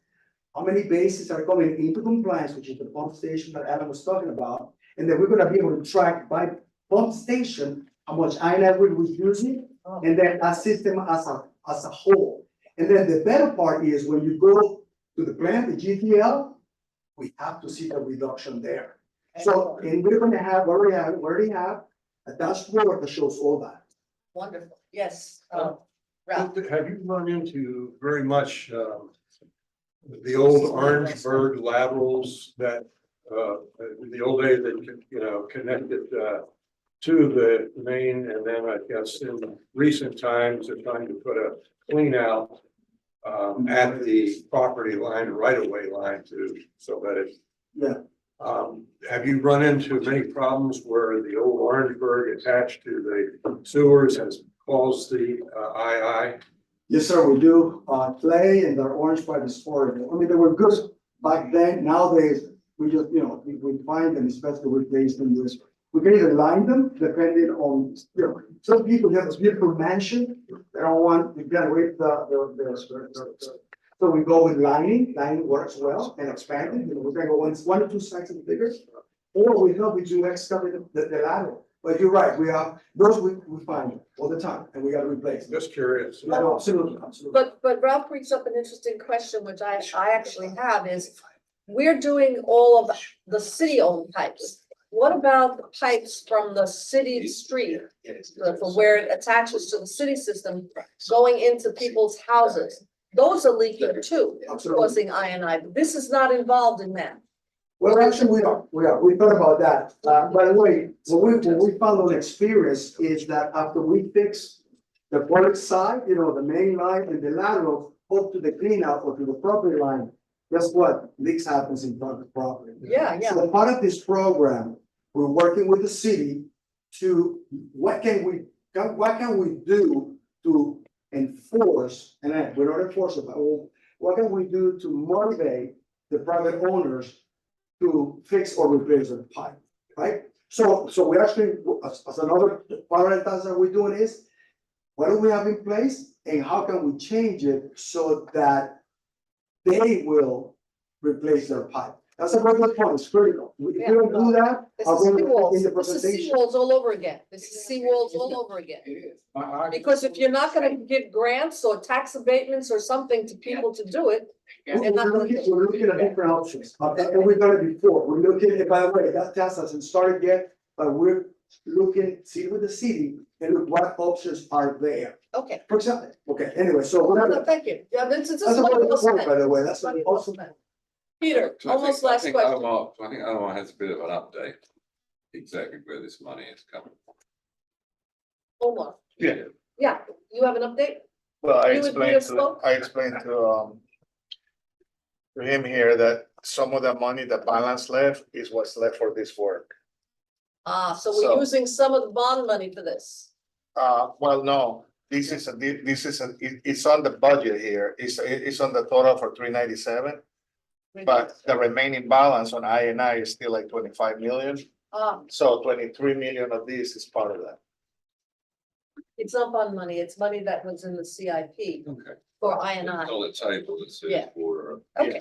how many bases are coming into compliance, which is the pump station that Adam was talking about. And then we're gonna be able to track by pump station, how much I&I we're reducing, and then our system as a whole. And then the better part is when you go to the plant, the GTL, we have to see the reduction there. So, and we're gonna have, we already have a dashboard that shows all that. wonderful, yes. Ralph. Have you run into very much, the old Orangeburg laterals that, the old days that, connected, to the main, and then I guess in recent times, they're trying to put a clean out at the property line, right of way line too, so that it. Yeah. Have you run into many problems where the old Orangeburg attached to the sewers has caused the II? Yes, sir, we do. Clay and the orange part is horrible. I mean, they were good back then. Nowadays, we just, we find them, especially replace them with. We can either line them depending on, some people have this beautiful mansion. They don't want, you gotta wait so we go with lining. Lining works well and expanding. We can go one or two sizes bigger. Or we help you to excavate the lateral. But you're right, those we find all the time and we gotta replace them. Just curious. No, absolutely. But Ralph brings up an interesting question, which I actually have is, we're doing all of the city-owned pipes. What about the pipes from the city street, from where it attaches to the city system, going into people's houses? Those are leaking too, causing I. This is not involved in that. Well, actually, we thought about that. By the way, what we found on experience is that after we fix the public side, the main line and the lateral up to the clean out or to the property line, guess what? Leaks happens in front of the property. Yeah. So part of this program, we're working with the city to, what can we do to enforce, and we're not enforcing, but what can we do to motivate the private owners to fix or replace the pipe, right? So we actually, as another part of the task that we're doing is, what do we have in place and how can we change it so that they will replace their pipe? That's a very good point, it's critical. If you don't do that, This I'll is go in seawalls, the this is presentation. seawalls all over again. This is seawalls all over again. Because if you're not gonna give grants or tax abatements or something to people to do it, We're looking at different options, and we've done it before, we're looking, by the way, that task hasn't started yet, but we're looking, see with the city, and look what options are there. okay. For example, okay, anyway, so No, whatever. thank you. Yeah, this is. That's a money good well point, spent. by the way, that's Money an well awesome. spent. Peter, So I think- almost I last think question. I think Omar has a bit of an update, exactly where this money is coming from. Omar, Yeah. yeah, you have an update? Well, I You and Peter spoke? explained to him here that some of the money, the balance left is what's left for this work. So we're So- using some of the bond money for this. Well, no, it's on the budget here, it's on the total for 397. But the remaining balance on I is still like 25 million, so 23 million of this is part of that. It's not bond money, it's money that was in the CIP Okay. for I. It's on the table, it's Yeah. for. Okay,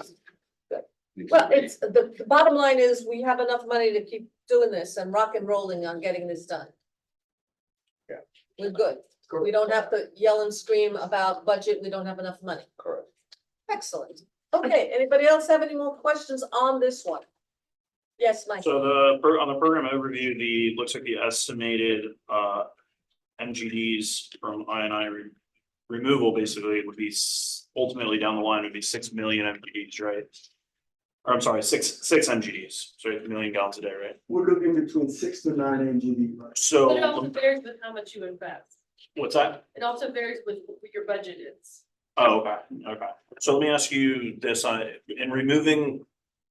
well, it's, the bottom line is, we have enough money to keep doing this and rock and rolling on getting this done. Yeah. We're good. We don't have to yell and scream about budget, we don't have enough money. Correct. Excellent. Okay, anybody else have any more questions on this one? Yes, Mike. So on the program overview, looks like the estimated MGDs from I removal basically would be ultimately down the line would be 6 million MGDs, right? Or I'm sorry, six MGDs, so 1 million gallons a day, right? We're looking between 6 to 9 MGD, right? But it also So varies with how much you invest. what's that? It also varies with what your budget is. Oh, okay. So let me ask you this, in removing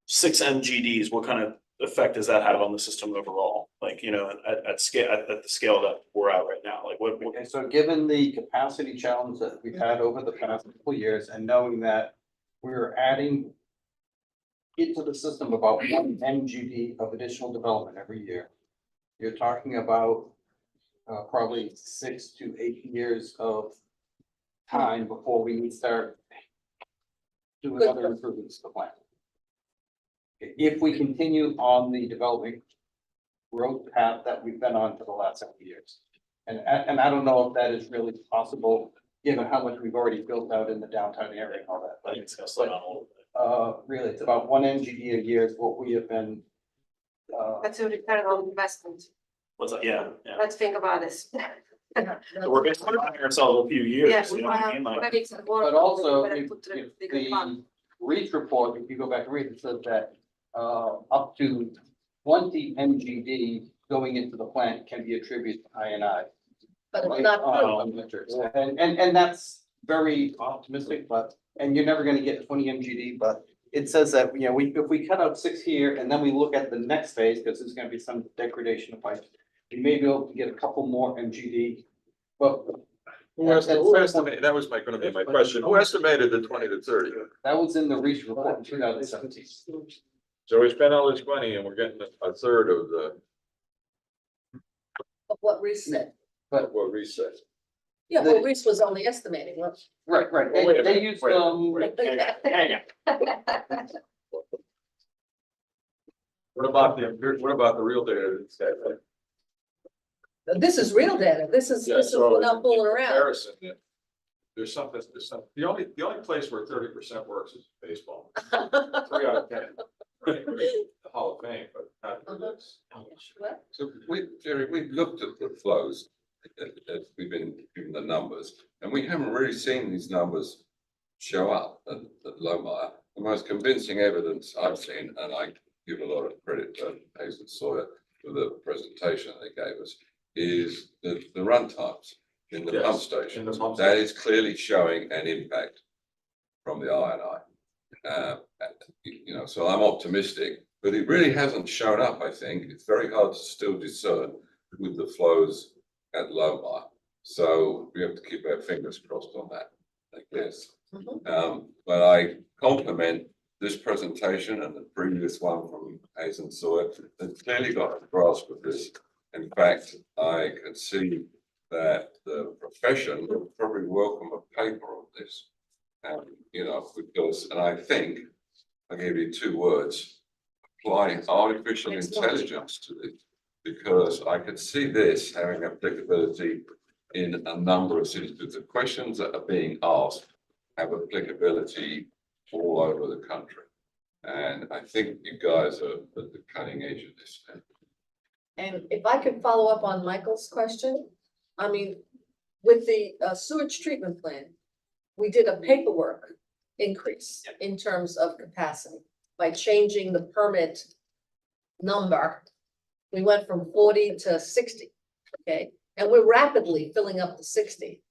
6 MGDs, what kind of effect does that have on the system overall? Like, at scale, at the scale that we're at right now, like what? Okay, so given the capacity challenge that we've had over the past couple years and knowing that we're adding into the system about 1 MGD of additional development every year, you're talking about probably 6 to 8 years of time before we start doing other improvements to the plant. If we continue on the development growth path that we've been on for the last several years. And I don't know if that is really possible, given how much we've already built out in the downtown area and all that, I but think it's gonna slow down a little bit. really, it's about 1 MGD a year is what we have been. That's a return on investment. What's that? Yeah. Let's think about this. So we're basically buying ourselves a few years, Yes, you know what I mean? Like, But also, if the REACH report, if you go back and read it, says that up to 20 MGD going into the plant can be attributed to INI. But it's not true. And that's very optimistic, but, and you're never gonna get 20 MGD, but it says that, you know, if we cut out 6 here and then we look at the next phase, because there's gonna be some degradation of pipe, we may be able to get a couple more MGD, but. Who estimated, that was gonna be my question, who estimated the 20 to 30? That was in the REACH report in 2017. So we spent all this money and we're getting a third of Of what Reese said. what we said. Yeah, well, Reese was only estimating, well. Right, Well, wait a they minute, used, wait, hang on. What about the real data that said that? This is real data. This is we're not fooling around. Comparison, there's something, the only place where 30% works is baseball. 3 out of 10. Right, the Hall of Fame, but not for this. What? So Jerry, we've looked at the flows, as we've been given the numbers, and we haven't really seen these numbers show up at Lomar. The most convincing evidence I've seen, and I give a lot of credit to Hazen Sawyer for the presentation they gave us, is the run times in the pump station. That is clearly showing an impact from the INI. You know, so I'm optimistic, but it really hasn't shown up, I think. It's very hard to still discern with the flows at Lomar. So we have to keep our fingers crossed on that, I guess. But I compliment this presentation and the previous one from Hazen Sawyer. They've clearly got a grasp of this. In fact, I could see that the profession would probably welcome a paper on this. You know, because, and I think, I'll give you 2 words, applying artificial intelligence to this, because I could see this having applicability in a number of cities, because the questions that are being asked have applicability all over the country. And I think you guys are at the cutting edge of this. And if I could follow up on Michael's question, I mean, with the sewage treatment plant, we did a paperwork increase in terms of capacity by changing the permit number. We went from 40 to 60, okay? And we're rapidly filling up to 60.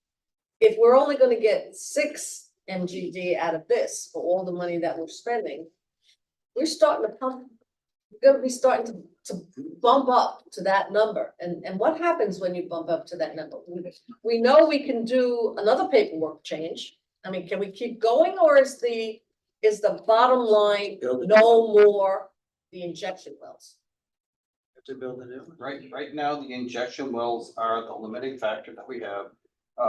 If we're only gonna get 6 MGD out of this for all the money that we're spending, we're starting to pump, we're gonna be starting to bump up to that number. And what happens when you bump up to that number? We know we can do another paperwork change. I mean, can we keep going, or is the bottom line no more the injection wells? To build a new one. Right now, the injection wells are the limiting factor that we have.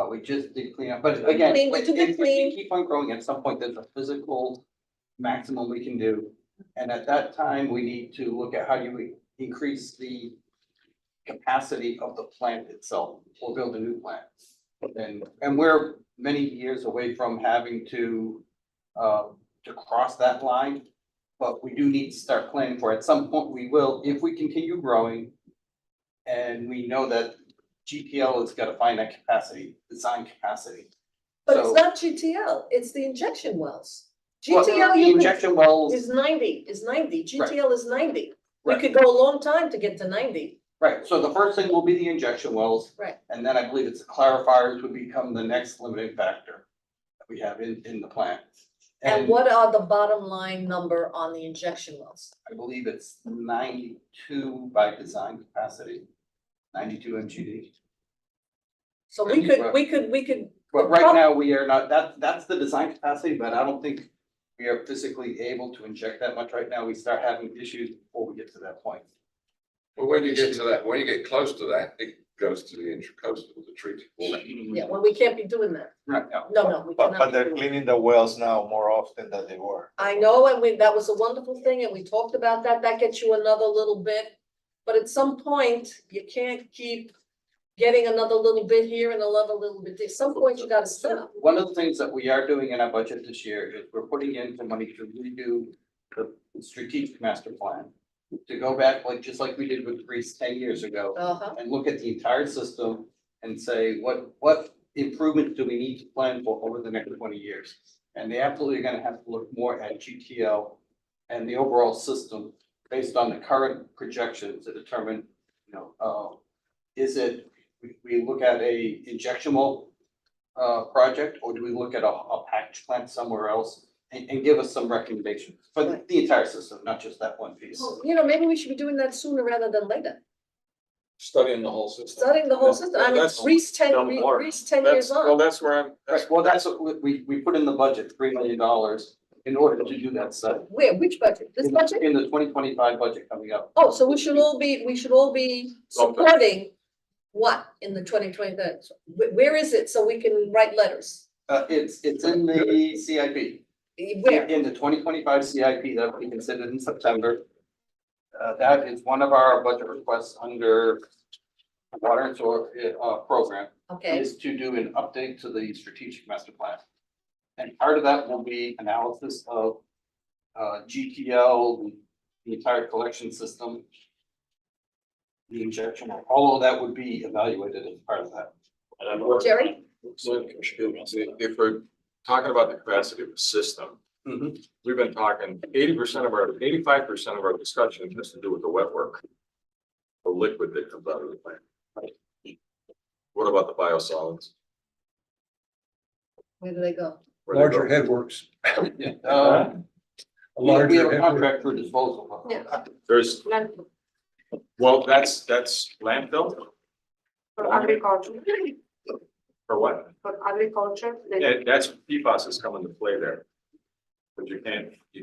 We just did clean up, but again, if we keep on growing, at some point, there's a physical maximum we can do. And at that time, we need to look at how do we increase the capacity of the plant itself or build a new plant. And we're many years away from having to cross that line. But we do need to start planning for it. At some point, we will, if we continue growing. And we know that GTL has got to find that capacity, design capacity. But it's not GTL, it's the injection wells. Well, GTL, the injection wells. is 90, GTL is 90. We Right. could go a long time to get to 90. Right, so the first thing will be the injection wells. Right. And then I believe it's the clarifiers would become the next limiting factor that we have in the plant. And what are the bottom line number on the injection wells? I believe it's 92 by design capacity, 92 MGD. So we could. But right now, we are not, that's the design capacity, but I don't think we are physically able to inject that much right now. We start having issues before we get to that point. Well, when you get to that, when you get close to that, it goes to the intracoastal, the treaty. Yeah, well, we can't be doing that. Right, No, we cannot. But they're cleaning the wells now more often than they were. I know, and that was a wonderful thing, and we talked about that. That gets you another little bit. But at some point, you can't keep getting another little bit here and another little bit there. At some point, you gotta stop. One of the things that we are doing in our budget this year is we're putting in some money to redo the strategic master plan. To go back, just like we did with Greece 10 years ago, and look at the entire system and say, what improvements do we need to plan for over the next 20 years? And they absolutely are gonna have to look more at GTL and the overall system based on the current projections to determine, is it, we look at a injectional project, or do we look at a package plant somewhere else? And give us some recommendations for the entire system, not just that one piece. Well, maybe we should be doing that sooner rather than later. Studying the whole system. Studying the whole system. I mean, That's- Reese 10 years on. Well, that's where I'm, Right, well, that's what we put in the budget, $3 million in order to do that study. Where, which budget? This budget? In the 2025 budget coming up. Oh, so we should all be supporting what in the 2023? Where is it so we can write letters? It's in the CIP. Where? In the 2025 CIP that will be considered in September. That is one of our budget requests under water and sewer program. Okay. Is to do an update to the strategic master plan. And part of that will be analysis of GTL, the entire collection system. The injection, all of that would be evaluated as part of that. Jerry? so if we're talking about the capacity of the system, we've been talking 85% of our discussion has to do with the wet work. The liquid that comes out of the plant. What about the biosolids? Where do they go? Larger headworks. We have a contract for disposal. Yeah. There's, well, that's landfill For agriculture, or what? for agriculture. Yeah, that's PFAS is coming to play there. But you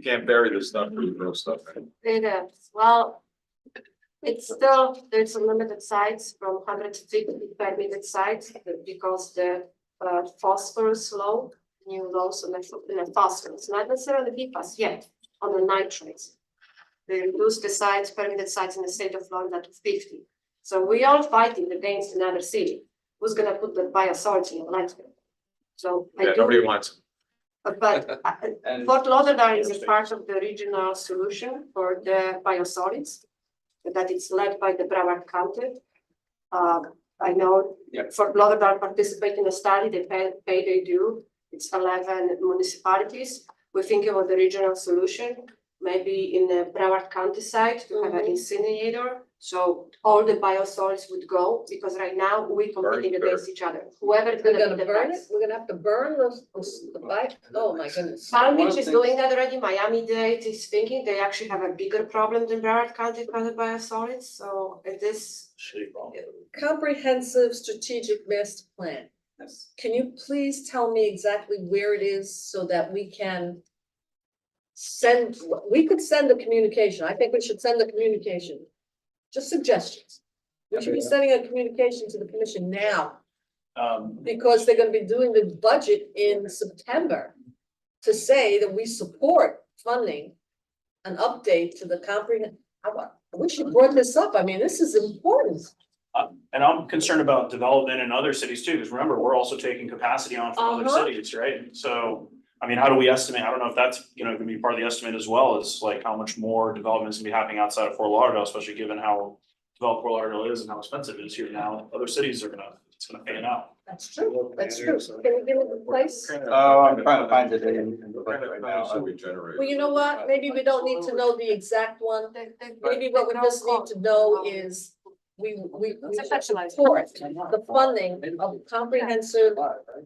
can't bury this stuff with no stuff in it. It is, well, it's still, there's a limited sites from 150 permitted sites because the phosphorus low, new lows on the phosphorus, not necessarily PFAS yet, on the nitrates. They reduced the sites, permitted sites in the state of Florida to 50. So we are fighting against another city who's gonna put the biosolids in the landfill. So I Yeah, do. nobody wants But Fort Lauderdale is a part of the regional solution for the biosolids. That it's led by the Broward County. I know Fort Lauderdale participate in a study, they pay they do. It's 11 municipalities. We're thinking of the regional solution, maybe in the Broward County side to have an incinerator. So all the biosolids would go, because right now we're competing against each other. Whoever is We're gonna gonna be the burn it? best. We're gonna have to burn the bike? Oh, my goodness. Palm Beach is doing that already. Miami-Dade is thinking they actually have a bigger problem than Broward County for the biosolids. So it is. Comprehensive strategic master plan. Can you please tell me exactly where it is so that we can we could send a communication. I think we should send a communication. Just suggestions. We should be sending a communication to the commission now. Because they're gonna be doing the budget in September. To say that we support funding an update to the I wish you brought this up. I mean, this is important. And I'm concerned about development in other cities too, because remember, we're also taking capacity on from other cities, right? So, I mean, how do we estimate? I don't know if that's, gonna be part of the estimate as well, is like how much more development is gonna be happening outside of Fort Lauderdale, especially given how developed Fort Lauderdale is and how expensive it is here now. Other cities are it's gonna pan out. That's true. That's true. Can you give me the place? I'm trying to find it in the budget right now. So we generate. Well, you know what? Maybe we don't need to know the exact one. Maybe what we just need to know is we support the funding of comprehensive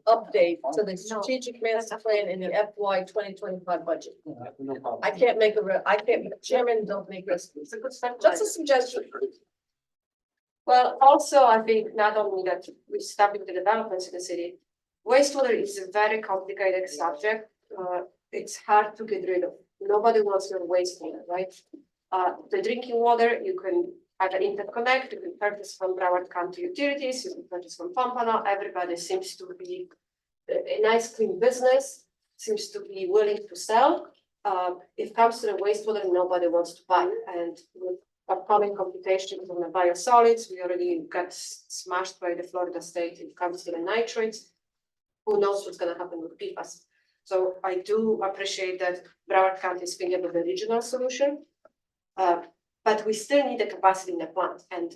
update to the strategic master plan in the FY 2025 budget. I can't make Chairman, don't make recipes. Just a suggestion. Well, also, I think not only that we're stopping the developments in the city, wastewater is a very complicated subject. It's hard to get rid of. Nobody wants your wastewater, right? The drinking water, you can have an interconnect, you can purchase from Broward County Utilities, you can purchase from Pompano. Everybody seems to be a nice clean business, seems to be willing to sell. If it comes to the wastewater, nobody wants to buy. And with upcoming computations on the biosolids, we already got smashed by the Florida state. It comes to the nitrates. Who knows what's gonna happen with PFAS? So I do appreciate that Broward County is thinking of the regional solution. But we still need the capacity in the plant, and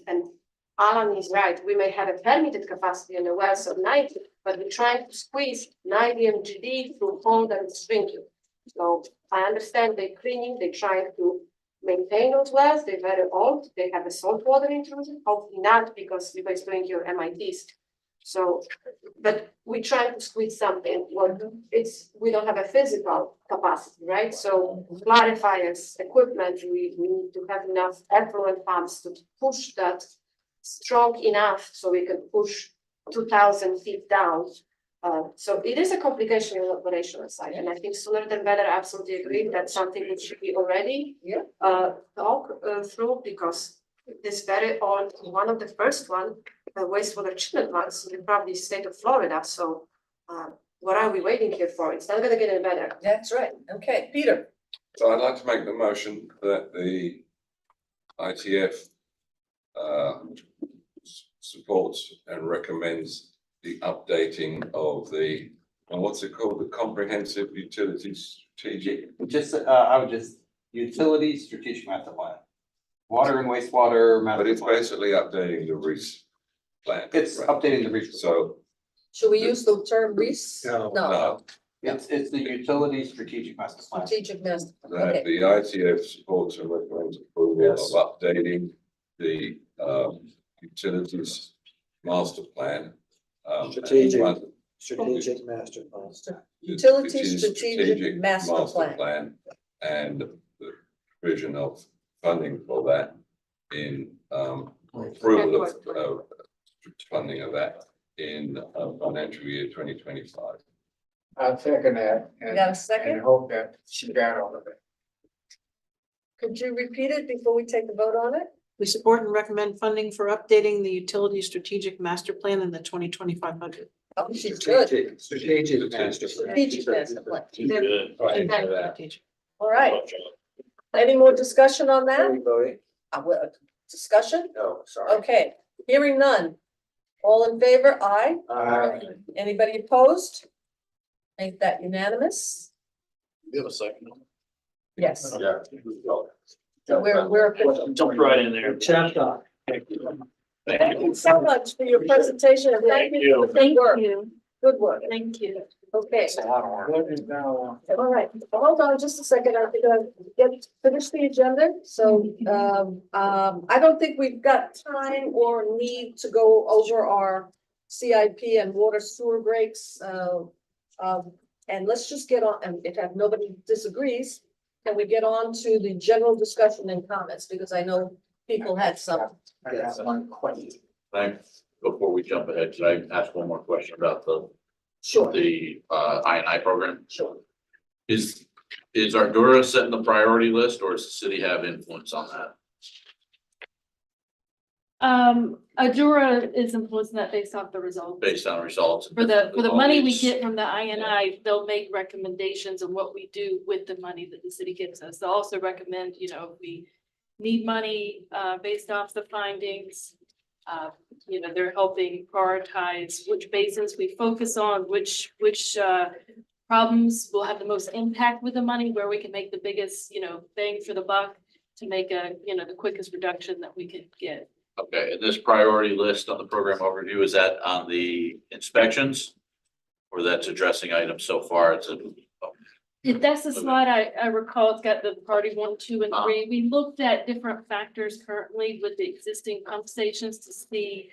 Alan is right, we may have a permitted capacity in the wells of 90, but we're trying to squeeze 90 MGD through pond and sprinkler. So I understand they're cleaning, they're trying to maintain those wells, they're very old, they have a saltwater intrusion, hopefully not because you guys doing your MITs. So, but we try to squeeze something, well, we don't have a physical capacity, right? So clarifiers, equipment, we need to have enough effluent pumps to push that strong enough so we can push 2,000 feet down. So it is a complication in the operational side, and I think sooner than better, I absolutely agree, that's something that should be already talk through, because this very old, one of the first one, wastewater treatment plants in probably state of Florida, so what are we waiting here for? It's not gonna get any better. That's right. Okay, Peter. So I'd like to make the motion that the ITF supports and recommends the updating of the, and what's it called, the comprehensive utilities strategic. I would just, utility strategic master plan. Water and wastewater master But it's plan. basically updating the REIS plan. It's right? updating the REIS. So, Should we use the term REIS? no, It's the utility strategic master plan. Strategic master, that okay. the ITF supports and recommends approval of Yes. updating the utilities master plan. Strategic. and Strategic master plan. Utility which is strategic master plan. And the provision of funding for that in approval of funding of that in financial year 2025. I'll second that. You got a second? And hope that she got all of it. Could you repeat it before we take the vote on it? We support and recommend funding for updating the utility strategic master plan in the 2025 budget. Oh, she's good. Strategic master plan. Strategic master plan. Good. Strategic. All right. Any more discussion on that? Voting? Discussion? No, sorry. Okay, hearing none. All in favor? Aye. Aye. Anybody opposed? Make that unanimous? You have a second? Yes. Yeah. So we're. Jumped right in there. Chapter. Thank you so much for your presentation. And thank you for the good work. Good work. Thank you. Okay. What is now? All right, hold on just a second. I'm gonna finish the agenda. So, I don't think we've got time or need to go over our CIP and water sewer breaks. And let's just get on, and if nobody disagrees, can we get on to the general discussion and comments? Because I know people had some. I got one question. Thanks. Before we jump ahead, should I ask one more question about Sure. the I&I program? Sure. Is Ardura setting the priority list, or does the city have influence on that? Adura is influencing that based off the results. Based on results? For the all money we these- get from the INI, they'll make recommendations on what we do with the money that the city gives us. They'll also recommend, if we need money, based off the findings. They're helping prioritize which basins we focus on, which problems will have the most impact with the money, where we can make the biggest, bang for the buck to make the quickest reduction that we could get. Okay, and this priority list on the program overview, is that on the inspections? Or that's addressing items so far? That's the slide I recall. It's got the party 1, 2, and 3. We looked at different factors currently with the existing pump stations to see,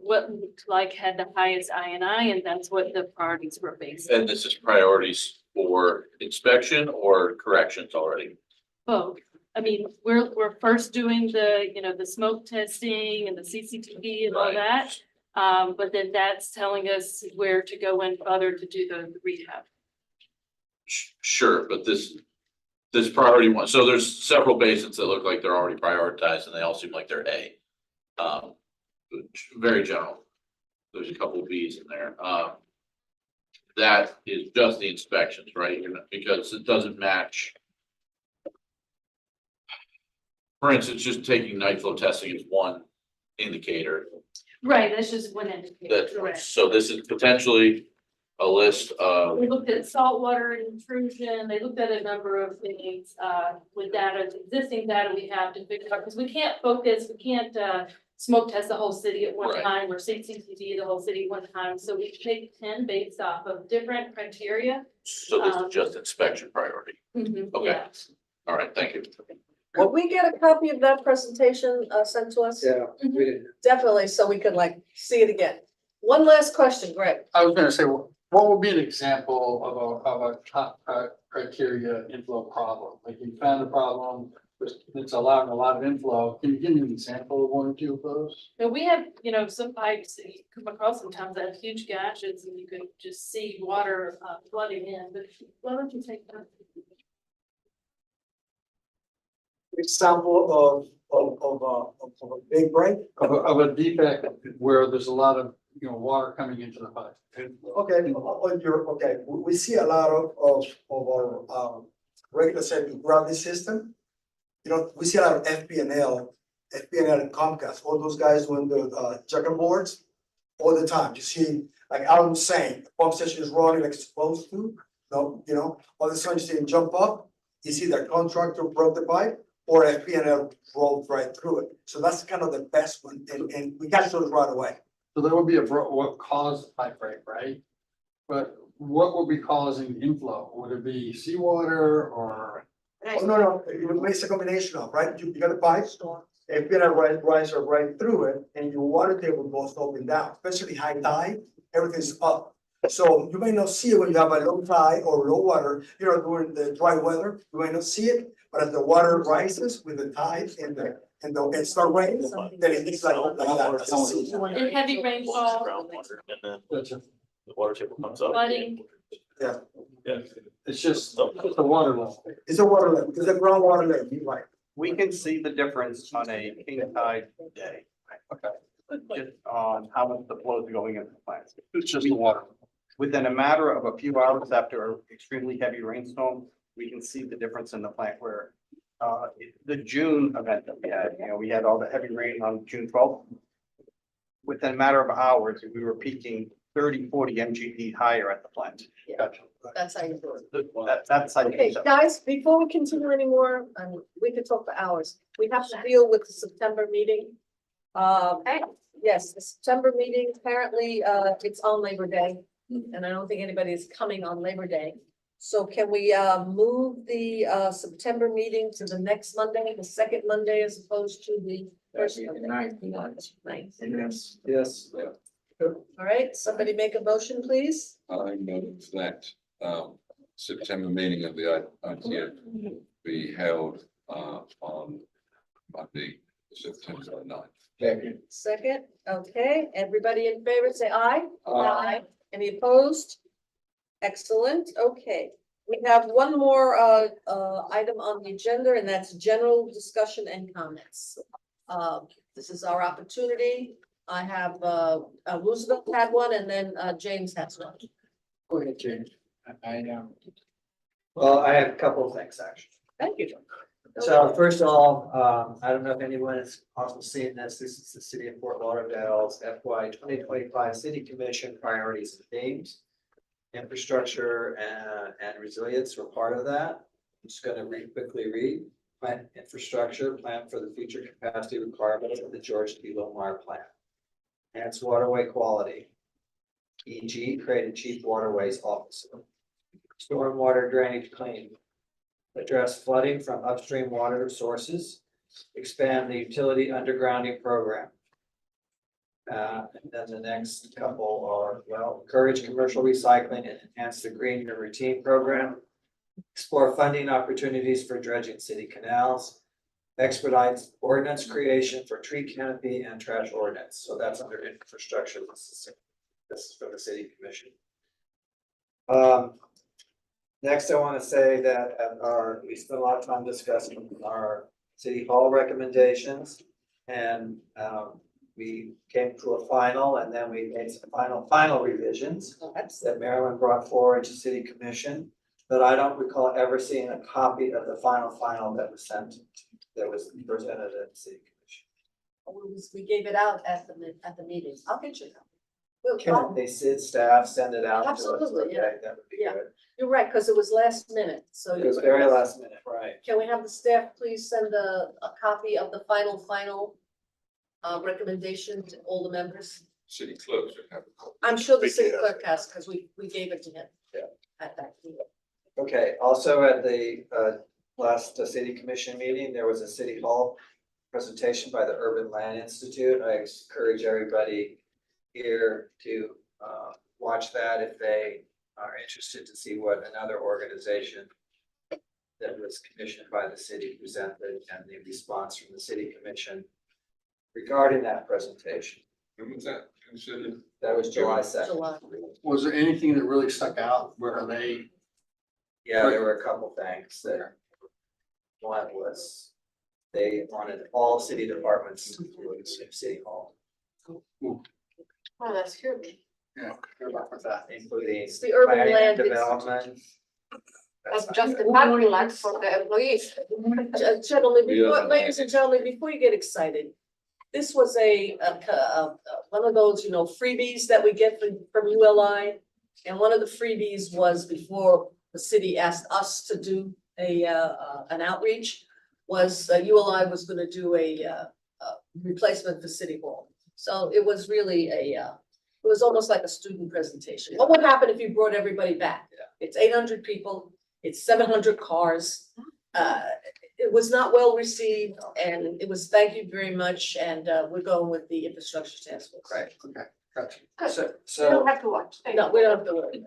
what looked like had the highest INI, and that's what the priorities were based on. And this is priorities for inspection or corrections already? Both. I mean, we're first doing the smoke testing and the CCTV and all Right. that. But then that's telling us where to go in further to do the rehab. Sure, but this priority one, so there's several basins that look like they're already prioritized and they all seem like they're A. Very general. There's a couple of Bs in there. That is just the inspections, right? Because it doesn't match. For instance, just taking night flow testing is one indicator. Right, that's just one indicator, correct. So this is potentially a list of, We looked at saltwater intrusion, they looked at a number of things, with data, existing data we have to figure out, because we can't smoke test the whole city at one Right. time, or CCTV the whole city at one time, so we take 10 based off of different criteria. So this is just inspection priority. Okay. Yeah. All right, thank you. Will we get a copy of that presentation sent to us? Yeah, we did. Definitely, so we could like see it again. One last question, Greg. I was gonna say, what would be an example of a top criteria inflow problem? Like you found a problem, it's allowing a lot of inflow. Can you give me an example of one or two of those? But we have, you know, some pipes that you come across sometimes that have huge gashes and you could just see water flooding in, but why don't you take that? Example of a big break. Of a defect where there's a lot of, water coming into the pipe. Okay, we see a lot of our regular circuit gravity system. You know, we see a lot of FPNL and Comcast, all those guys doing the checkerboards boards all the time. You see, like Alan was saying, the pump station is running like it's supposed to. No, all of a sudden you see it jump up, you see that contractor broke the pipe or FPNL rolled right through it. So that's kind of the best one, and we catch those right away. So there would be what caused the pipe break, right? But what would be causing inflow? Would it be seawater or? Oh, no, it makes a combination of, right? You got a pipe, FPNL riser right through it, and your water table goes up and down, especially high tide, everything's up. So you may not see it when you have a low tide or low water, during the dry weather, you may not see it, but as the water rises with the tide and start raining, then it looks like that. In heavy rainfall, And then the water table comes up. flooding, Yeah, It's just the water level. it's a water level, it's a groundwater level, you're right. We can see the difference on a king tide day. Okay. Just on how much the flow is going into the plants. It's just the water. Within a matter of a few hours after an extremely heavy rainstorm, we can see the difference in the plant where the June event that we had, we had all the heavy rain on June 12th. Within a matter of hours, we were peaking 30-40 MGD higher at the plant. Gotcha. That's how you do it. That's how you Okay, do it. guys, before we continue anymore, we could talk for hours. We have to deal with the September meeting. Yes, the September meeting, apparently, it's on Labor Day, and I don't think anybody is coming on Labor Day. So can we, move the, September meeting to the next Monday, the second Monday, as opposed to the first Monday? Ninth. Yes. All right, somebody make a motion, please. I move that September meeting of the ITF be held on Monday, September 9th. Second, okay, everybody in favor, say aye. Aye. Any opposed? Excellent, okay. We have one more item on the agenda, and that's general discussion and comments. This is our opportunity. I have Roosevelt had one, and then James has one. Go ahead, James. Well, I have a couple of things actually. Thank you. So first of all, I don't know if anyone has also seen this. This is the city of Fort Lauderdale's FY 2025 City Commission priorities and themes. Infrastructure and resilience were part of that. I'm just gonna quickly read. Plant infrastructure, plan for the future capacity requirements of the George T. Lomar plant. Enhance waterway quality. E.g. create a chief waterways officer. Stormwater drainage clean. Address flooding from upstream water sources. Expand the utility undergrounding program. And then the next couple are, encourage commercial recycling and enhance the green and routine program. Explore funding opportunities for dredging city canals. Expedite ordinance creation for tree canopy and trash ordinance. So that's under infrastructure. This is from the city commission. Next, I want to say that we spent a lot of time discussing our city hall recommendations, and we came to a final, and then we made some final revisions that Marilyn brought forward to city commission. But I don't recall ever seeing a copy of the final that was sent, that was presented at the city commission. We gave it out at the meetings. I'll get you that. Can they staff send it out to us? Absolutely, yeah. Okay, that would be Yeah. good. You're right, because it was last minute, so. It was very last minute, right? Can we have the staff please send a copy of the final recommendation to all the members? City clerk should have a copy. I'm sure the We city did. clerk has, because we gave it to him. Yeah. At that meeting. Okay, also at the last city commission meeting, there was a city hall presentation by the Urban Land Institute. I encourage everybody here to watch that if they are interested to see what another organization that was commissioned by the city presented and the response from the city commission regarding that presentation. When was that considered? That was July 2nd. July. Was there anything that really stuck out where they, Yeah, there were a couple things there. One was they wanted all city departments to use city hall, Oh, that's huge. yeah, good luck with that. including It's the urban planning land. and development. That's just the parking lot for the employees. Gentlemen, Yeah. ladies and gentlemen, before you get excited, this was one of those, freebies that we get from ULI. And one of the freebies was before the city asked us to do an outreach, was ULI was gonna do a replacement for City Hall. So it was really it was almost like a student presentation. What would happen if you brought everybody back? It's 800 people, it's 700 cars. It was not well received, and it was, thank you very much, and we're going with the infrastructure task force. Right. Okay, gotcha. Good. So, You don't have to watch. Thank No, you. we don't have to worry.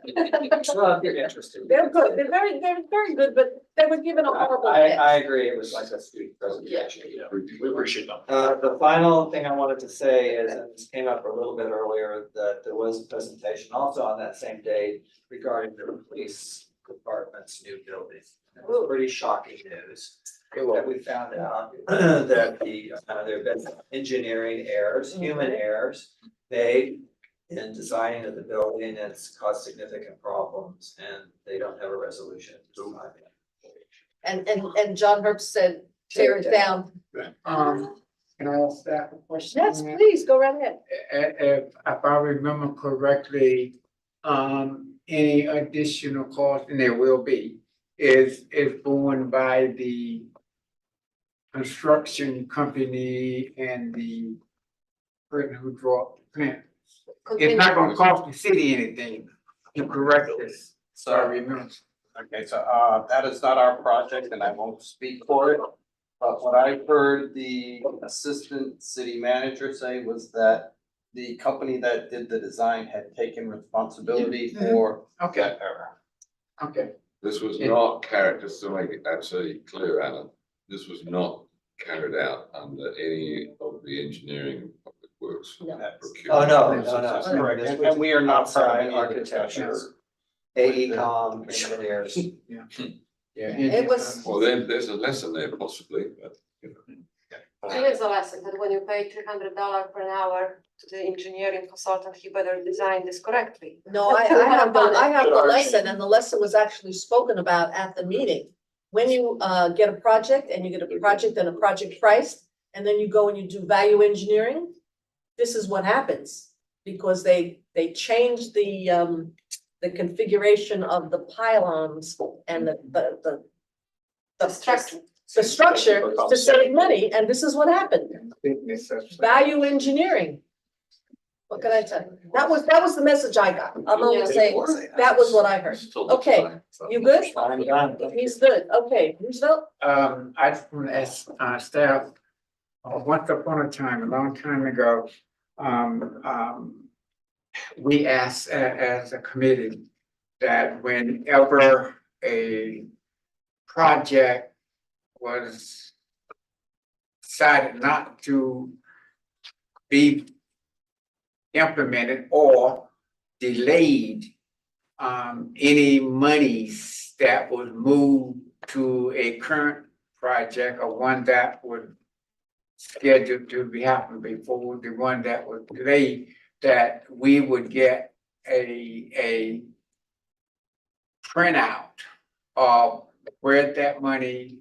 well, if you're interested. They're good, they're very good, but they were given a horrible. I agree, it was like a student presentation. We appreciate them. The final thing I wanted to say is, and this came up a little bit earlier, that there was a presentation also on that same day regarding the police department's new building. It was pretty shocking news that we found out that there have been engineering errors, human errors made in designing of the building. It's caused significant problems and they don't have a resolution. And John Herbst said, tear it down. Can I ask that a question? Yes, please, go right ahead. If I remember correctly, any additional cost, and there will be, is borne by the construction company and the person who draw up the plan. It's not gonna cost the city anything to correct this, so I remember. Okay, so that is not our project and I won't speak for it. But what I heard the assistant city manager say was that the company that did the design had taken responsibility for Okay, that error. okay. This was not carried, just to make it absolutely clear, Alan, this was not carried out under any of the engineering public works. No. Oh, procurement no, processes. correct. And we are not part of Outside any of the architecture, discussions. AECom engineers. Yeah. It was- Well, then there's a lesson there possibly, but It is a lesson that when you pay $300 per hour to the engineering consultant, he better design this correctly. No, I have the lesson, and the lesson was actually spoken about at the meeting. When you get a project and you get a project and a project price, and then you go and you do value engineering, this is what happens. Because they changed the configuration of the pylons and the structure to save money, and this is what happened. Value engineering. What can I tell you? That was the message I got. I'm only saying, that was what I heard. Okay, you good? I'm done. He's good. Okay, Roosevelt? I just want to ask, staff, once upon a time, a long time ago, we asked as a committee that whenever a project was decided not to be implemented or delayed, any monies that would move to a current project or one that would scheduled to be happening before the one that was delayed, that we would get a printout of where that money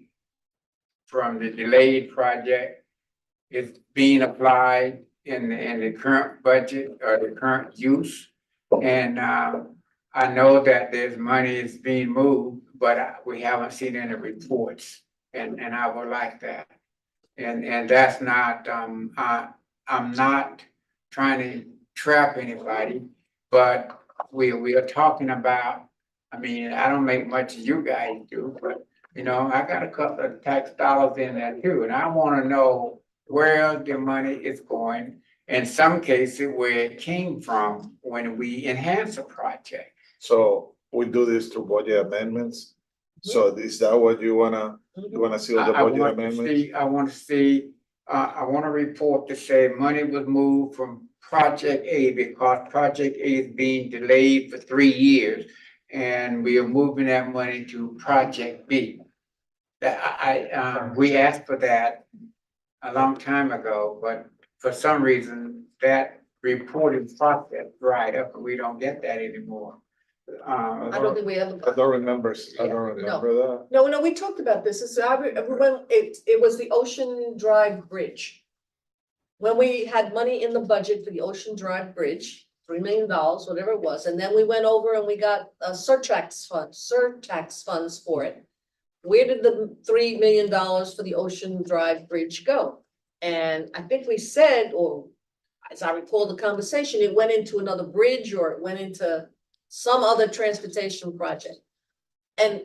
from the delayed project is being applied in the current budget or the current use. And I know that there's money is being moved, but we haven't seen any reports, and I would like that. And that's not, I'm not trying to trap anybody, but we are talking about, I mean, I don't make much as you guys do, but you know, I got a couple of tax dollars in there too, and I wanna know where the money is going. In some cases, where it came from when we enhance a project. So we do this through budget amendments. So is that what you wanna see with the I budget want to amendments? see, I want a report to say money was moved from project A because project A is being delayed for 3 years. And we are moving that money to project B. That we asked for that a long time ago, but for some reason that reporting process dried up and we don't get that anymore. I don't think we ever. I don't remember that. No, we talked about this, when it was the Ocean Drive Bridge. When we had money in the budget for the Ocean Drive Bridge, $3 million, whatever it was, and then we went over and we got surtax funds for it. Where did the $3 million for the Ocean Drive Bridge go? And I think we said, or as I recall the conversation, it went into another bridge or it went into some other transportation project. And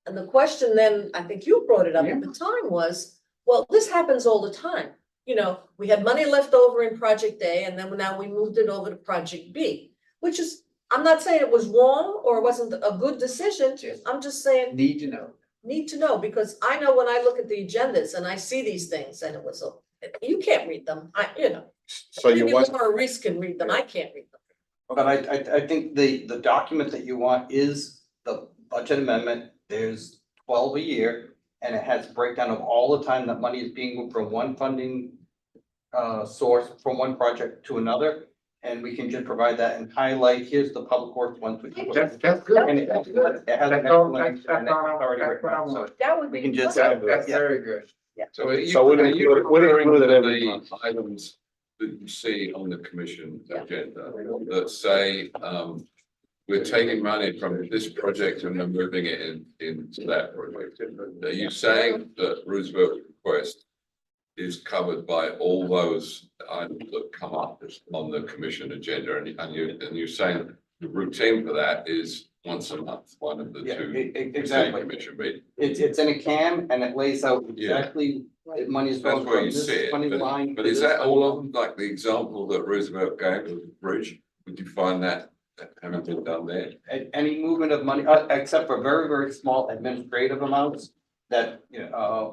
the question then, I think you brought it up at the time was, well, this happens all the time. You know, we had money left over in project A and then now we moved it over to project B, which is, I'm not saying it was wrong or it wasn't a good decision. I'm just saying. Need to know, because I know when I look at the agendas and I see these things and it was, you can't read them. So you Maybe want, Laura Reese can read them. I can't read them. But I think the document that you want is the budget amendment. There's 12 a year. And it has a breakdown of all the time that money is being moved from one funding source from one project to another. And we can just provide that and highlight, here's the public works ones. That's good. And it has an That's all, explanation and it's already written out, so That would we be. can just. That's very good. So are you, So we'll are you include- we'll referring include to every the month. items that you see on the commission Yeah. agenda that say, we're taking money from this project and we're moving it into that project? Are you saying that Roosevelt's request is covered by all those items that come up on the commission agenda? And you're saying the routine for that is once a month, one of the two Exactly. commission meetings? It's in a CAM and it lays out exactly the money is That's going where from you this see funding it, line. but to is this that funding all line. of them, like the example that Roosevelt gave of the bridge? Would you find that having been done there? Any movement of money, except for very, very small administrative amounts that,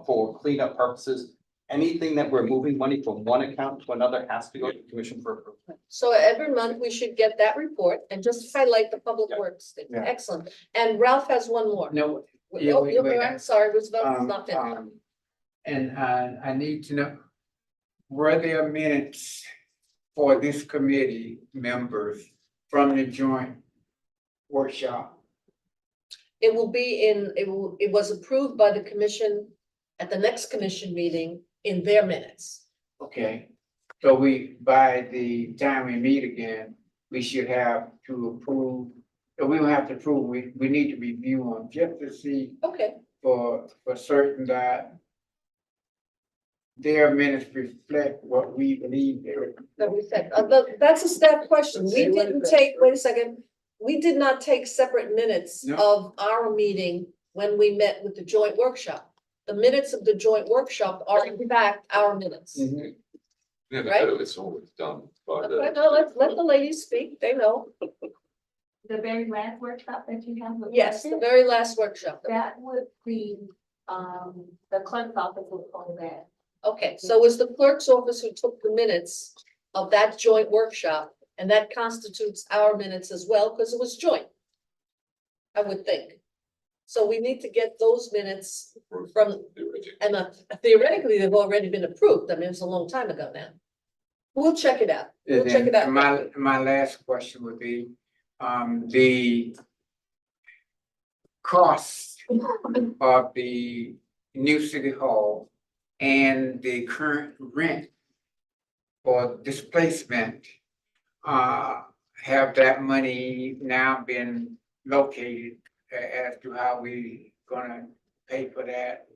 for cleanup purposes. Anything that we're moving money from one account to another has to go to the commission for approval. So every month we should get that report and just highlight the public works thing. Yeah. Excellent. And Ralph has one more. No. Oh, I'm sorry, Roosevelt is not finished. And I need to know, were there minutes for this committee members from the joint workshop? It will be it was approved by the commission at the next commission meeting in their minutes. Okay, so by the time we meet again, we should have to approve, we don't have to approve, we need to review them just to see Okay, for certain that their minutes reflect what we believe they're. that we said, that's a staff question. We didn't take, wait a second. We did not take separate minutes No. of our meeting when we met with the joint workshop. The minutes of the joint workshop are in fact our minutes. Never Right? do, it's always done by Okay, the. no, let the ladies speak, they know. The very last workshop that you have. Yes, the very last workshop. That would be, the clerk's office was on that. Okay, so it was the clerk's office who took the minutes of that joint workshop, and that constitutes our minutes as well, because it was joint. I would think. So we need to get those minutes from, and theoretically, they've already been approved. I mean, it's a long time ago now. We'll check it out. We'll check it out. My last question would be, the cost of the new city hall and the current rent for displacement, have that money now been located as to how we gonna pay for that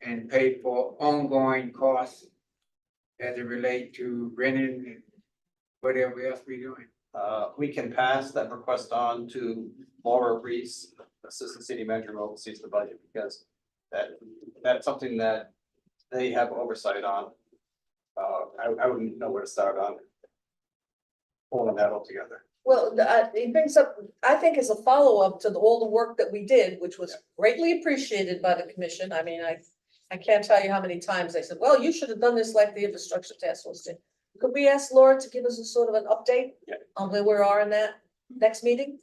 and pay for ongoing costs as it relate to renting and whatever else we doing? We can pass that request on to Laura Reese, Assistant City Manager who oversees the budget, because that's something that they have oversight on. I wouldn't know where to start on pulling that all together. Well, it brings up, I think as a follow-up to all the work that we did, which was greatly appreciated by the commission. I mean, I can't tell you how many times they said, well, you should have done this like the infrastructure task force did. Could we ask Laura to give us a sort of an update on where we are in that next meeting?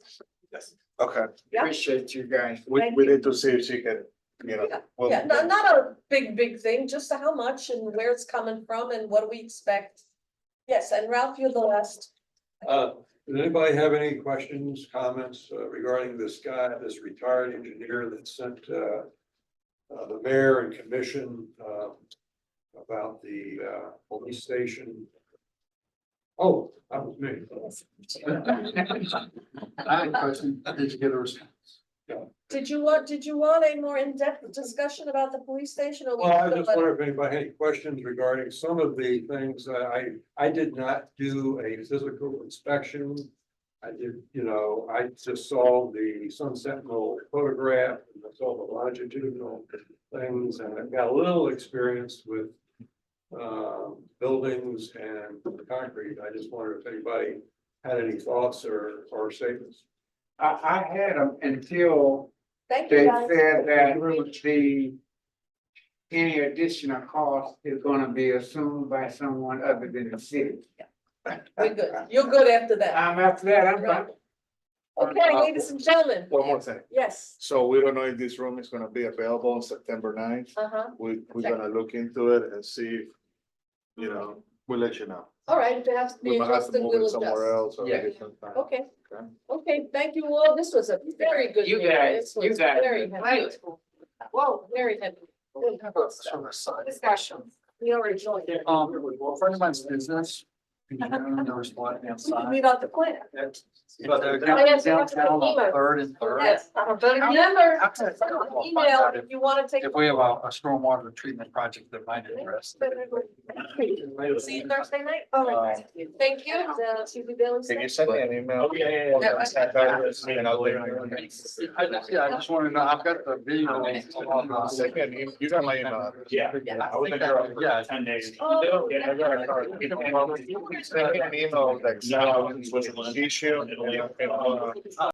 Yes. Okay, Yeah. Appreciate you guys. we need to see if she can, you know. we'll- Yeah, not a big thing, just how much and where it's coming from and what do we expect? Yes, and Ralph, you're the last. Does anybody have any questions, comments regarding this guy, this retired engineer that sent the mayor and commission about the police station? Oh, that was me. I have a question. Did you get a response? Did you want a more in-depth discussion about the police station or? we Well, I could just let- wonder if anybody had any questions regarding some of the things. I did not do a physical inspection. I did, I just saw the Sun Sentinel photograph and I saw the longitudinal things, and I've got a little experience with buildings and concrete. I just wondered if anybody had any thoughts or statements. I had them until Thank you, they guys. said that any additional cost is gonna be assumed by someone other than the city. We're good. You're good after that. After that, I'm fine. Okay, ladies and gentlemen. One more thing. Yes, So we don't know if this room is gonna be available on September 9th. We're gonna look into it and see, if, we'll let you know. all right, if it has to be We might have adjusted, to move we'll it somewhere adjust. else or Yeah. a different time. Okay, Okay. okay, thank you all. This was a very good You meeting. guys- This you was guys very did heavy. Whoa, very heavy. Good Side. discussion. We already joined it. Well, friend of mine's business. There was one We can outside. meet out the plan. But yes, downtown on Third and Third. Yes, but remember, email if you wanna take. If we have a stormwater treatment project that might interest. See you Thursday night. All right, thank you. TV Bailey. Can you send me an email? Yeah. And I'll let you know. I just want to know, I've got the video. Send me an email. You got my email. Yeah. I was in there. Yeah. 10 days. Oh, Yeah, I got a card. Send me an email, like, issue.